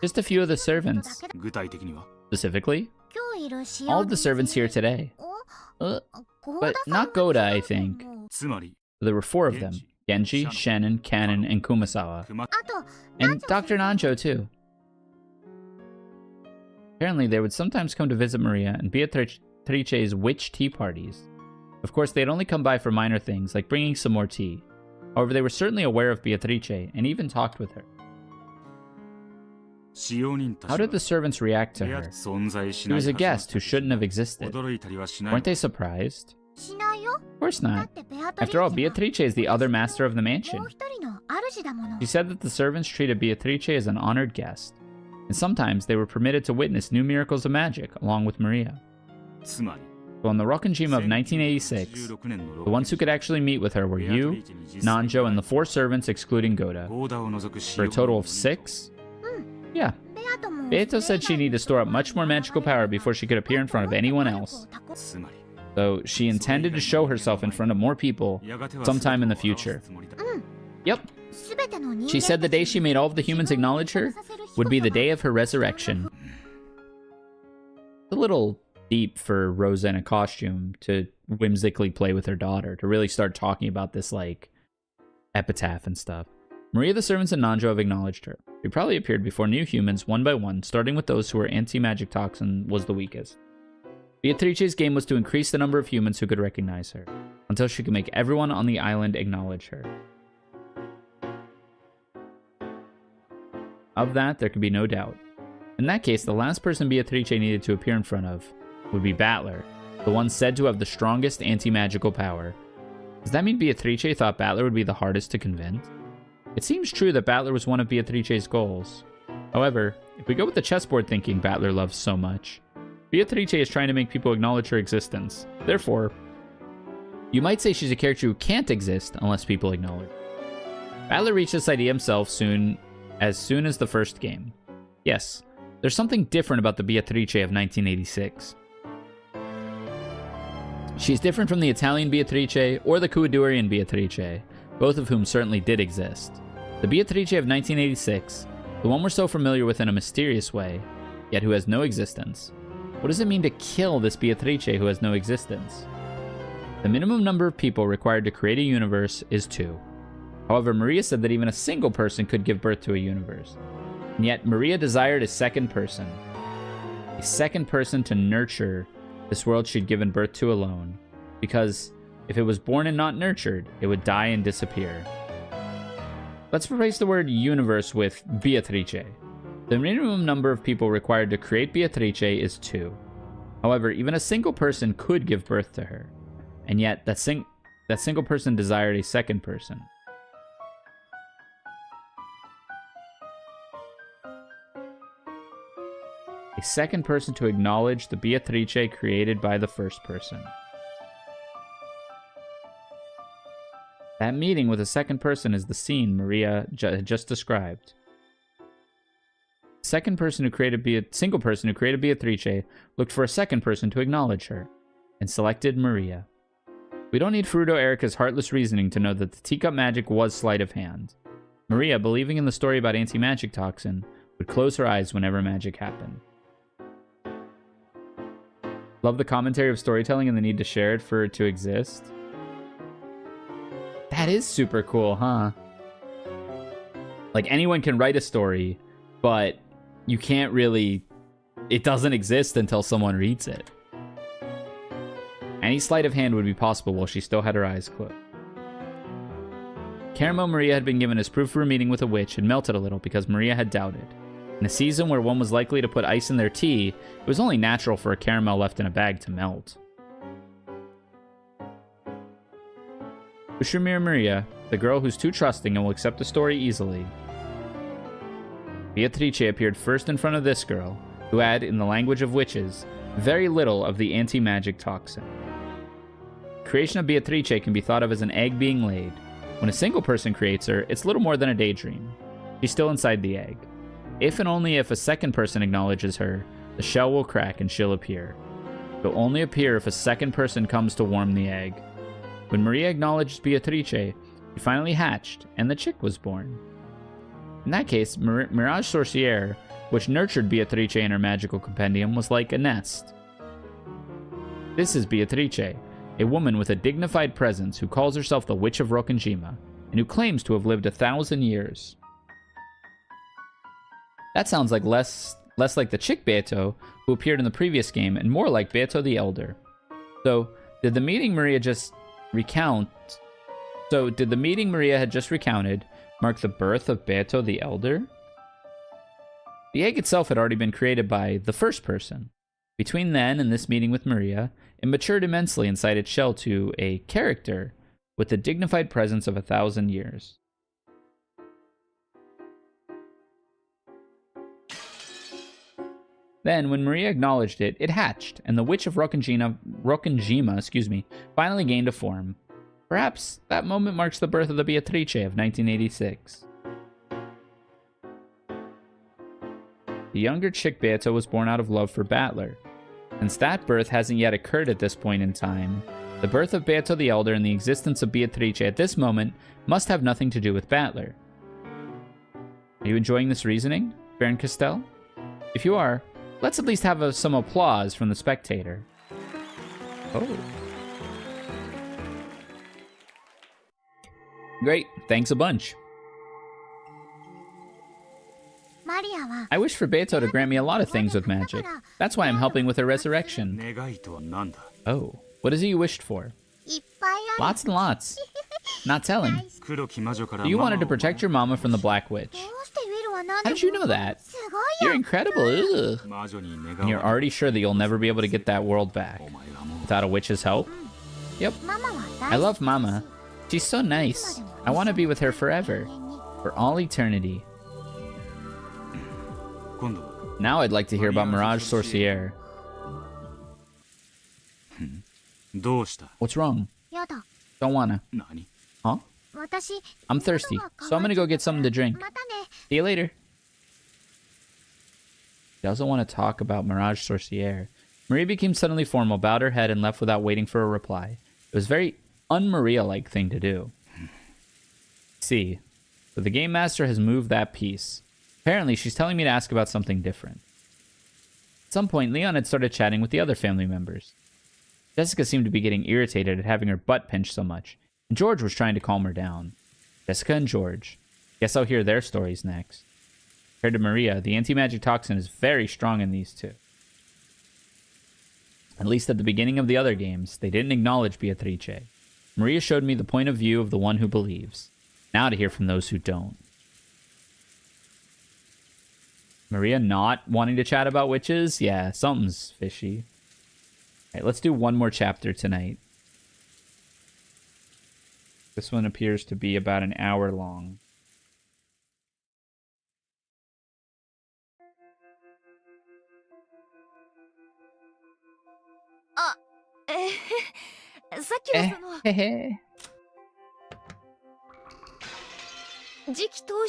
Just a few of the servants. Specifically? All of the servants here today. But not Goda, I think. There were 4 of them. Genji, Shannon, Kanon, and Kumasawa. And Dr. Nanjo, too. Apparently, they would sometimes come to visit Maria and Beatrice's witch tea parties. Of course, they'd only come by for minor things, like bringing some more tea. However, they were certainly aware of Beatrice, and even talked with her. How did the servants react to her? She was a guest who shouldn't have existed. Weren't they surprised? Of course not. After all, Beatrice is the other master of the mansion. She said that the servants treated Beatrice as an honored guest, and sometimes they were permitted to witness new miracles of magic along with Maria. So in the Rokkenjima of 1986, the ones who could actually meet with her were you, Nanjo, and the 4 servants excluding Goda. For a total of 6? Yeah. Beato said she needed to store up much more magical power before she could appear in front of anyone else. So she intended to show herself in front of more people sometime in the future. Yep. She said the day she made all of the humans acknowledge her would be the day of her resurrection. A little deep for Rosa in a costume to whimsically play with her daughter, to really start talking about this, like, epitaph and stuff. Maria, the servants, and Nanjo have acknowledged her. She probably appeared before new humans one by one, starting with those who were anti-magic toxin was the weakest. Beatrice's game was to increase the number of humans who could recognize her, until she could make everyone on the island acknowledge her. Of that, there could be no doubt. In that case, the last person Beatrice needed to appear in front of would be Battler, the one said to have the strongest anti-magical power. Does that mean Beatrice thought Battler would be the hardest to convince? It seems true that Battler was one of Beatrice's goals. However, if we go with the chessboard thinking Battler loves so much, Beatrice is trying to make people acknowledge her existence. Therefore, you might say she's a character who can't exist unless people acknowledge her. Battler reached this idea himself as soon as the first game. Yes, there's something different about the Beatrice of 1986. She's different from the Italian Beatrice or the Kudurian Beatrice, both of whom certainly did exist. The Beatrice of 1986, the one we're so familiar with in a mysterious way, yet who has no existence. What does it mean to kill this Beatrice who has no existence? The minimum number of people required to create a universe is 2. However, Maria said that even a single person could give birth to a universe. And yet, Maria desired a second person. A second person to nurture this world she'd given birth to alone. Because if it was born and not nurtured, it would die and disappear. Let's replace the word universe with Beatrice. The minimum number of people required to create Beatrice is 2. However, even a single person could give birth to her. And yet, that single person desired a second person. A second person to acknowledge the Beatrice created by the first person. That meeting with a second person is the scene Maria just described. Single person who created Beatrice looked for a second person to acknowledge her, and selected Maria. We don't need Furuto Erika's heartless reasoning to know that the teacup magic was sleight of hand. Maria, believing in the story about anti-magic toxin, would close her eyes whenever magic happened. Love the commentary of storytelling and the need to share it for it to exist. That is super cool, huh? Like, anyone can write a story, but you can't really... It doesn't exist until someone reads it. Any sleight of hand would be possible while she still had her eyes closed. Caramel Maria had been given as proof for a meeting with a witch had melted a little because Maria had doubted. In a season where one was likely to put ice in their tea, it was only natural for a caramel left in a bag to melt. Ushumir Maria, the girl who's too trusting and will accept the story easily. Beatrice appeared first in front of this girl, who had, in the language of witches, very little of the anti-magic toxin. The creation of Beatrice can be thought of as an egg being laid. When a single person creates her, it's little more than a daydream. She's still inside the egg. If and only if a second person acknowledges her, the shell will crack and she'll appear. She'll only appear if a second person comes to warm the egg. When Maria acknowledged Beatrice, she finally hatched, and the chick was born. In that case, Mirage Sorcière, which nurtured Beatrice in her magical compendium, was like a nest. This is Beatrice, a woman with a dignified presence who calls herself the Witch of Rokkenjima, and who claims to have lived 1,000 years. That sounds like less like the chick Beto, who appeared in the previous game, and more like Beto the Elder. So, did the meeting Maria had just recounted mark the birth of Beto the Elder? The egg itself had already been created by the first person. Between then and this meeting with Maria, it matured immensely inside its shell to a character with the dignified presence of 1,000 years. Then, when Maria acknowledged it, it hatched, and the Witch of Rokkenjima, finally gained a form. Perhaps that moment marks the birth of the Beatrice of 1986. The younger chick Beto was born out of love for Battler. Since that birth hasn't yet occurred at this point in time, the birth of Beto the Elder and the existence of Beatrice at this moment must have nothing to do with Battler. Are you enjoying this reasoning, Baron Castell? If you are, let's at least have some applause from the spectator. Oh. Great, thanks a bunch. I wish for Beto to grant me a lot of things with magic. That's why I'm helping with her resurrection. Oh, what is it you wished for? Lots and lots. Not telling. You wanted to protect your mama from the Black Witch. How did you know that? You're incredible. Ugh. And you're already sure that you'll never be able to get that world back. Without a witch's help? Yep. I love Mama. She's so nice. I want to be with her forever. For all eternity. Now I'd like to hear about Mirage Sorcière. What's wrong? Don't wanna. Huh? I'm thirsty, so I'm gonna go get something to drink. See you later. She doesn't want to talk about Mirage Sorcière. Maria became suddenly formal, bowed her head, and left without waiting for a reply. It was a very un-Maria-like thing to do. See, so the game master has moved that piece. Apparently, she's telling me to ask about something different. At some point, Leon had started chatting with the other family members. Jessica seemed to be getting irritated at having her butt pinched so much, and George was trying to calm her down. Jessica and George. Guess I'll hear their stories next. Compared to Maria, the anti-magic toxin is very strong in these two. At least at the beginning of the other games, they didn't acknowledge Beatrice. Maria showed me the point of view of the one who believes. Now to hear from those who don't. Maria not wanting to chat about witches? Yeah, something's fishy. Alright, let's do one more chapter tonight. This one appears to be about an hour long.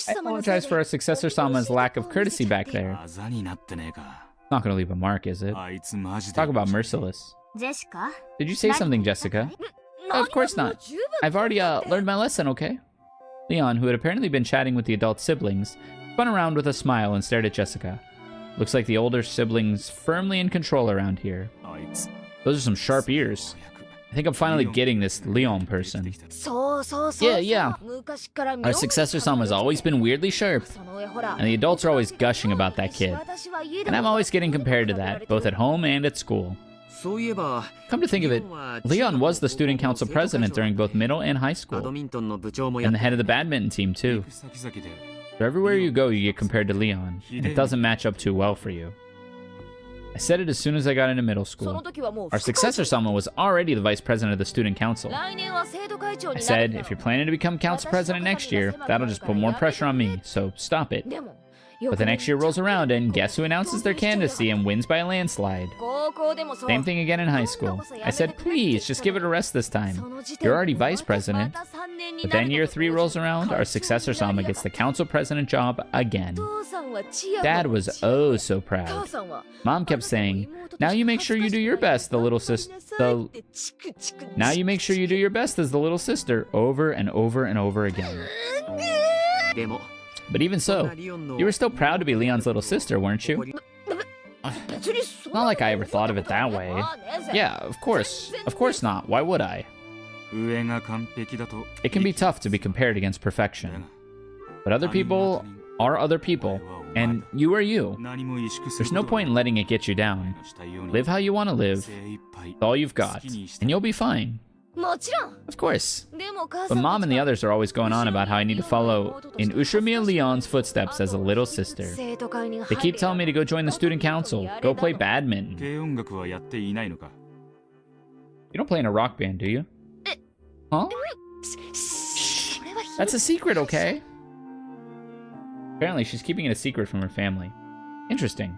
I apologize for our successor Sama's lack of courtesy back there. Not gonna leave a mark, is it? Talk about merciless. Did you say something, Jessica? Oh, of course not. I've already learned my lesson, okay? Leon, who had apparently been chatting with the adult siblings, spun around with a smile and stared at Jessica. Looks like the older siblings firmly in control around here. Those are some sharp ears. I think I'm finally getting this Leon person. Yeah. Our successor Sama's always been weirdly sharp. And the adults are always gushing about that kid. And I'm always getting compared to that, both at home and at school. Come to think of it, Leon was the student council president during both middle and high school, and the head of the badminton team too. So everywhere you go, you get compared to Leon, and it doesn't match up too well for you. I said it as soon as I got into middle school. Our successor Salma was already the vice president of the student council. I said, if you're planning to become council president next year, that'll just put more pressure on me, so stop it. But the next year rolls around and guess who announces their candidacy and wins by a landslide? Same thing again in high school. I said, please, just give it a rest this time. You're already vice president. But then year 3 rolls around, our successor Salma gets the council president job again. Dad was oh so proud. Mom kept saying, now you make sure you do your best, the little sister. Now you make sure you do your best as the little sister, over and over and over again. But even so, you were still proud to be Leon's little sister, weren't you? It's not like I ever thought of it that way. Yeah, of course. Of course not. Why would I? It can be tough to be compared against perfection. But other people are other people, and you are you. There's no point in letting it get you down. Live how you want to live, with all you've got, and you'll be fine. Of course. But Mom and the others are always going on about how I need to follow in Ushimiya Leon's footsteps as a little sister. They keep telling me to go join the student council, go play badminton. You don't play in a rock band, do you? Huh? That's a secret, okay? Apparently, she's keeping it a secret from her family. Interesting.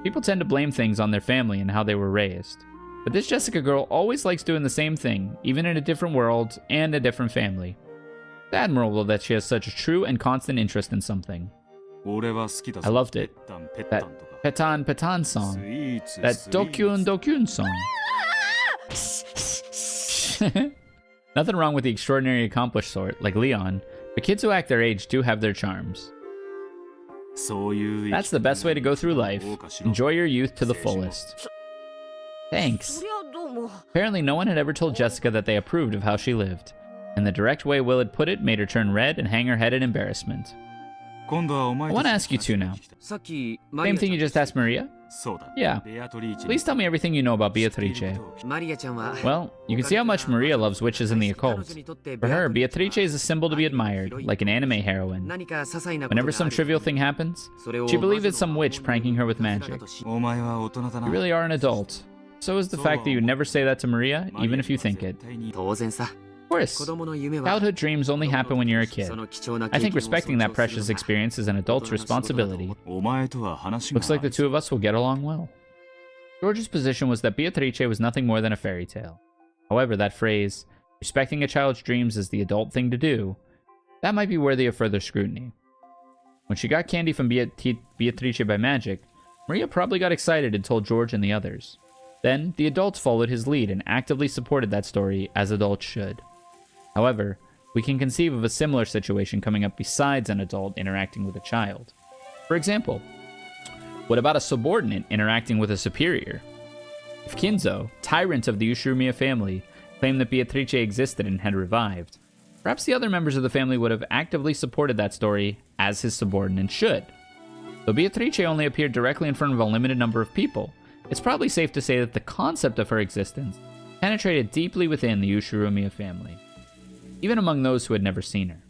People tend to blame things on their family and how they were raised. But this Jessica girl always likes doing the same thing, even in a different world and a different family. It's admirable that she has such a true and constant interest in something. I loved it. That Petan Petan song. That Dokyun Dokyun song. Nothing wrong with the extraordinary accomplished sort, like Leon, but kids who act their age do have their charms. That's the best way to go through life. Enjoy your youth to the fullest. Thanks. Apparently no one had ever told Jessica that they approved of how she lived, and the direct way Will had put it made her turn red and hang her head in embarrassment. I want to ask you two now. Same thing you just asked Maria? Yeah. Please tell me everything you know about Beatrice. Well, you can see how much Maria loves witches and the occult. For her, Beatrice is a symbol to be admired, like an anime heroine. Whenever some trivial thing happens, she believes it's some witch pranking her with magic. You really are an adult. So is the fact that you never say that to Maria, even if you think it. Of course, childhood dreams only happen when you're a kid. I think respecting that precious experience is an adult's responsibility. Looks like the two of us will get along well. George's position was that Beatrice was nothing more than a fairy tale. However, that phrase, respecting a child's dreams is the adult thing to do, that might be worthy of further scrutiny. When she got candy from Beatrice by magic, Maria probably got excited and told George and the others. Then, the adults followed his lead and actively supported that story, as adults should. However, we can conceive of a similar situation coming up besides an adult interacting with a child. For example, what about a subordinate interacting with a superior? If Kinzo, tyrant of the Ushirumiya family, claimed that Beatrice existed and had revived, perhaps the other members of the family would have actively supported that story as his subordinate should. Though Beatrice only appeared directly in front of a limited number of people, it's probably safe to say that the concept of her existence penetrated deeply within the Ushirumiya family, even among those who had never seen her.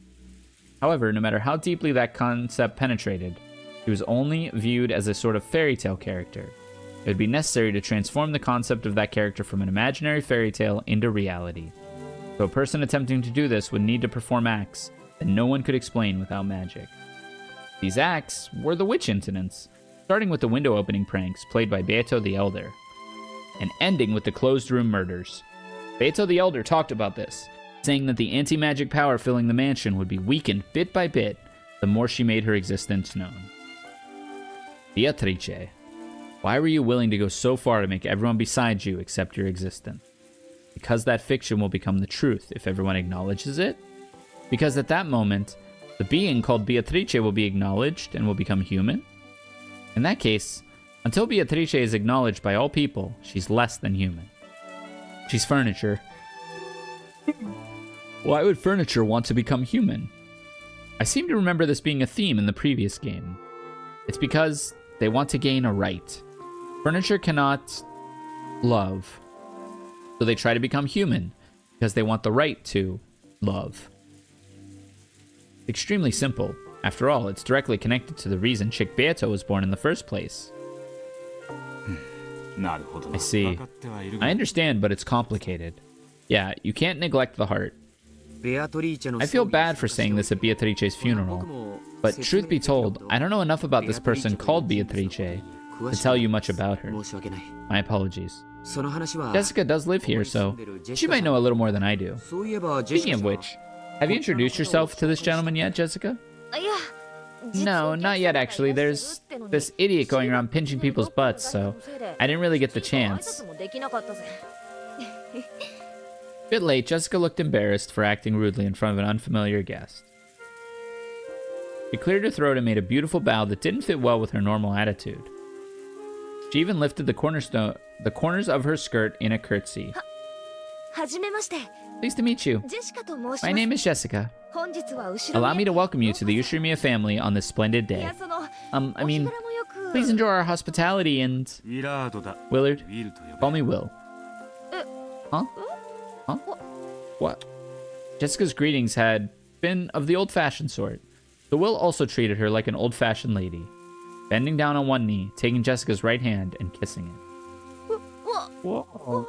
However, no matter how deeply that concept penetrated, she was only viewed as a sort of fairy tale character. It would be necessary to transform the concept of that character from an imaginary fairy tale into reality. So a person attempting to do this would need to perform acts that no one could explain without magic. These acts were the witch incidents, starting with the window opening pranks played by Beato the Elder, and ending with the closed room murders. Beato the Elder talked about this, saying that the anti-magic power filling the mansion would be weakened bit by bit the more she made her existence known. Beatrice, why were you willing to go so far to make everyone beside you accept your existence? Because that fiction will become the truth if everyone acknowledges it? Because at that moment, the being called Beatrice will be acknowledged and will become human? In that case, until Beatrice is acknowledged by all people, she's less than human. She's furniture. Why would furniture want to become human? I seem to remember this being a theme in the previous game. It's because they want to gain a right. Furniture cannot love. So they try to become human because they want the right to love. Extremely simple. After all, it's directly connected to the reason Chick Beato was born in the first place. I see. I understand, but it's complicated. Yeah, you can't neglect the heart. I feel bad for saying this at Beatrice's funeral, but truth be told, I don't know enough about this person called Beatrice to tell you much about her. My apologies. Jessica does live here, so she might know a little more than I do. Speaking of which, have you introduced yourself to this gentleman yet, Jessica? No, not yet actually. There's this idiot going around pinching people's butts, so I didn't really get the chance. Bit late, Jessica looked embarrassed for acting rudely in front of an unfamiliar guest. She cleared her throat and made a beautiful bow that didn't fit well with her normal attitude. She even lifted the corners of her skirt in a curtsy. Pleased to meet you. My name is Jessica. Allow me to welcome you to the Ushiromiya family on this splendid day. Please enjoy our hospitality and... Willard? Call me Will. Huh? What? Jessica's greetings had been of the old-fashioned sort, so Will also treated her like an old-fashioned lady, bending down on one knee, taking Jessica's right hand and kissing it. Whoa.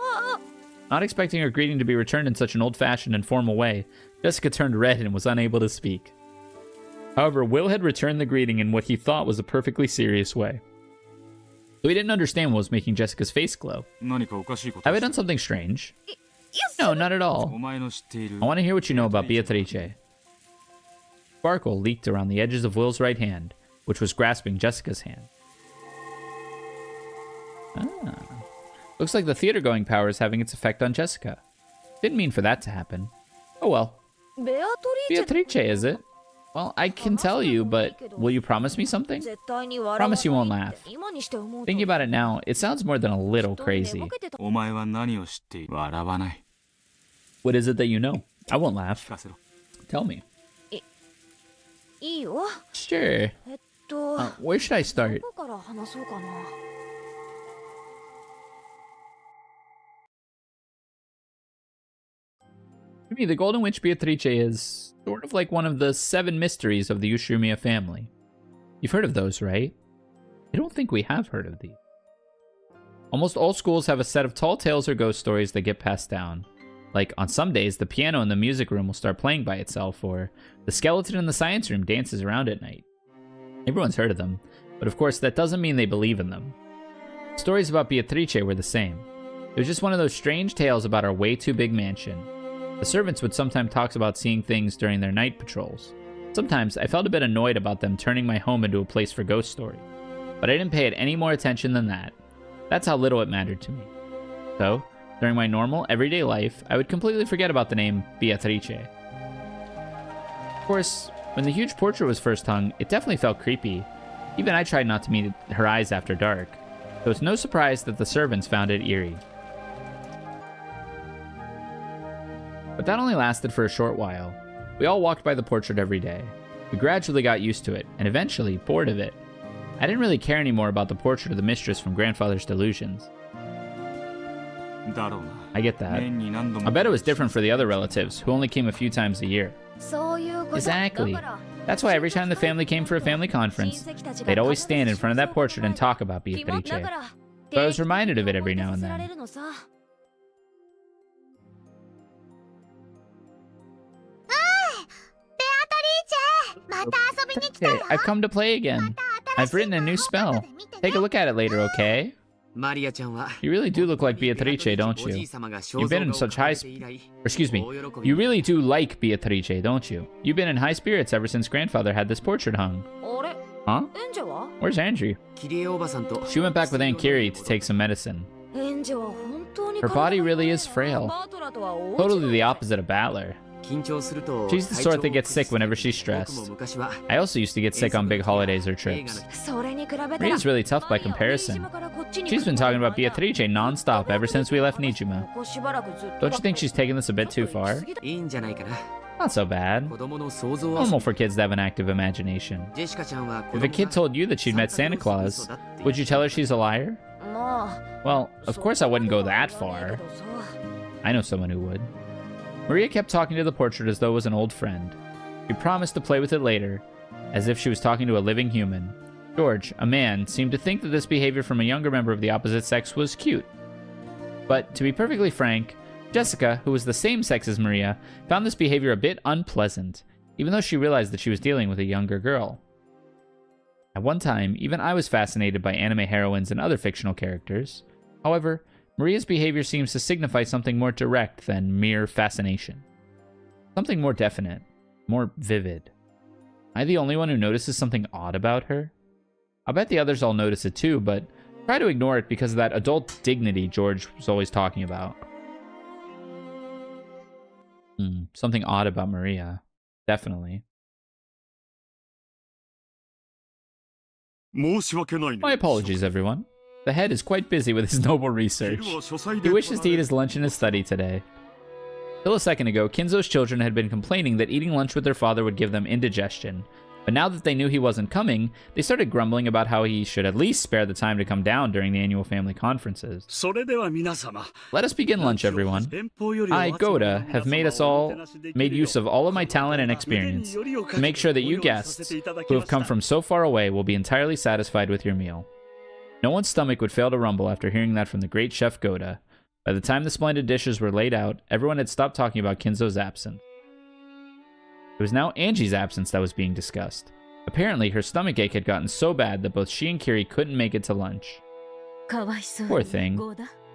Not expecting her greeting to be returned in such an old-fashioned and formal way, Jessica turned red and was unable to speak. However, Will had returned the greeting in what he thought was a perfectly serious way. So he didn't understand what was making Jessica's face glow. Have I done something strange? No, not at all. I want to hear what you know about Beatrice. Sparkle leaked around the edges of Will's right hand, which was grasping Jessica's hand. Looks like the theater-going power is having its effect on Jessica. Didn't mean for that to happen. Oh well. Beatrice, is it? Well, I can tell you, but will you promise me something? Promise you won't laugh. Thinking about it now, it sounds more than a little crazy. What is it that you know? I won't laugh. Tell me. Sure. Where should I start? To me, the Golden Witch Beatrice is sort of like one of the 7 mysteries of the Ushiromiya family. You've heard of those, right? I don't think we have heard of these. Almost all schools have a set of tall tales or ghost stories that get passed down. Like, on some days, the piano in the music room will start playing by itself, or the skeleton in the science room dances around at night. Everyone's heard of them, but of course that doesn't mean they believe in them. Stories about Beatrice were the same. It was just one of those strange tales about our way too big mansion. The servants would sometimes talk about seeing things during their night patrols. Sometimes I felt a bit annoyed about them turning my home into a place for ghost stories, but I didn't pay it any more attention than that. That's how little it mattered to me. So, during my normal, everyday life, I would completely forget about the name Beatrice. Of course, when the huge portrait was first hung, it definitely felt creepy. Even I tried not to meet her eyes after dark, so it's no surprise that the servants found it eerie. But that only lasted for a short while. We all walked by the portrait every day. We gradually got used to it, and eventually bored of it. I didn't really care anymore about the portrait of the mistress from Grandfather's Delusions. I get that. I bet it was different for the other relatives, who only came a few times a year. Exactly. That's why every time the family came for a family conference, they'd always stand in front of that portrait and talk about Beatrice. So I was reminded of it every now and then. Okay, I've come to play again. I've written a new spell. Take a look at it later, okay? You really do look like Beatrice, don't you? You've been in such high... You really do like Beatrice, don't you? You've been in high spirits ever since Grandfather had this portrait hung. Huh? Where's Angie? She went back with Aunt Kiri to take some medicine. Her body really is frail. Totally the opposite of Battler. She's the sort that gets sick whenever she's stressed. I also used to get sick on big holidays or trips. Ria's really tough by comparison. She's been talking about Beatrice non-stop ever since we left Nijima. Don't you think she's taking this a bit too far? Not so bad. Normal for kids to have an active imagination. If a kid told you that she'd met Santa Claus, would you tell her she's a liar? Well, of course I wouldn't go that far. I know someone who would. Maria kept talking to the portrait as though it was an old friend. She promised to play with it later, as if she was talking to a living human. George, a man, seemed to think that this behavior from a younger member of the opposite sex was cute. But, to be perfectly frank, Jessica, who was the same sex as Maria, found this behavior a bit unpleasant, even though she realized that she was dealing with a younger girl. At one time, even I was fascinated by anime heroines and other fictional characters. However, Maria's behavior seems to signify something more direct than mere fascination. Something more definite, more vivid. Am I the only one who notices something odd about her? I'll bet the others all notice it too, but try to ignore it because of that adult dignity George was always talking about. Something odd about Maria. Definitely. My apologies, everyone. The head is quite busy with his noble research. He wishes to eat his lunch in his study today. Till a second ago, Kinzo's children had been complaining that eating lunch with their father would give them indigestion. But now that they knew he wasn't coming, they started grumbling about how he should at least spare the time to come down during the annual family conferences. Let us begin lunch, everyone. I, Goda, have made use of all of my talent and experience to make sure that you guests, who have come from so far away, will be entirely satisfied with your meal. No one's stomach would fail to rumble after hearing that from the great chef Goda. By the time the splendid dishes were laid out, everyone had stopped talking about Kinzo's absence. It was now Angie's absence that was being discussed. Apparently, her stomachache had gotten so bad that both she and Kiri couldn't make it to lunch. Poor thing.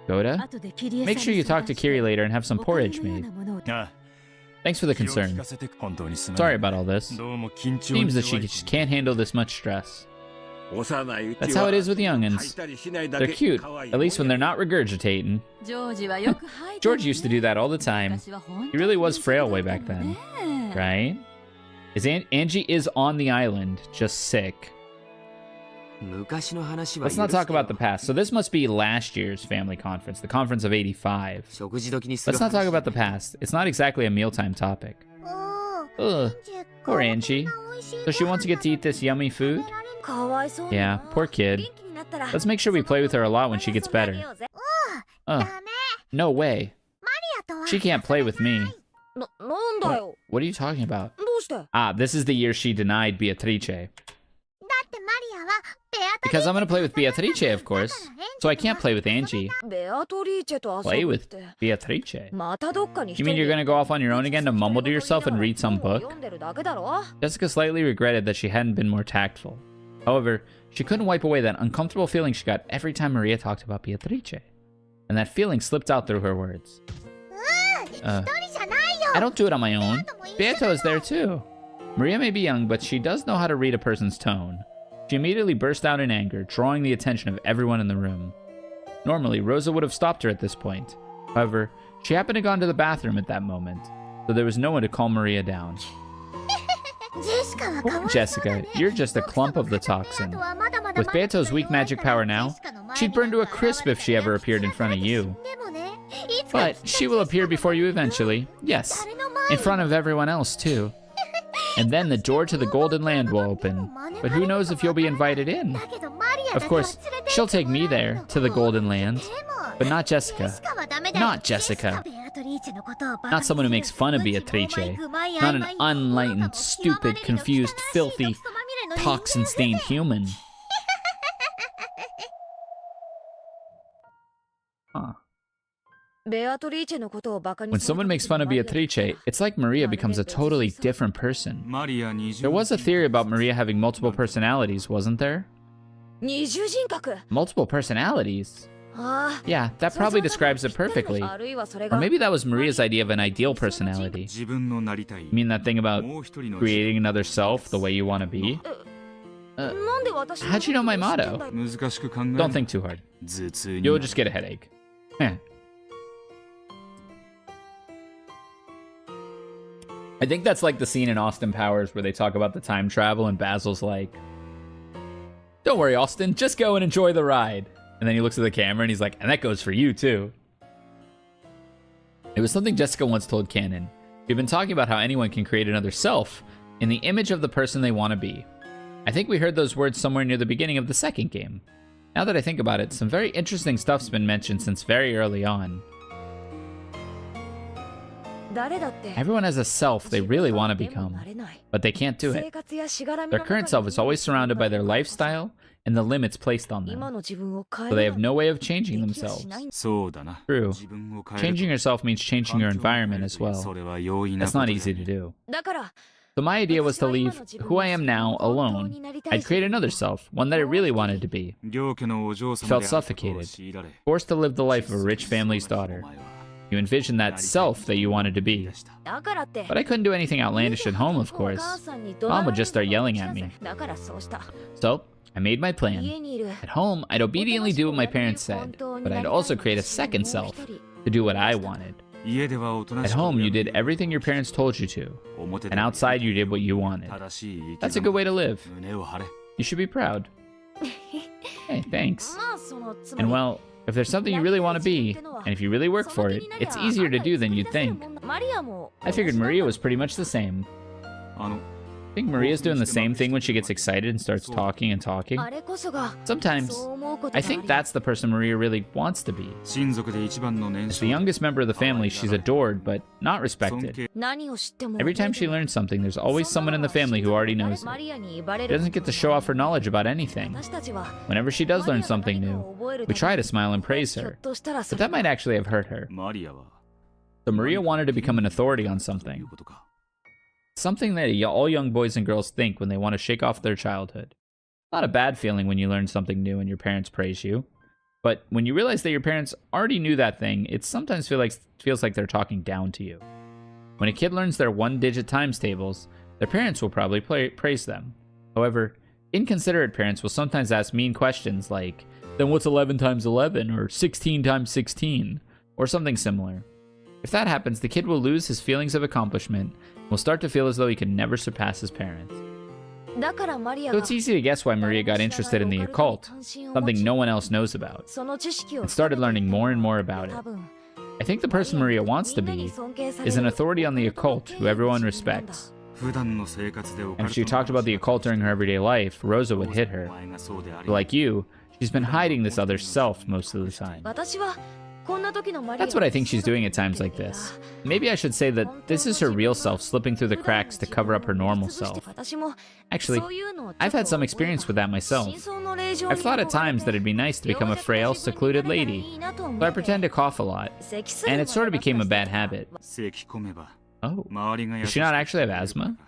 Goda? Make sure you talk to Kiri later and have some porridge made. Thanks for the concern. Sorry about all this. Seems that she just can't handle this much stress. That's how it is with young'uns. They're cute, at least when they're not regurgitating. George used to do that all the time. He really was frail way back then. Right? Angie is on the island, just sick. Let's not talk about the past. So this must be last year's family conference, the conference of 85. Let's not talk about the past. It's not exactly a mealtime topic. Ugh, poor Angie. So she wants to get to eat this yummy food? Yeah, poor kid. Let's make sure we play with her a lot when she gets better. No way. She can't play with me. What are you talking about? This is the year she denied Beatrice. Because I'm going to play with Beatrice, of course. So I can't play with Angie. Play with Beatrice? You mean you're going to go off on your own again to mumble to yourself and read some book? Jessica slightly regretted that she hadn't been more tactful. However, she couldn't wipe away that uncomfortable feeling she got every time Maria talked about Beatrice. And that feeling slipped out through her words. I don't do it on my own. Beato is there too. Maria may be young, but she does know how to read a person's tone. She immediately burst out in anger, drawing the attention of everyone in the room. Normally, Rosa would have stopped her at this point. However, she happened to go into the bathroom at that moment, so there was no one to calm Maria down. Poor Jessica, you're just a clump of the toxin. With Beato's weak magic power now, she'd burn to a crisp if she ever appeared in front of you. But she will appear before you eventually. Yes, in front of everyone else too. And then the door to the Golden Land will open. But who knows if you'll be invited in? Of course, she'll take me there, to the Golden Land. But not Jessica. Not Jessica. Not someone who makes fun of Beatrice. Not an unenlightened, stupid, confused, filthy, toxin-stained human. Huh. When someone makes fun of Beatrice, it's like Maria becomes a totally different person. There was a theory about Maria having multiple personalities, wasn't there? Multiple personalities? Yeah, that probably describes it perfectly. Or maybe that was Maria's idea of an ideal personality. You mean that thing about creating another self the way you want to be? How'd you know my motto? Don't think too hard. You'll just get a headache. I think that's like the scene in Austin Powers where they talk about the time travel and Basil's like, don't worry, Austin, just go and enjoy the ride. And then he looks at the camera and he's like, and that goes for you too. It was something Jessica once told Canon. We've been talking about how anyone can create another self in the image of the person they want to be. I think we heard those words somewhere near the beginning of the second game. Now that I think about it, some very interesting stuff's been mentioned since very early on. Everyone has a self they really want to become, but they can't do it. Their current self is always surrounded by their lifestyle and the limits placed on them, so they have no way of changing themselves. True. Changing yourself means changing your environment as well. That's not easy to do. So my idea was to leave who I am now alone. I'd create another self, one that I really wanted to be. I felt suffocated, forced to live the life of a rich family's daughter. You envisioned that self that you wanted to be. But I couldn't do anything outlandish at home, of course. Mom would just start yelling at me. So, I made my plan. At home, I'd obediently do what my parents said, but I'd also create a second self to do what I wanted. At home, you did everything your parents told you to, and outside you did what you wanted. That's a good way to live. You should be proud. Hey, thanks. And well, if there's something you really want to be, and if you really work for it, it's easier to do than you'd think. I figured Maria was pretty much the same. I think Maria's doing the same thing when she gets excited and starts talking and talking. Sometimes, I think that's the person Maria really wants to be. As the youngest member of the family, she's adored, but not respected. Every time she learns something, there's always someone in the family who already knows it. She doesn't get to show off her knowledge about anything. Whenever she does learn something new, we try to smile and praise her, but that might actually have hurt her. So Maria wanted to become an authority on something. Something that all young boys and girls think when they want to shake off their childhood. Not a bad feeling when you learn something new and your parents praise you. But when you realize that your parents already knew that thing, it sometimes feels like they're talking down to you. When a kid learns their one-digit times tables, their parents will probably praise them. However, inconsiderate parents will sometimes ask mean questions like, then what's 11 times 11, or 16 times 16, or something similar. If that happens, the kid will lose his feelings of accomplishment and will start to feel as though he can never surpass his parents. So it's easy to guess why Maria got interested in the occult, something no one else knows about, and started learning more and more about it. I think the person Maria wants to be is an authority on the occult who everyone respects. And if she talked about the occult during her everyday life, Rosa would hit her. But like you, she's been hiding this other self most of the time. That's what I think she's doing at times like this. Maybe I should say that this is her real self slipping through the cracks to cover up her normal self. Actually, I've had some experience with that myself. I've thought at times that it'd be nice to become a frail, secluded lady, so I pretend to cough a lot, and it sort of became a bad habit. Oh, does she not actually have asthma?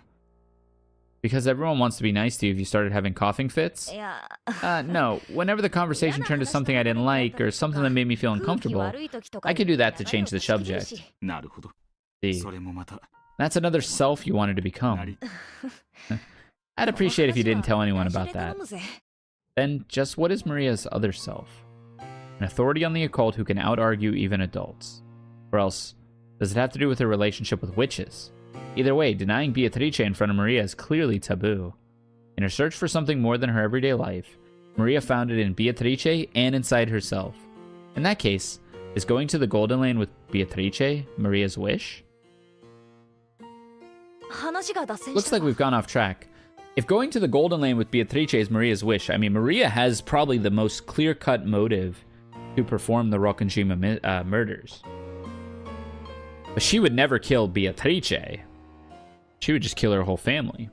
Because everyone wants to be nice to you if you started having coughing fits? No. Whenever the conversation turned to something I didn't like or something that made me feel uncomfortable, I could do that to change the subject. See, that's another self you wanted to become. I'd appreciate if you didn't tell anyone about that. Then, just what is Maria's other self? An authority on the occult who can out-argue even adults. Or else, does it have to do with her relationship with witches? Either way, denying Beatrice in front of Maria is clearly taboo. In her search for something more than her everyday life, Maria found it in Beatrice and inside herself. In that case, is going to the Golden Lane with Beatrice Maria's wish? Looks like we've gone off track. If going to the Golden Lane with Beatrice is Maria's wish, I mean, Maria has probably the most clear-cut motive to perform the Rokkenjima murders. But she would never kill Beatrice. She would just kill her whole family.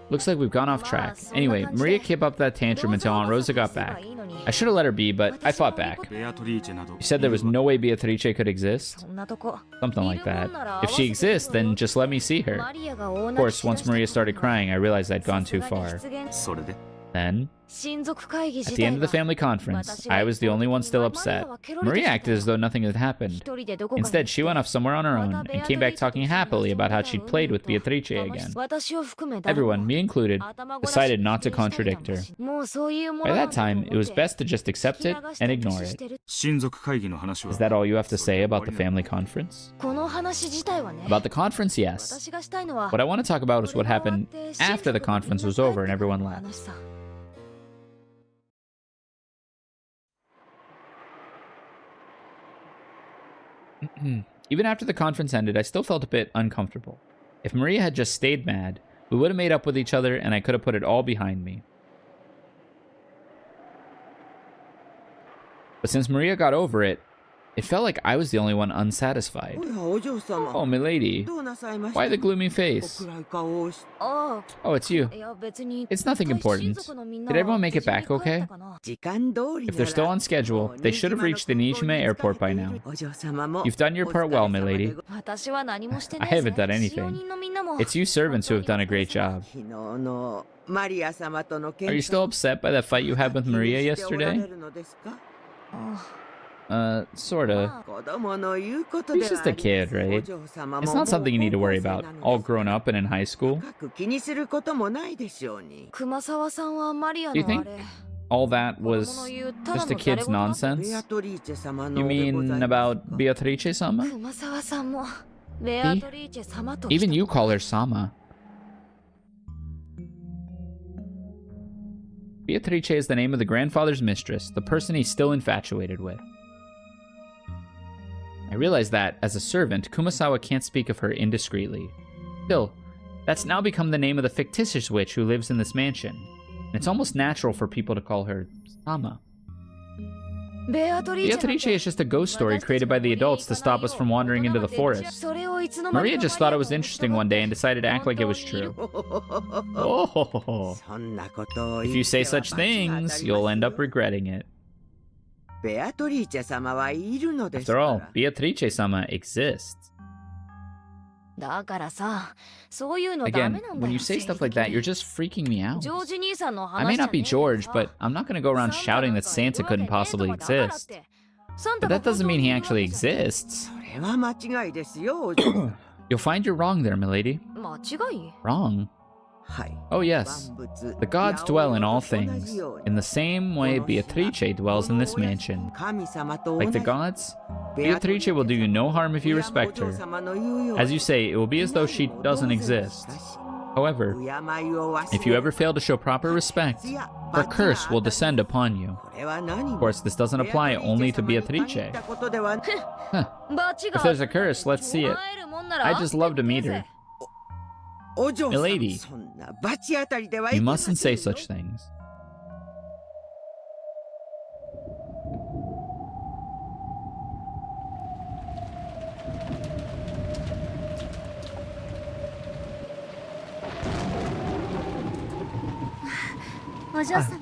Looks like we've gone off track. Anyway, Maria kept up that tantrum until Aunt Rosa got back. I should have let her be, but I fought back. She said there was no way Beatrice could exist. Something like that. If she exists, then just let me see her. Of course, once Maria started crying, I realized I'd gone too far. Then, at the end of the family conference, I was the only one still upset. Maria acted as though nothing had happened. Instead, she went off somewhere on her own and came back talking happily about how she'd played with Beatrice again. Everyone, me included, decided not to contradict her. By that time, it was best to just accept it and ignore it. Is that all you have to say about the family conference? About the conference, yes. What I want to talk about is what happened after the conference was over and everyone left. Even after the conference ended, I still felt a bit uncomfortable. If Maria had just stayed mad, we would have made up with each other and I could have put it all behind me. But since Maria got over it, it felt like I was the only one unsatisfied. Oh, milady. Why the gloomy face? Oh, it's you. It's nothing important. Did everyone make it back okay? If they're still on schedule, they should have reached the Nijime airport by now. You've done your part well, milady. I haven't done anything. It's you servants who have done a great job. Are you still upset by that fight you had with Maria yesterday? Sorta. He's just a kid, right? It's not something you need to worry about, all grown up and in high school. Do you think all that was just a kid's nonsense? You mean about Beatrice-sama? Even you call her Sama. Beatrice is the name of the grandfather's mistress, the person he's still infatuated with. I realize that, as a servant, Kumasawa can't speak of her indiscreetly. Still, that's now become the name of the fictitious witch who lives in this mansion, and it's almost natural for people to call her Sama. Beatrice is just a ghost story created by the adults to stop us from wandering into the forest. Maria just thought it was interesting one day and decided to act like it was true. Oh, if you say such things, you'll end up regretting it. After all, Beatrice-sama exists. Again, when you say stuff like that, you're just freaking me out. I may not be George, but I'm not going to go around shouting that Santa couldn't possibly exist. But that doesn't mean he actually exists. You'll find you're wrong there, milady. Wrong? Oh yes, the gods dwell in all things, in the same way Beatrice dwells in this mansion. Like the gods, Beatrice will do you no harm if you respect her. As you say, it will be as though she doesn't exist. However, if you ever fail to show proper respect, her curse will descend upon you. Of course, this doesn't apply only to Beatrice. Huh. If there's a curse, let's see it. I'd just love to meet her. Milady, you mustn't say such things.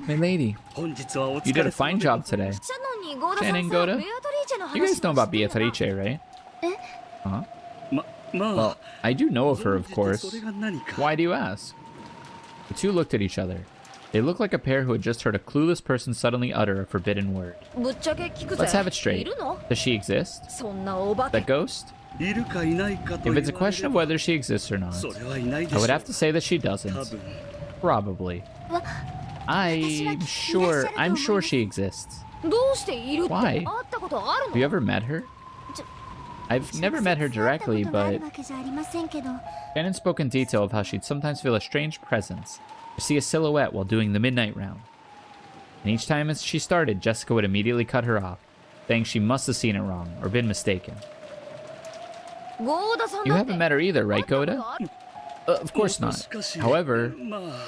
Milady, you did a fine job today. Shannon, Goda, you guys know about Beatrice, right? Huh? Well, I do know of her, of course. Why do you ask? The two looked at each other. They looked like a pair who had just heard a clueless person suddenly utter a forbidden word. Let's have it straight. Does she exist? That ghost? If it's a question of whether she exists or not, I would have to say that she doesn't. Probably. I'm sure she exists. Why? Have you ever met her? I've never met her directly, but Shannon spoke in detail of how she'd sometimes feel a strange presence, or see a silhouette while doing the midnight round. And each time as she started, Jessica would immediately cut her off, saying she must have seen it wrong, or been mistaken. You haven't met her either, right, Goda? Of course not. However,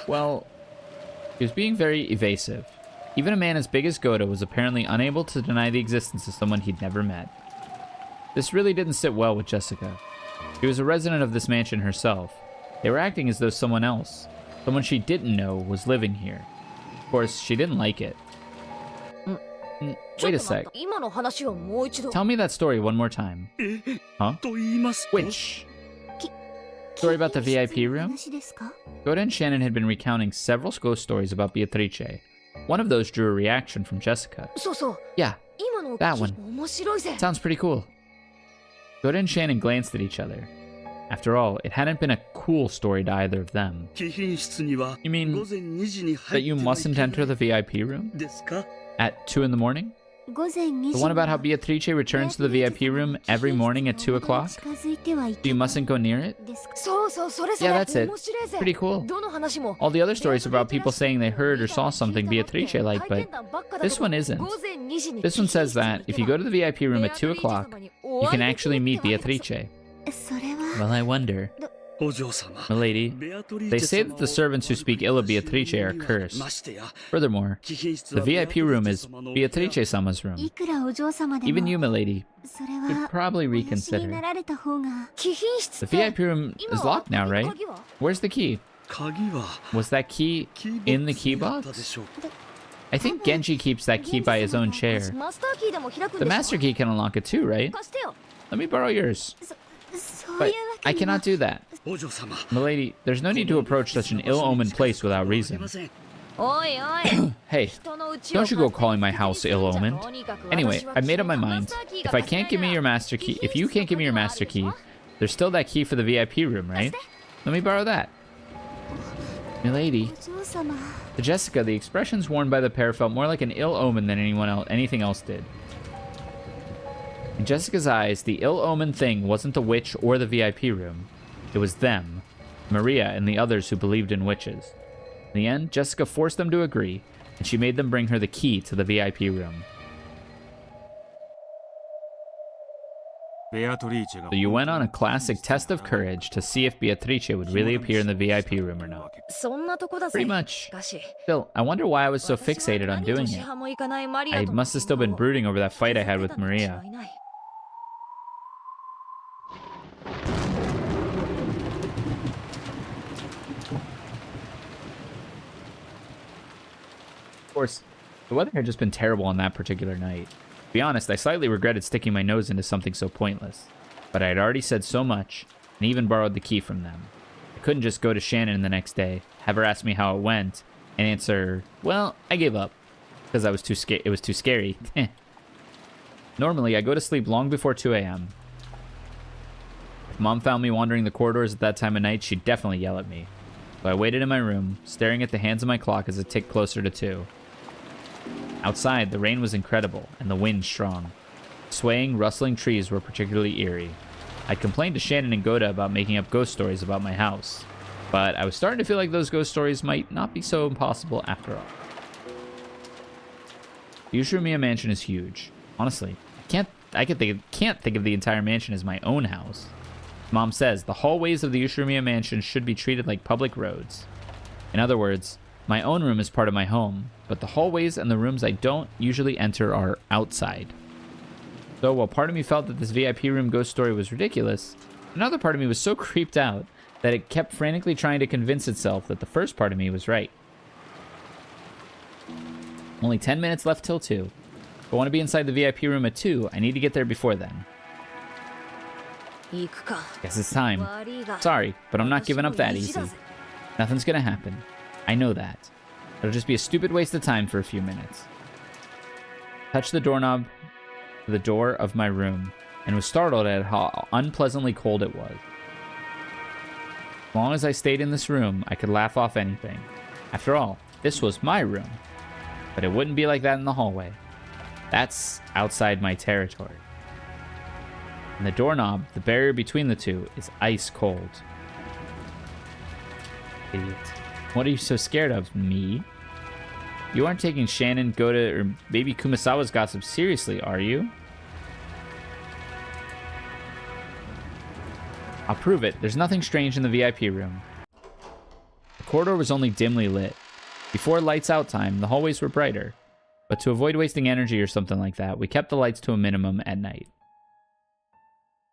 well, she was being very evasive. Even a man as big as Goda was apparently unable to deny the existence of someone he'd never met. This really didn't sit well with Jessica. She was a resident of this mansion herself. They were acting as though someone else, someone she didn't know, was living here. Of course, she didn't like it. Wait a sec. Tell me that story one more time. Huh? Which? Story about the VIP room? Goda and Shannon had been recounting several ghost stories about Beatrice. One of those drew a reaction from Jessica. Yeah, that one. Sounds pretty cool. Goda and Shannon glanced at each other. After all, it hadn't been a cool story to either of them. You mean that you mustn't enter the VIP room? At 2 in the morning? The one about how Beatrice returns to the VIP room every morning at 2 o'clock? So you mustn't go near it? Yeah, that's it. Pretty cool. All the other stories are about people saying they heard or saw something Beatrice liked, but this one isn't. This one says that if you go to the VIP room at 2 o'clock, You can actually meet Beatrice. Well, I wonder. Milady, they say that the servants who speak ill of Beatrice are cursed. Furthermore, the VIP room is Beatrice-sama's room. Even you, milady, should probably reconsider. The VIP room is locked now, right? Where's the key? Was that key in the key box? I think Genji keeps that key by his own chair. The master key can unlock it too, right? Let me borrow yours. But I cannot do that. Milady, there's no need to approach such an ill-omened place without reason. Hey, don't you go calling my house ill-omened. Anyway, I've made up my mind. If you can't give me your master key, there's still that key for the VIP room, right? Let me borrow that. Milady. To Jessica, the expressions worn by the pair felt more like an ill omen than anything else did. In Jessica's eyes, the ill-omened thing wasn't the witch or the VIP room. It was them, Maria and the others who believed in witches. In the end, Jessica forced them to agree, and she made them bring her the key to the VIP room. So you went on a classic test of courage to see if Beatrice would really appear in the VIP room or not. Pretty much. Still, I wonder why I was so fixated on doing it. I must have still been brooding over that fight I had with Maria. Of course, the weather had just been terrible on that particular night. To be honest, I slightly regretted sticking my nose into something so pointless. But I had already said so much, and even borrowed the key from them. I couldn't just go to Shannon the next day, have her ask me how it went, and answer, well, I gave up. Because it was too scary. Normally, I go to sleep long before 2 a.m. If Mom found me wandering the corridors at that time of night, she'd definitely yell at me. So I waited in my room, staring at the hands of my clock as it ticked closer to 2. Outside, the rain was incredible, and the wind strong. Swaying, rustling trees were particularly eerie. I'd complained to Shannon and Goda about making up ghost stories about my house, but I was starting to feel like those ghost stories might not be so impossible after all. The Ushumiya mansion is huge. Honestly, I can't think of the entire mansion as my own house. Mom says the hallways of the Ushumiya mansion should be treated like public roads. In other words, my own room is part of my home, but the hallways and the rooms I don't usually enter are outside. So while part of me felt that this VIP room ghost story was ridiculous, another part of me was so creeped out that it kept frantically trying to convince itself that the first part of me was right. Only 10 minutes left till 2. If I want to be inside the VIP room at 2, I need to get there before then. Guess it's time. Sorry, but I'm not giving up that easy. Nothing's gonna happen. I know that. It'll just be a stupid waste of time for a few minutes. Touched the doorknob to the door of my room and was startled at how unpleasantly cold it was. As long as I stayed in this room, I could laugh off anything. After all, this was my room. But it wouldn't be like that in the hallway. That's outside my territory. And the doorknob, the barrier between the two, is ice cold. Idiot. What are you so scared of, me? You aren't taking Shannon, Goda, or maybe Kumasawa's gossip seriously, are you? I'll prove it. There's nothing strange in the VIP room. The corridor was only dimly lit. Before lights out time, the hallways were brighter. But to avoid wasting energy or something like that, we kept the lights to a minimum at night.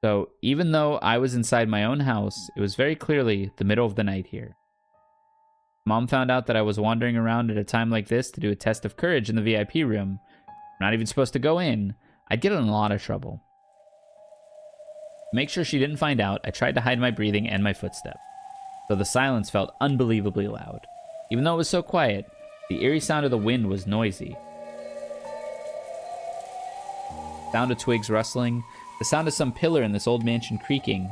So, even though I was inside my own house, it was very clearly the middle of the night here. Mom found out that I was wandering around at a time like this to do a test of courage in the VIP room. I'm not even supposed to go in. I'd get in a lot of trouble. To make sure she didn't find out, I tried to hide my breathing and my footsteps. So the silence felt unbelievably loud. Even though it was so quiet, the eerie sound of the wind was noisy. The sound of twigs rustling, the sound of some pillar in this old mansion creaking.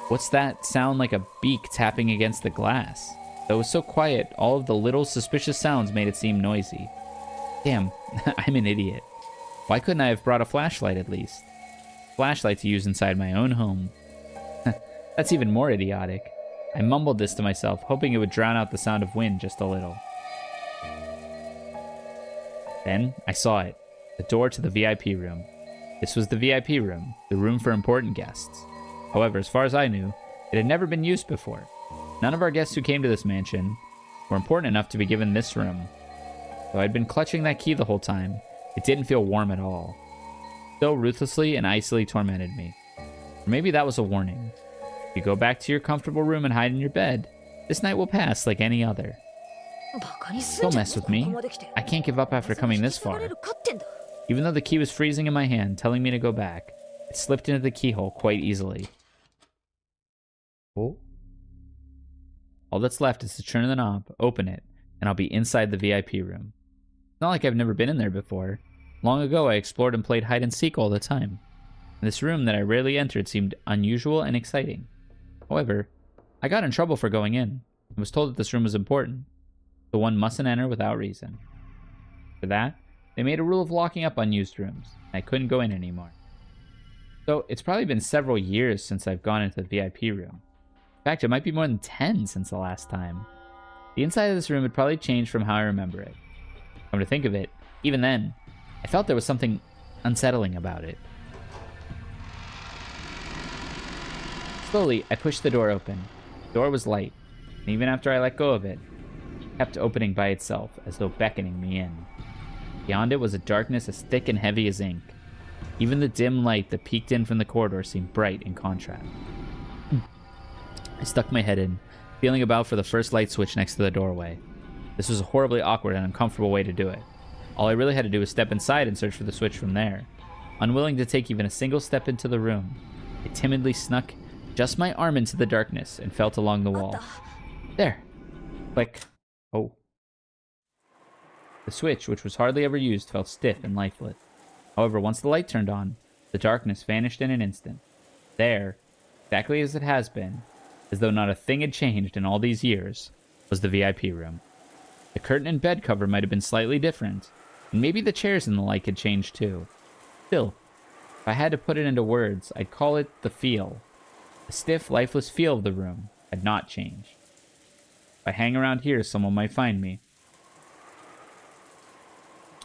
What's that sound like a beak tapping against the glass? Though it was so quiet, all of the little suspicious sounds made it seem noisy. Damn, I'm an idiot. Why couldn't I have brought a flashlight at least? Flashlight to use inside my own home. That's even more idiotic. I mumbled this to myself, hoping it would drown out the sound of wind just a little. Then, I saw it. The door to the VIP room. This was the VIP room, the room for important guests. However, as far as I knew, it had never been used before. None of our guests who came to this mansion were important enough to be given this room. Though I'd been clutching that key the whole time, it didn't feel warm at all. Still ruthlessly and icily tormented me. Or maybe that was a warning. If you go back to your comfortable room and hide in your bed, this night will pass like any other. Don't mess with me. I can't give up after coming this far. Even though the key was freezing in my hand, telling me to go back, it slipped into the keyhole quite easily. Oh. All that's left is to turn the knob, open it, and I'll be inside the VIP room. It's not like I've never been in there before. Long ago, I explored and played hide and seek all the time. This room that I rarely entered seemed unusual and exciting. However, I got in trouble for going in, and was told that this room was important, so one mustn't enter without reason. For that, they made a rule of locking up unused rooms, and I couldn't go in anymore. So it's probably been several years since I've gone into the VIP room. In fact, it might be more than 10 since the last time. The inside of this room had probably changed from how I remember it. Come to think of it, even then, I felt there was something unsettling about it. Slowly, I pushed the door open. The door was light, and even after I let go of it, it kept opening by itself, as though beckoning me in. Beyond it was a darkness as thick and heavy as ink. Even the dim light that peeked in from the corridor seemed bright in contrast. I stuck my head in, feeling about for the first light switch next to the doorway. This was a horribly awkward and uncomfortable way to do it. All I really had to do was step inside and search for the switch from there. Unwilling to take even a single step into the room, I timidly snuck just my arm into the darkness and felt along the wall. There. Click. Oh. The switch, which was hardly ever used, felt stiff and lifeless. However, once the light turned on, the darkness vanished in an instant. There, exactly as it has been, as though not a thing had changed in all these years, was the VIP room. The curtain and bed cover might have been slightly different, and maybe the chairs and the like had changed too. Still, if I had to put it into words, I'd call it the feel. The stiff, lifeless feel of the room had not changed. If I hang around here, someone might find me.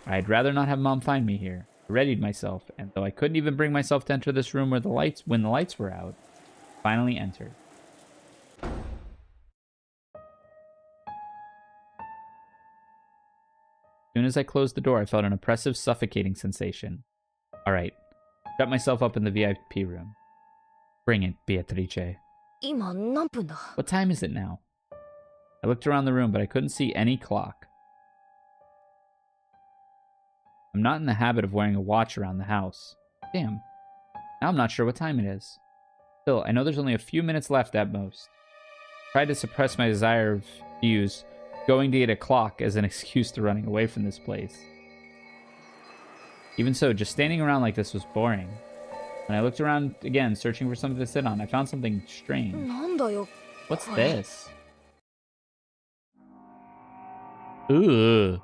I'd rather not have Mom find me here. I readied myself, and though I couldn't even bring myself to enter this room when the lights were out, I finally entered. As soon as I closed the door, I felt an oppressive, suffocating sensation. Alright, shut myself up in the VIP room. Bring it, Beatrice. What time is it now? I looked around the room, but I couldn't see any clock. I'm not in the habit of wearing a watch around the house. Damn. Now I'm not sure what time it is. Still, I know there's only a few minutes left at most. I tried to suppress my desire of use going to get a clock as an excuse to running away from this place. Even so, just standing around like this was boring. When I looked around again, searching for something to sit on, I found something strange. What's this? Ugh.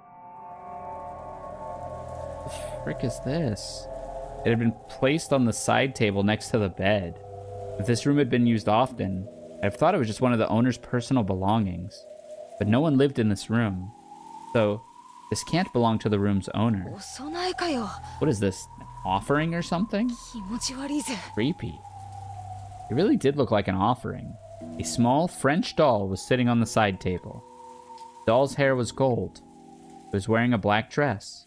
What the frick is this? It had been placed on the side table next to the bed. If this room had been used often, I'd have thought it was just one of the owner's personal belongings. But no one lived in this room. So, this can't belong to the room's owner. What is this? An offering or something? Creepy. It really did look like an offering. A small French doll was sitting on the side table. The doll's hair was gold. It was wearing a black dress.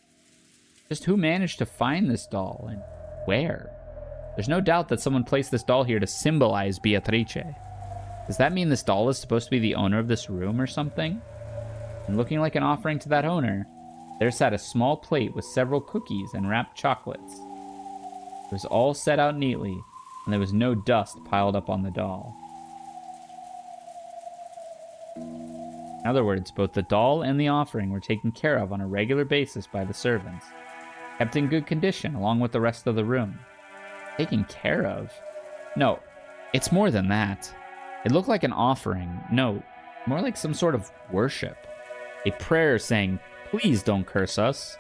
Just who managed to find this doll and where? There's no doubt that someone placed this doll here to symbolize Beatrice. Does that mean this doll is supposed to be the owner of this room or something? And looking like an offering to that owner, there sat a small plate with several cookies and wrapped chocolates. It was all set out neatly, and there was no dust piled up on the doll. In other words, both the doll and the offering were taken care of on a regular basis by the servants, kept in good condition along with the rest of the room. Taken care of? No, it's more than that. It looked like an offering. No, more like some sort of worship. A prayer saying, "Please don't curse us."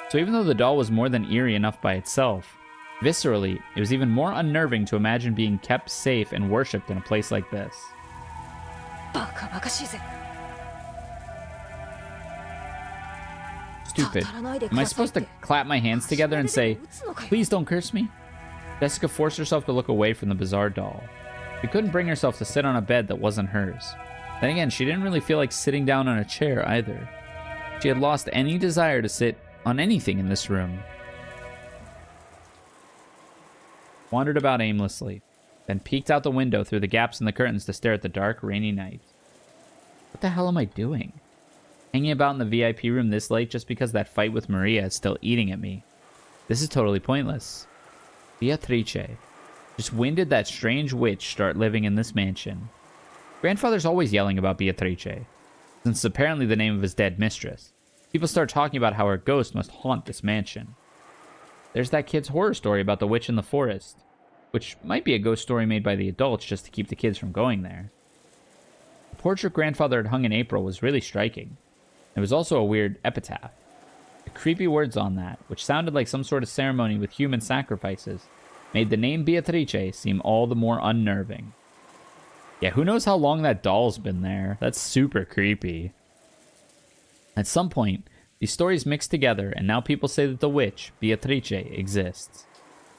So even though the doll was more than eerie enough by itself, viscerally, it was even more unnerving to imagine being kept safe and worshipped in a place like this. stupid. Am I supposed to clap my hands together and say, please don't curse me? Jessica forced herself to look away from the bizarre doll. She couldn't bring herself to sit on a bed that wasn't hers. Then again, she didn't really feel like sitting down on a chair either. She had lost any desire to sit on anything in this room. Wandered about aimlessly, then peeked out the window through the gaps in the curtains to stare at the dark, rainy night. What the hell am I doing? Hanging about in the VIP room this late just because that fight with Maria is still eating at me. This is totally pointless. Beatrice. Just when did that strange witch start living in this mansion? Grandfather's always yelling about Beatrice, since it's apparently the name of his dead mistress. People start talking about how her ghost must haunt this mansion. There's that kid's horror story about the witch in the forest, which might be a ghost story made by the adults just to keep the kids from going there. The portrait grandfather had hung in April was really striking. There was also a weird epitaph. The creepy words on that, which sounded like some sort of ceremony with human sacrifices, made the name Beatrice seem all the more unnerving. Yeah, who knows how long that doll's been there? That's super creepy. At some point, these stories mixed together, and now people say that the witch, Beatrice, exists.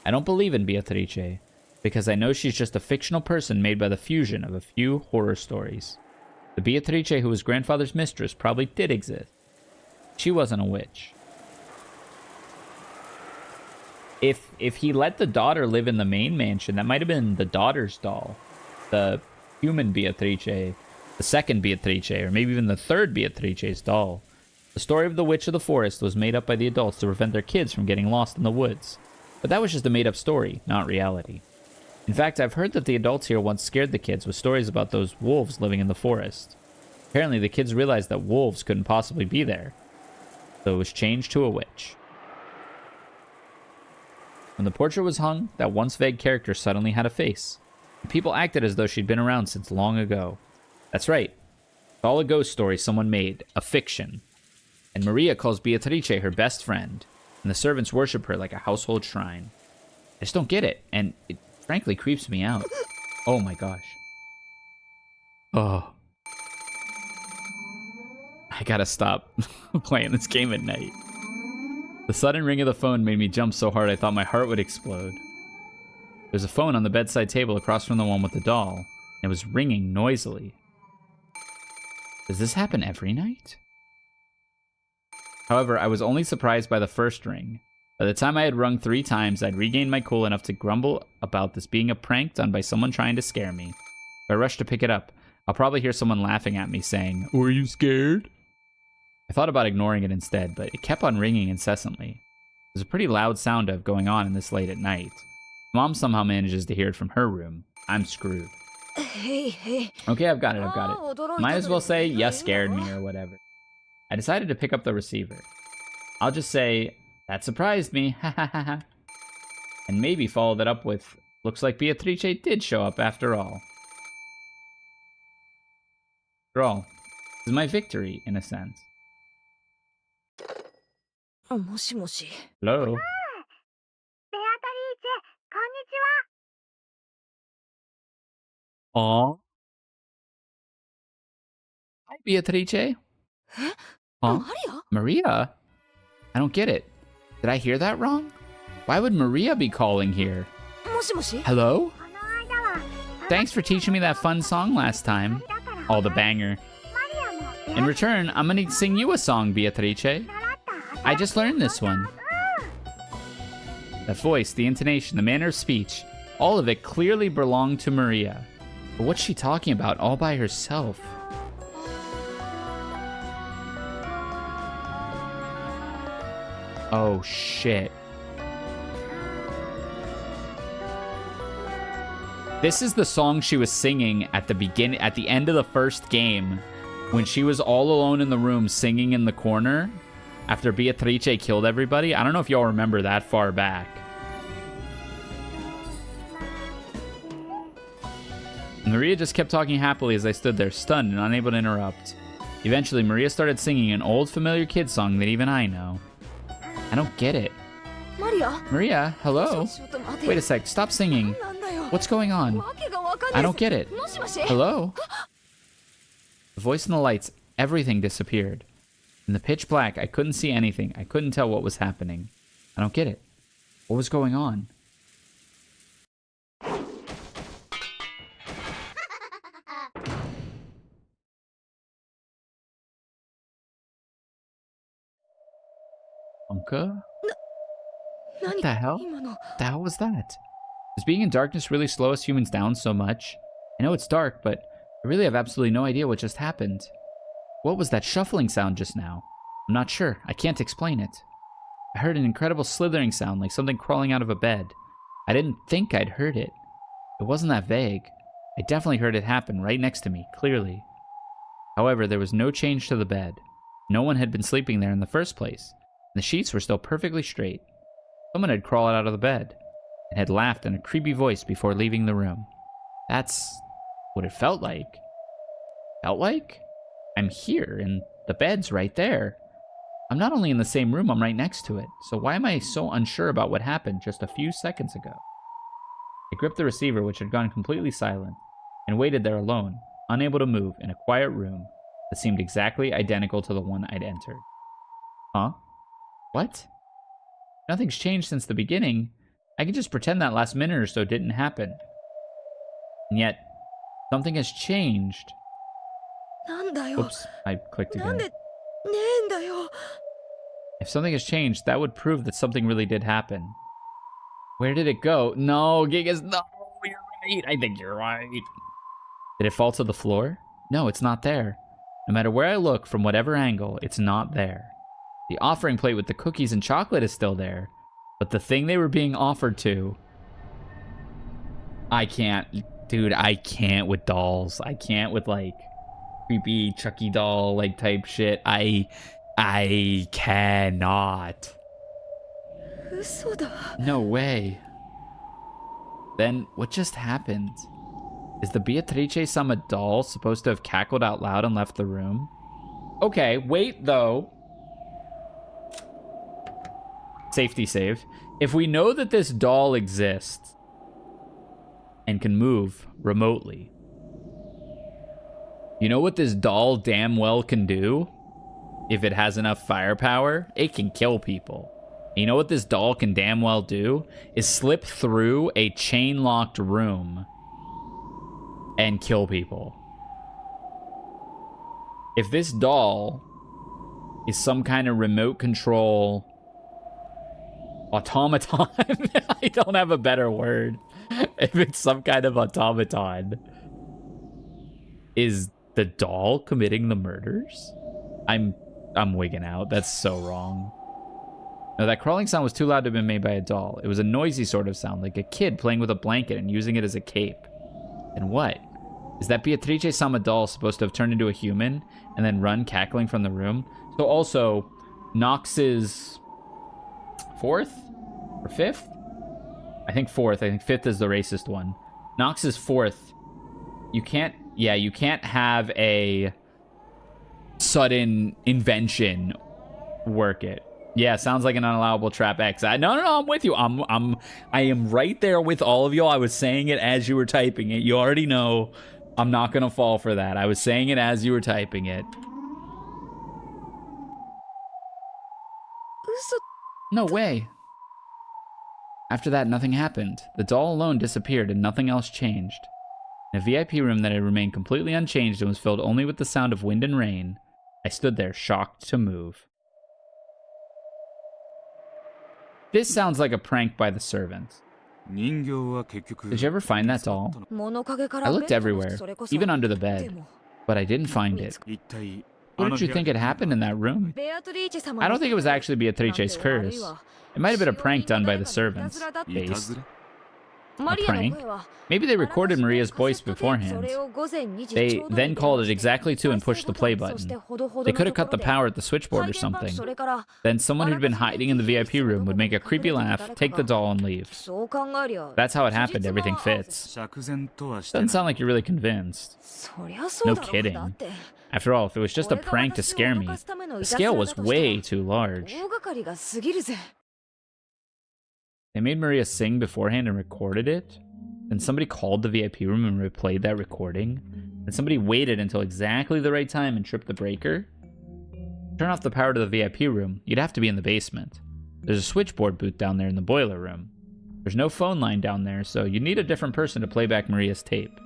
I don't believe in Beatrice, because I know she's just a fictional person made by the fusion of a few horror stories. The Beatrice who was grandfather's mistress probably did exist. She wasn't a witch. If he let the daughter live in the main mansion, that might have been the daughter's doll. The human Beatrice, the second Beatrice, or maybe even the third Beatrice's doll. The story of the witch of the forest was made up by the adults to prevent their kids from getting lost in the woods. But that was just a made-up story, not reality. In fact, I've heard that the adults here once scared the kids with stories about those wolves living in the forest. Apparently, the kids realized that wolves couldn't possibly be there, so it was changed to a witch. When the portrait was hung, that once vague character suddenly had a face. And people acted as though she'd been around since long ago. That's right. It's all a ghost story someone made, a fiction. And Maria calls Beatrice her best friend, and the servants worship her like a household shrine. I just don't get it, and it frankly creeps me out. Oh my gosh. Oh. I gotta stop playing this game at night. The sudden ring of the phone made me jump so hard I thought my heart would explode. There's a phone on the bedside table across from the one with the doll, and it was ringing noisily. Does this happen every night? However, I was only surprised by the first ring. By the time I had rung 3 times, I'd regained my cool enough to grumble about this being a prank done by someone trying to scare me. If I rush to pick it up, I'll probably hear someone laughing at me saying, "Were you scared?" I thought about ignoring it instead, but it kept on ringing incessantly. There's a pretty loud sound of going on in this late at night. Mom somehow manages to hear it from her room. I'm screwed. Hey. Okay, I've got it. Might as well say, "You scared me," or whatever. I decided to pick up the receiver. I'll just say, "That surprised me, ha ha ha ha." And maybe follow that up with, "Looks like Beatrice did show up after all." After all, this is my victory, in a sense. Hello? もしもし。Hi, Beatrice. Huh? Maria? I don't get it. Did I hear that wrong? Why would Maria be calling here? もしもし。 Hello? Thanks for teaching me that fun song last time. Oh, the banger. In return, I'm gonna sing you a song, Beatrice. I just learned this one. The voice, the intonation, the manner of speech, all of it clearly belonged to Maria. But what's she talking about all by herself? Oh, shit. This is the song she was singing at the end of the first game, when she was all alone in the room singing in the corner after Beatrice killed everybody. I don't know if y'all remember that far back. Maria just kept talking happily as I stood there, stunned and unable to interrupt. Eventually, Maria started singing an old familiar kid song that even I know. I don't get it. Maria, hello? Wait a sec, stop singing. What's going on? I don't get it. Hello? The voice and the lights, everything disappeared. In the pitch black, I couldn't see anything. I couldn't tell what was happening. I don't get it. What was going on? Unka? What the hell? What the hell was that? Does being in darkness really slow us humans down so much? I know it's dark, but I really have absolutely no idea what just happened. What was that shuffling sound just now? I'm not sure. I can't explain it. I heard an incredible slithering sound, like something crawling out of a bed. I didn't think I'd heard it. It wasn't that vague. I definitely heard it happen right next to me, clearly. However, there was no change to the bed. No one had been sleeping there in the first place. And the sheets were still perfectly straight. Someone had crawled out of the bed and had laughed in a creepy voice before leaving the room. That's what it felt like. Felt like? I'm here, and the bed's right there. I'm not only in the same room, I'm right next to it. So why am I so unsure about what happened just a few seconds ago? I gripped the receiver, which had gone completely silent, and waited there alone, unable to move, in a quiet room that seemed exactly identical to the one I'd entered. Huh? What? Nothing's changed since the beginning. I could just pretend that last minute or so didn't happen. And yet, something has changed. Oops, I clicked again. If something has changed, that would prove that something really did happen. Where did it go? No, Gigas, no, you're right. I think you're right. Did it fall to the floor? No, it's not there. No matter where I look, from whatever angle, it's not there. The offering plate with the cookies and chocolate is still there, but the thing they were being offered to... I can't. Dude, I can't with dolls. I can't with, like, creepy Chucky doll, like, type shit. I cannot. No way. Then, what just happened? Is the Beatrice-sama doll supposed to have cackled out loud and left the room? Okay, wait, though. Safety save. If we know that this doll exists and can move remotely, you know what this doll damn well can do? If it has enough firepower, it can kill people. You know what this doll can damn well do? Is slip through a chain-locked room and kill people. If this doll is some kind of remote control automaton, I don't have a better word. If it's some kind of automaton, is the doll committing the murders? I'm wigging out. That's so wrong. No, that crawling sound was too loud to have been made by a doll. It was a noisy sort of sound, like a kid playing with a blanket and using it as a cape. And what? Is that Beatrice-sama doll supposed to have turned into a human and then run cackling from the room? So also, Nox's fourth or fifth? I think fourth. I think fifth is the racist one. Nox's fourth. You can't have a sudden invention work it. Yeah, sounds like an unallowable trap X. No, I'm with you. I am right there with all of you. I was saying it as you were typing it. You already know I'm not gonna fall for that. I was saying it as you were typing it. No way. After that, nothing happened. The doll alone disappeared and nothing else changed. In a VIP room that had remained completely unchanged and was filled only with the sound of wind and rain, I stood there, shocked to move. This sounds like a prank by the servants. Did you ever find that doll? I looked everywhere, even under the bed, but I didn't find it. What did you think had happened in that room? I don't think it was actually Beatrice's curse. It might have been a prank done by the servants. Based. A prank? Maybe they recorded Maria's voice beforehand. They then called it exactly to and pushed the play button. They could have cut the power at the switchboard or something. Then someone who'd been hiding in the VIP room would make a creepy laugh, take the doll, and leave. That's how it happened. Everything fits. Doesn't sound like you're really convinced. No kidding. After all, if it was just a prank to scare me, the scale was way too large. They made Maria sing beforehand and recorded it. Then somebody called the VIP room and replayed that recording. And somebody waited until exactly the right time and tripped the breaker. turn off the power to the VIP room, you'd have to be in the basement. There's a switchboard booth down there in the boiler room. There's no phone line down there, so you need a different person to play back Maria's tape.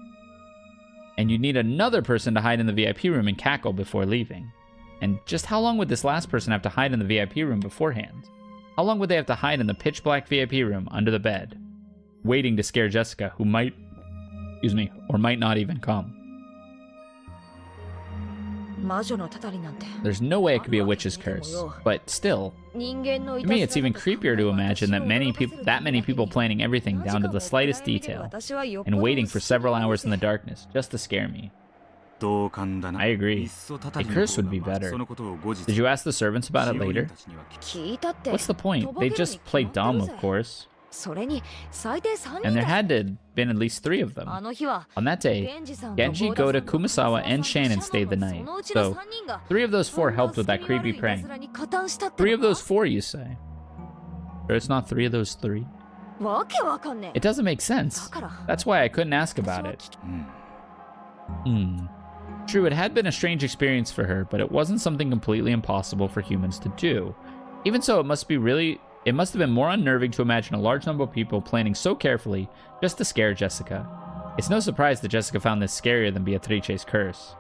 And you need another person to hide in the VIP room and cackle before leaving. And just how long would this last person have to hide in the VIP room beforehand? How long would they have to hide in the pitch black VIP room under the bed, waiting to scare Jessica, who might, or might not even come? There's no way it could be a witch's curse, but still, to me it's even creepier to imagine that many people planning everything down to the slightest detail and waiting for several hours in the darkness just to scare me. I agree. A curse would be better. Did you ask the servants about it later? What's the point? They just play dumb, of course. And there had to have been at least 3 of them. On that day, Genji, Goda, Kumasawa, and Shannon stayed the night. So, 3 of those 4 helped with that creepy prank. 3 of those 4, you say? Or it's not 3 of those 3? It doesn't make sense. That's why I couldn't ask about it. True, it had been a strange experience for her, but it wasn't something completely impossible for humans to do. Even so, it must have been more unnerving to imagine a large number of people planning so carefully just to scare Jessica. It's no surprise that Jessica found this scarier than Beatrice's curse.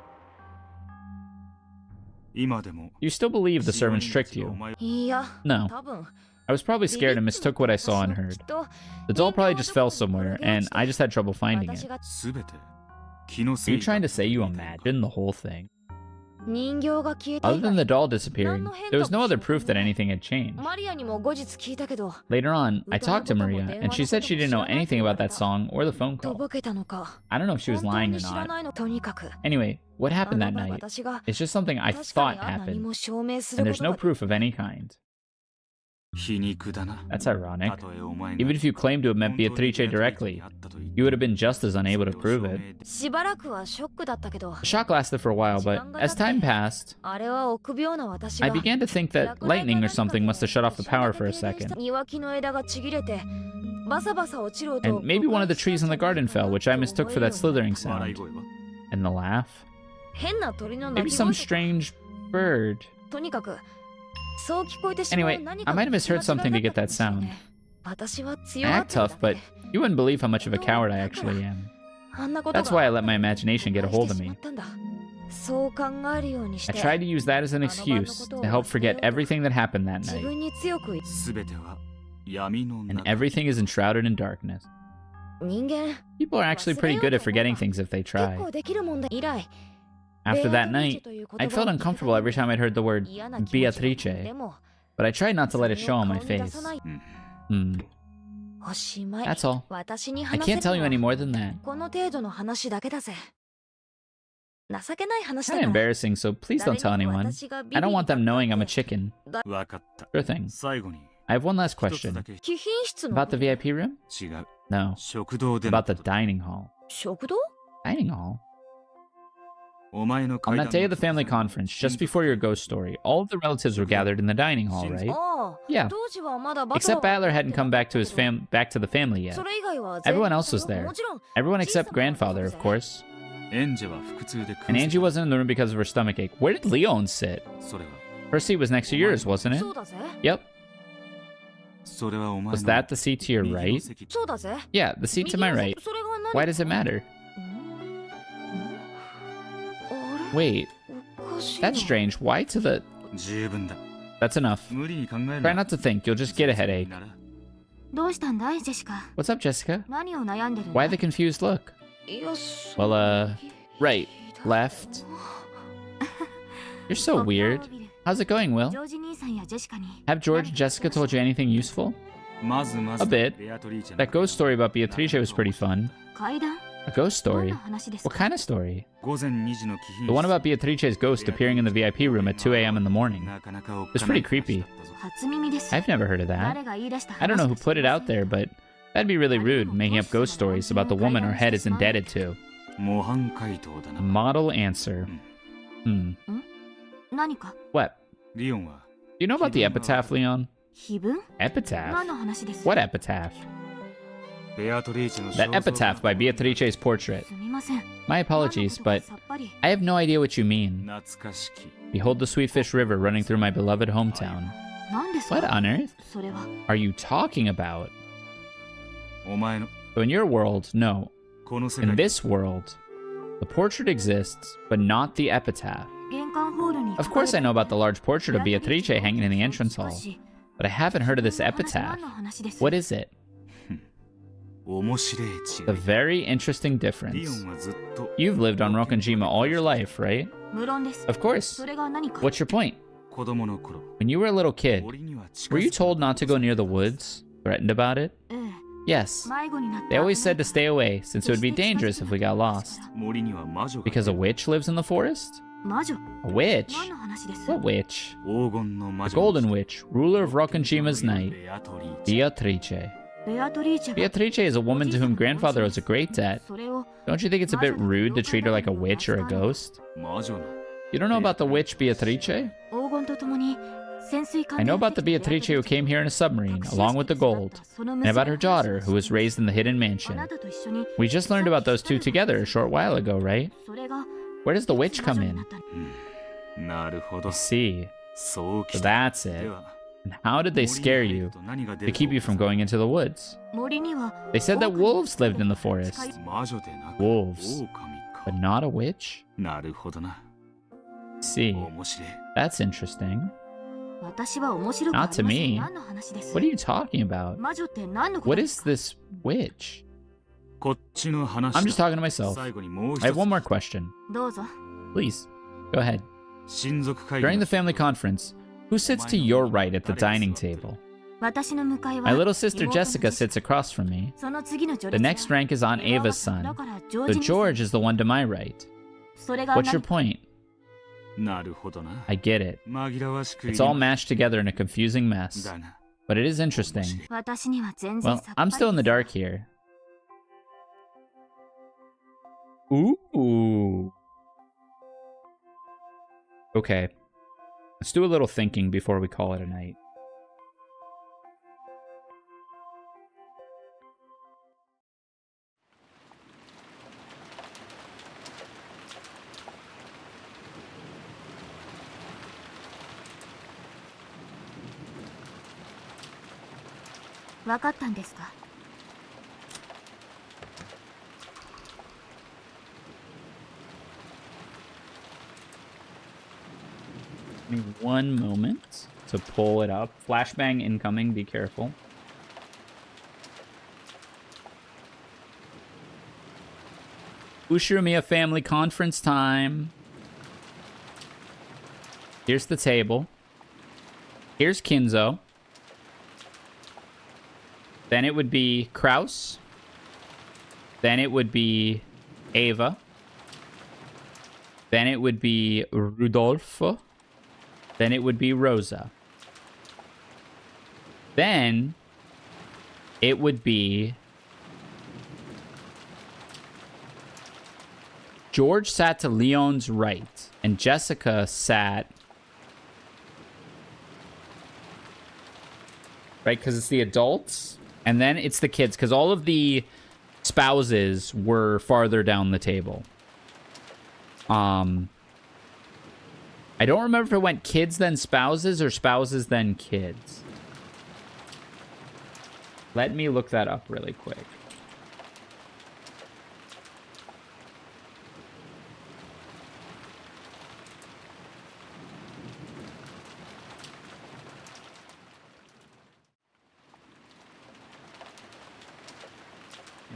You still believe the servants tricked you? No. I was probably scared and mistook what I saw and heard. The doll probably just fell somewhere, and I just had trouble finding it. Are you trying to say you imagined the whole thing? Other than the doll disappearing, there was no other proof that anything had changed. Later on, I talked to Maria, and she said she didn't know anything about that song or the phone call. I don't know if she was lying or not. Anyway, what happened that night? It's just something I thought happened, and there's no proof of any kind. That's ironic. Even if you claimed to have met Beatrice directly, you would have been just as unable to prove it. The shock lasted for a while, but as time passed, I began to think that lightning or something must have shut off the power for a second. And maybe one of the trees in the garden fell, which I mistook for that slithering sound. And the laugh? Maybe some strange bird. Anyway, I might have misheard something to get that sound. I act tough, but you wouldn't believe how much of a coward I actually am. That's why I let my imagination get a hold of me. I tried to use that as an excuse to help forget everything that happened that night. And everything is enshrouded in darkness. People are actually pretty good at forgetting things if they try. After that night, I felt uncomfortable every time I'd heard the word Beatrice, but I tried not to let it show on my face. That's all. I can't tell you any more than that. Kinda embarrassing, so please don't tell anyone. I don't want them knowing I'm a chicken. Sure thing. I have one last question. About the VIP room? No. About the dining hall. Dining hall? On that day of the family conference, just before your ghost story, all of the relatives were gathered in the dining hall, right? Yeah. Except Battler hadn't come back to the family yet. Everyone else was there. Everyone except grandfather, of course. And Angie wasn't in the room because of her stomachache. Where did Leon sit? Her seat was next to yours, wasn't it? Yep. Was that the seat to your right? Yeah, the seat to my right. Why does it matter? Wait, that's strange. Why to the... That's enough. Try not to think, you'll just get a headache. What's up, Jessica? Why the confused look? Well, right, left. You're so weird. How's it going, Will? Have George and Jessica told you anything useful? A bit. That ghost story about Beatrice was pretty fun. A ghost story? What kind of story? The one about Beatrice's ghost appearing in the VIP room at 2 a.m. in the morning. It was pretty creepy. I've never heard of that. I don't know who put it out there, but that'd be really rude, making up ghost stories about the woman our head is indebted to. Model answer. What? Do you know about the epitaph, Leon? Epitaph? What epitaph? That epitaph by Beatrice's portrait. すみません My apologies, but さっぱり I have no idea what you mean. Behold the Sweetfish River running through my beloved hometown. 何ですか What on earth それは are you talking about? お前の So in your world, no. この世 In 界 this world, the portrait exists, but not the epitaph. 玄関ホールに Of course I know about the large portrait of Beatrice hanging in the entrance hall, but I haven't heard of this epitaph. What is it? 面白い違 A い very interesting リ difference. オンはずっと You've lived on Rokkenjima all your life, right? 無論です Of course. それが何か What's your point? 子供の頃 When you were a little kid, 森には近 were you づく told not to go near the woods? Threatened about it? ええ Yes. 迷子になって They always said to stay away, since it would be dangerous if we got lost. 森には魔女が Because a witch lives in the forest? 魔女 A witch? 何の話です What witch? 黄金の魔 The 女 Golden Witch, ruler of Rokkenjima's night, ベアトリーチ Beatrice. ベアトリーチェが Beatrice is a woman to whom grandfather owes a great debt. それを Don't you think it's a bit rude to treat her like a witch or a ghost? 魔女の You don't know about the witch Beatrice? 黄金とともに潜水艦 I know about the Beatrice who came here in a submarine, along with the gold, and about her daughter who was raised in the hidden あ mansion. なたと一緒に We just learned about those two together a short while ago, right? それが Where does the witch 魔 come 女に in? なったのなるほど I see. そう So きた that's で it. は And how did they scare 森に入 you ると何が出 to る keep you か from going into the woods? 森には They said that wolves lived in the forest, 魔女でなく Wolves. 狼 but か not a witch? なるほどな See, 面白い that's interesting. 私は面白くあ Not to りません me. 何の話です What are you talking about? 魔女って何のこと What で is すか this witch? こっちの話 I'm just だ talking to myself. 最後にもう一 I have つ one more question. どうぞ Please, go ahead. 親族会議 During の the family conference, who sits to your right at the dining table? 私の向かいは My little sister 妹の Jessica sits across from me. その次の序 The 列 next は rank is on エヴァ Ava's son. だからジョ So ージに George is the one to my right. それが What's your 何 point? なるほどな I get it. 紛らわしく It's all mashed together in a confusing mess. だが But it is interesting. 私には全然 Well, さっぱ I'm り still in the dark here. Ooh. Okay. Let's do a little thinking before we call it a night.「分かったんですか Give me one moment to pull it up. Flashbang incoming, be careful. Ushiromiya family conference time. Here's the table. Here's Kinzo. Then it would be Kraus. Then it would be Ava. Then it would be Rudolfo. Then it would be Rosa. Then it would be George sat to Leon's right, and Jessica sat right because it's the adults, and then it's the kids because all of the spouses were farther down the table. I don't remember if it went kids then spouses or spouses then kids. Let me look that up really quick.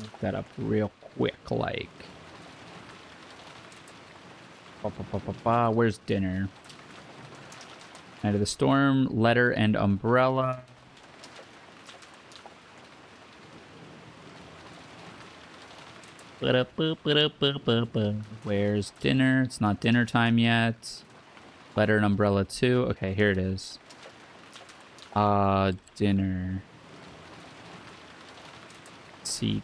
Look that up real quick, like. Where's dinner? Night of the Storm, Letter and Umbrella. Where's dinner? It's not dinner time yet. Letter and Umbrella 2. Okay, here it is. Dinner. Seat.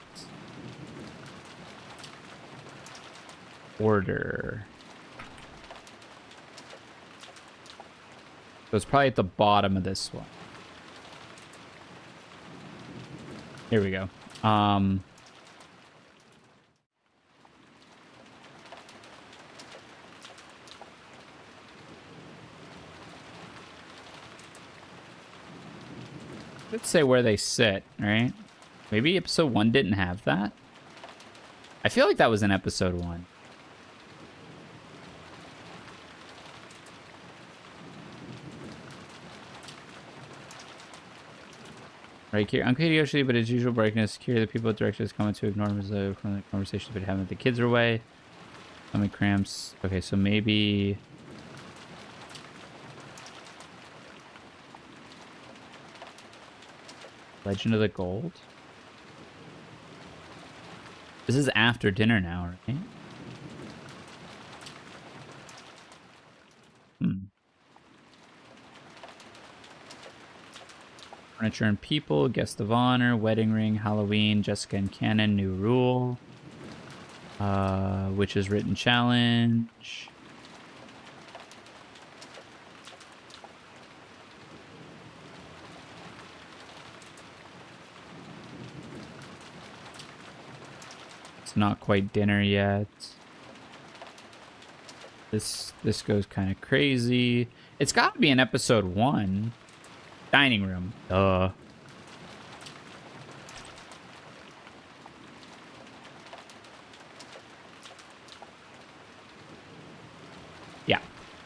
Order. So it's probably at the bottom of this one. Here we go. Um, let's say where they sit, right? Maybe episode 1 didn't have that. I feel like that was in episode 1. Right here, unclear usually, but as usual brightness. Curious the people at directions coming to ignore from the conversations we'd having with the kids are away. Stomach cramps. Okay, so maybe. Legend of the Gold. This is after dinner now, right? Furniture and People, Guest of Honor, Wedding Ring, Halloween, Jessica and Canon, New Rule. Witches Written Challenge. It's not quite dinner yet. This goes kind of crazy. It's got to be in episode 1. Dining room. Yeah.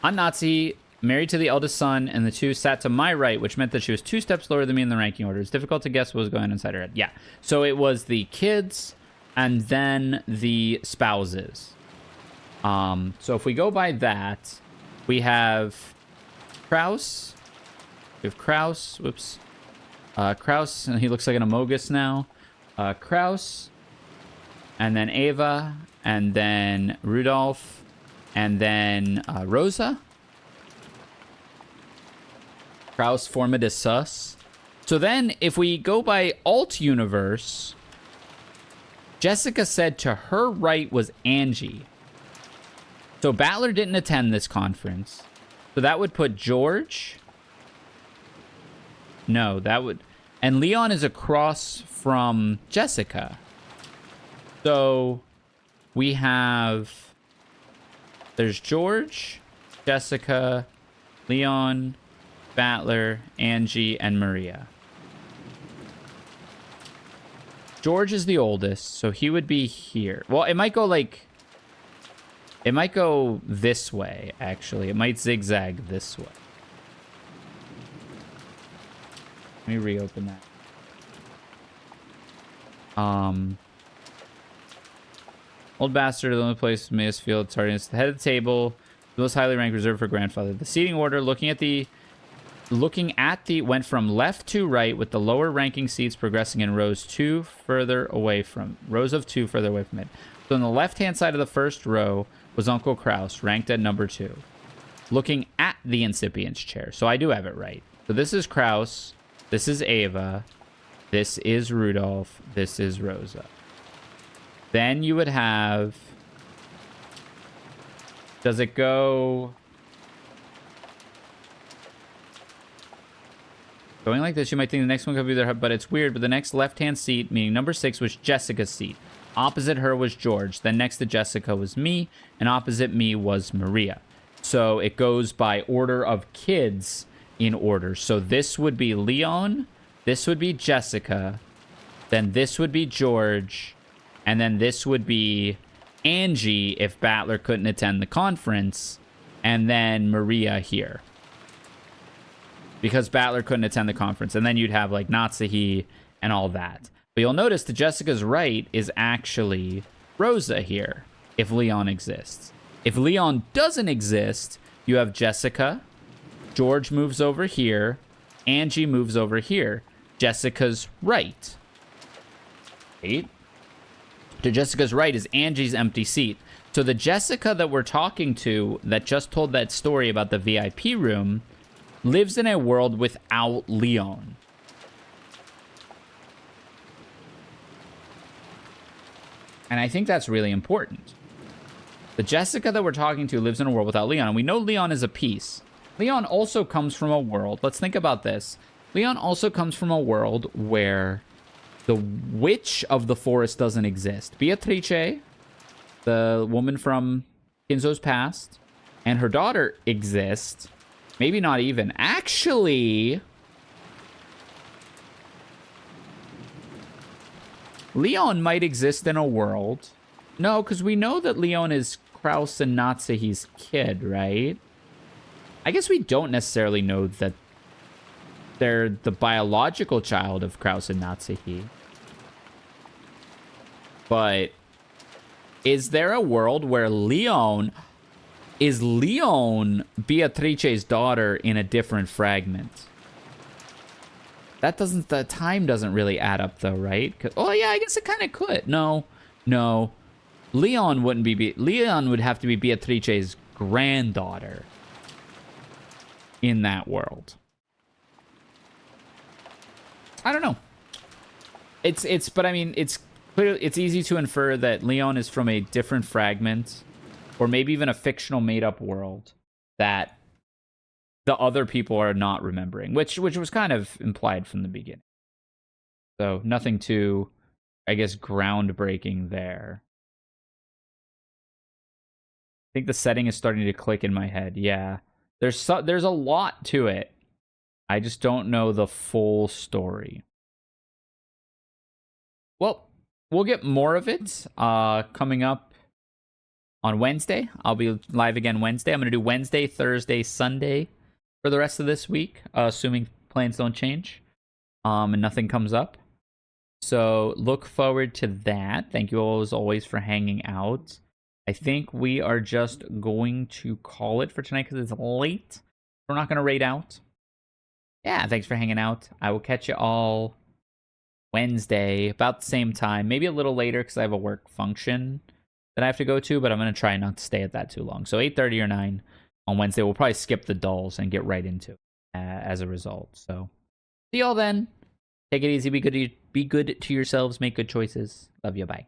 On Nazi, married to the eldest son, and the two sat to my right, which meant that she was 2 steps lower than me in the ranking order. It's difficult to guess what was going on inside her head. Yeah. So it was the kids and then the spouses. So if we go by that, we have Kraus. We have Kraus. Whoops. Kraus, and he looks like an Amogus now. Kraus. And then Ava. And then Rudolph. And then Rosa. Kraus, Formidus, Sus. So then, if we go by Alt Universe, Jessica said to her right was Angie. So Battler didn't attend this conference. So that would put George. No, that would... And Leon is across from Jessica. So we have... There's George, Jessica, Leon, Battler, Angie, and Maria. George is the oldest, so he would be here. Well, it might go like... It might go this way, actually. It might zigzag this way. Let me reopen that. Old Bastard, the only place Maysfield Tardiness, the head of the table, the most highly ranked reserved for grandfather. The seating order, looking at the went from left to right, with the lower ranking seats progressing in rows of 2 further away from it. So on the left-hand side of the first row was Uncle Kraus, ranked at number 2, looking at the incipient's chair. So I do have it right. So this is Kraus. This is Ava. This is Rudolph. This is Rosa. Then you would have... Does it go... Going like this, you might think the next one could be there, but it's weird. But the next left-hand seat, meaning number 6, was Jessica's seat. Opposite her was George. Then next to Jessica was me, and opposite me was Maria. So it goes by order of kids in order. So this would be Leon, this would be Jessica, then this would be George, and then this would be Angie if Battler couldn't attend the conference, and then Maria here, because Battler couldn't attend the conference. And then you'd have like Natsuhi and all that. But you'll notice to Jessica's right is actually Rosa here, if Leon exists. If Leon doesn't exist, you have Jessica, George moves over here, Angie moves over here. Jessica's right. Right? To Jessica's right is Angie's empty seat. So the Jessica that we're talking to that just told that story about the VIP room lives in a world without Leon. And I think that's really important. The Jessica that we're talking to lives in a world without Leon, and we know Leon is a piece. Leon also comes from a world, let's think about this. Leon also comes from a world where The witch of the forest doesn't exist. Beatrice, the woman from Kinzo's past, and her daughter exist. Maybe not even. Actually, Leon might exist in a world. No, because we know that Leon is Kraus and Natsuhi's kid, right? I guess we don't necessarily know that they're the biological child of Kraus and Natsuhi. But is there a world where Leon Beatrice's daughter in a different fragment? The time doesn't really add up though, right? Oh yeah, I guess it kind of could. No. Leon wouldn't be, Leon would have to be Beatrice's granddaughter in that world. I don't know. But I mean, it's clear, it's easy to infer that Leon is from a different fragment, or maybe even a fictional made-up world that the other people are not remembering, which was kind of implied from the beginning. So nothing too, I guess, groundbreaking there. I think the setting is starting to click in my head. Yeah, there's a lot to it. I just don't know the full story. Well, we'll get more of it coming up on Wednesday. I'll be live again Wednesday. I'm going to do Wednesday, Thursday, Sunday for the rest of this week, assuming plans don't change and nothing comes up. So look forward to that. Thank you all, as always, for hanging out. I think we are just going to call it for tonight because it's late. We're not going to raid out. Yeah, thanks for hanging out. I will catch you all Wednesday about the same time, maybe a little later because I have a work function that I have to go to, but I'm going to try not to stay at that too long. So 8:30 or 9 on Wednesday. We'll probably skip the dulls and get right into it as a result. So see y'all then. Take it easy. Be good to yourselves. Make good choices. Love you. Bye.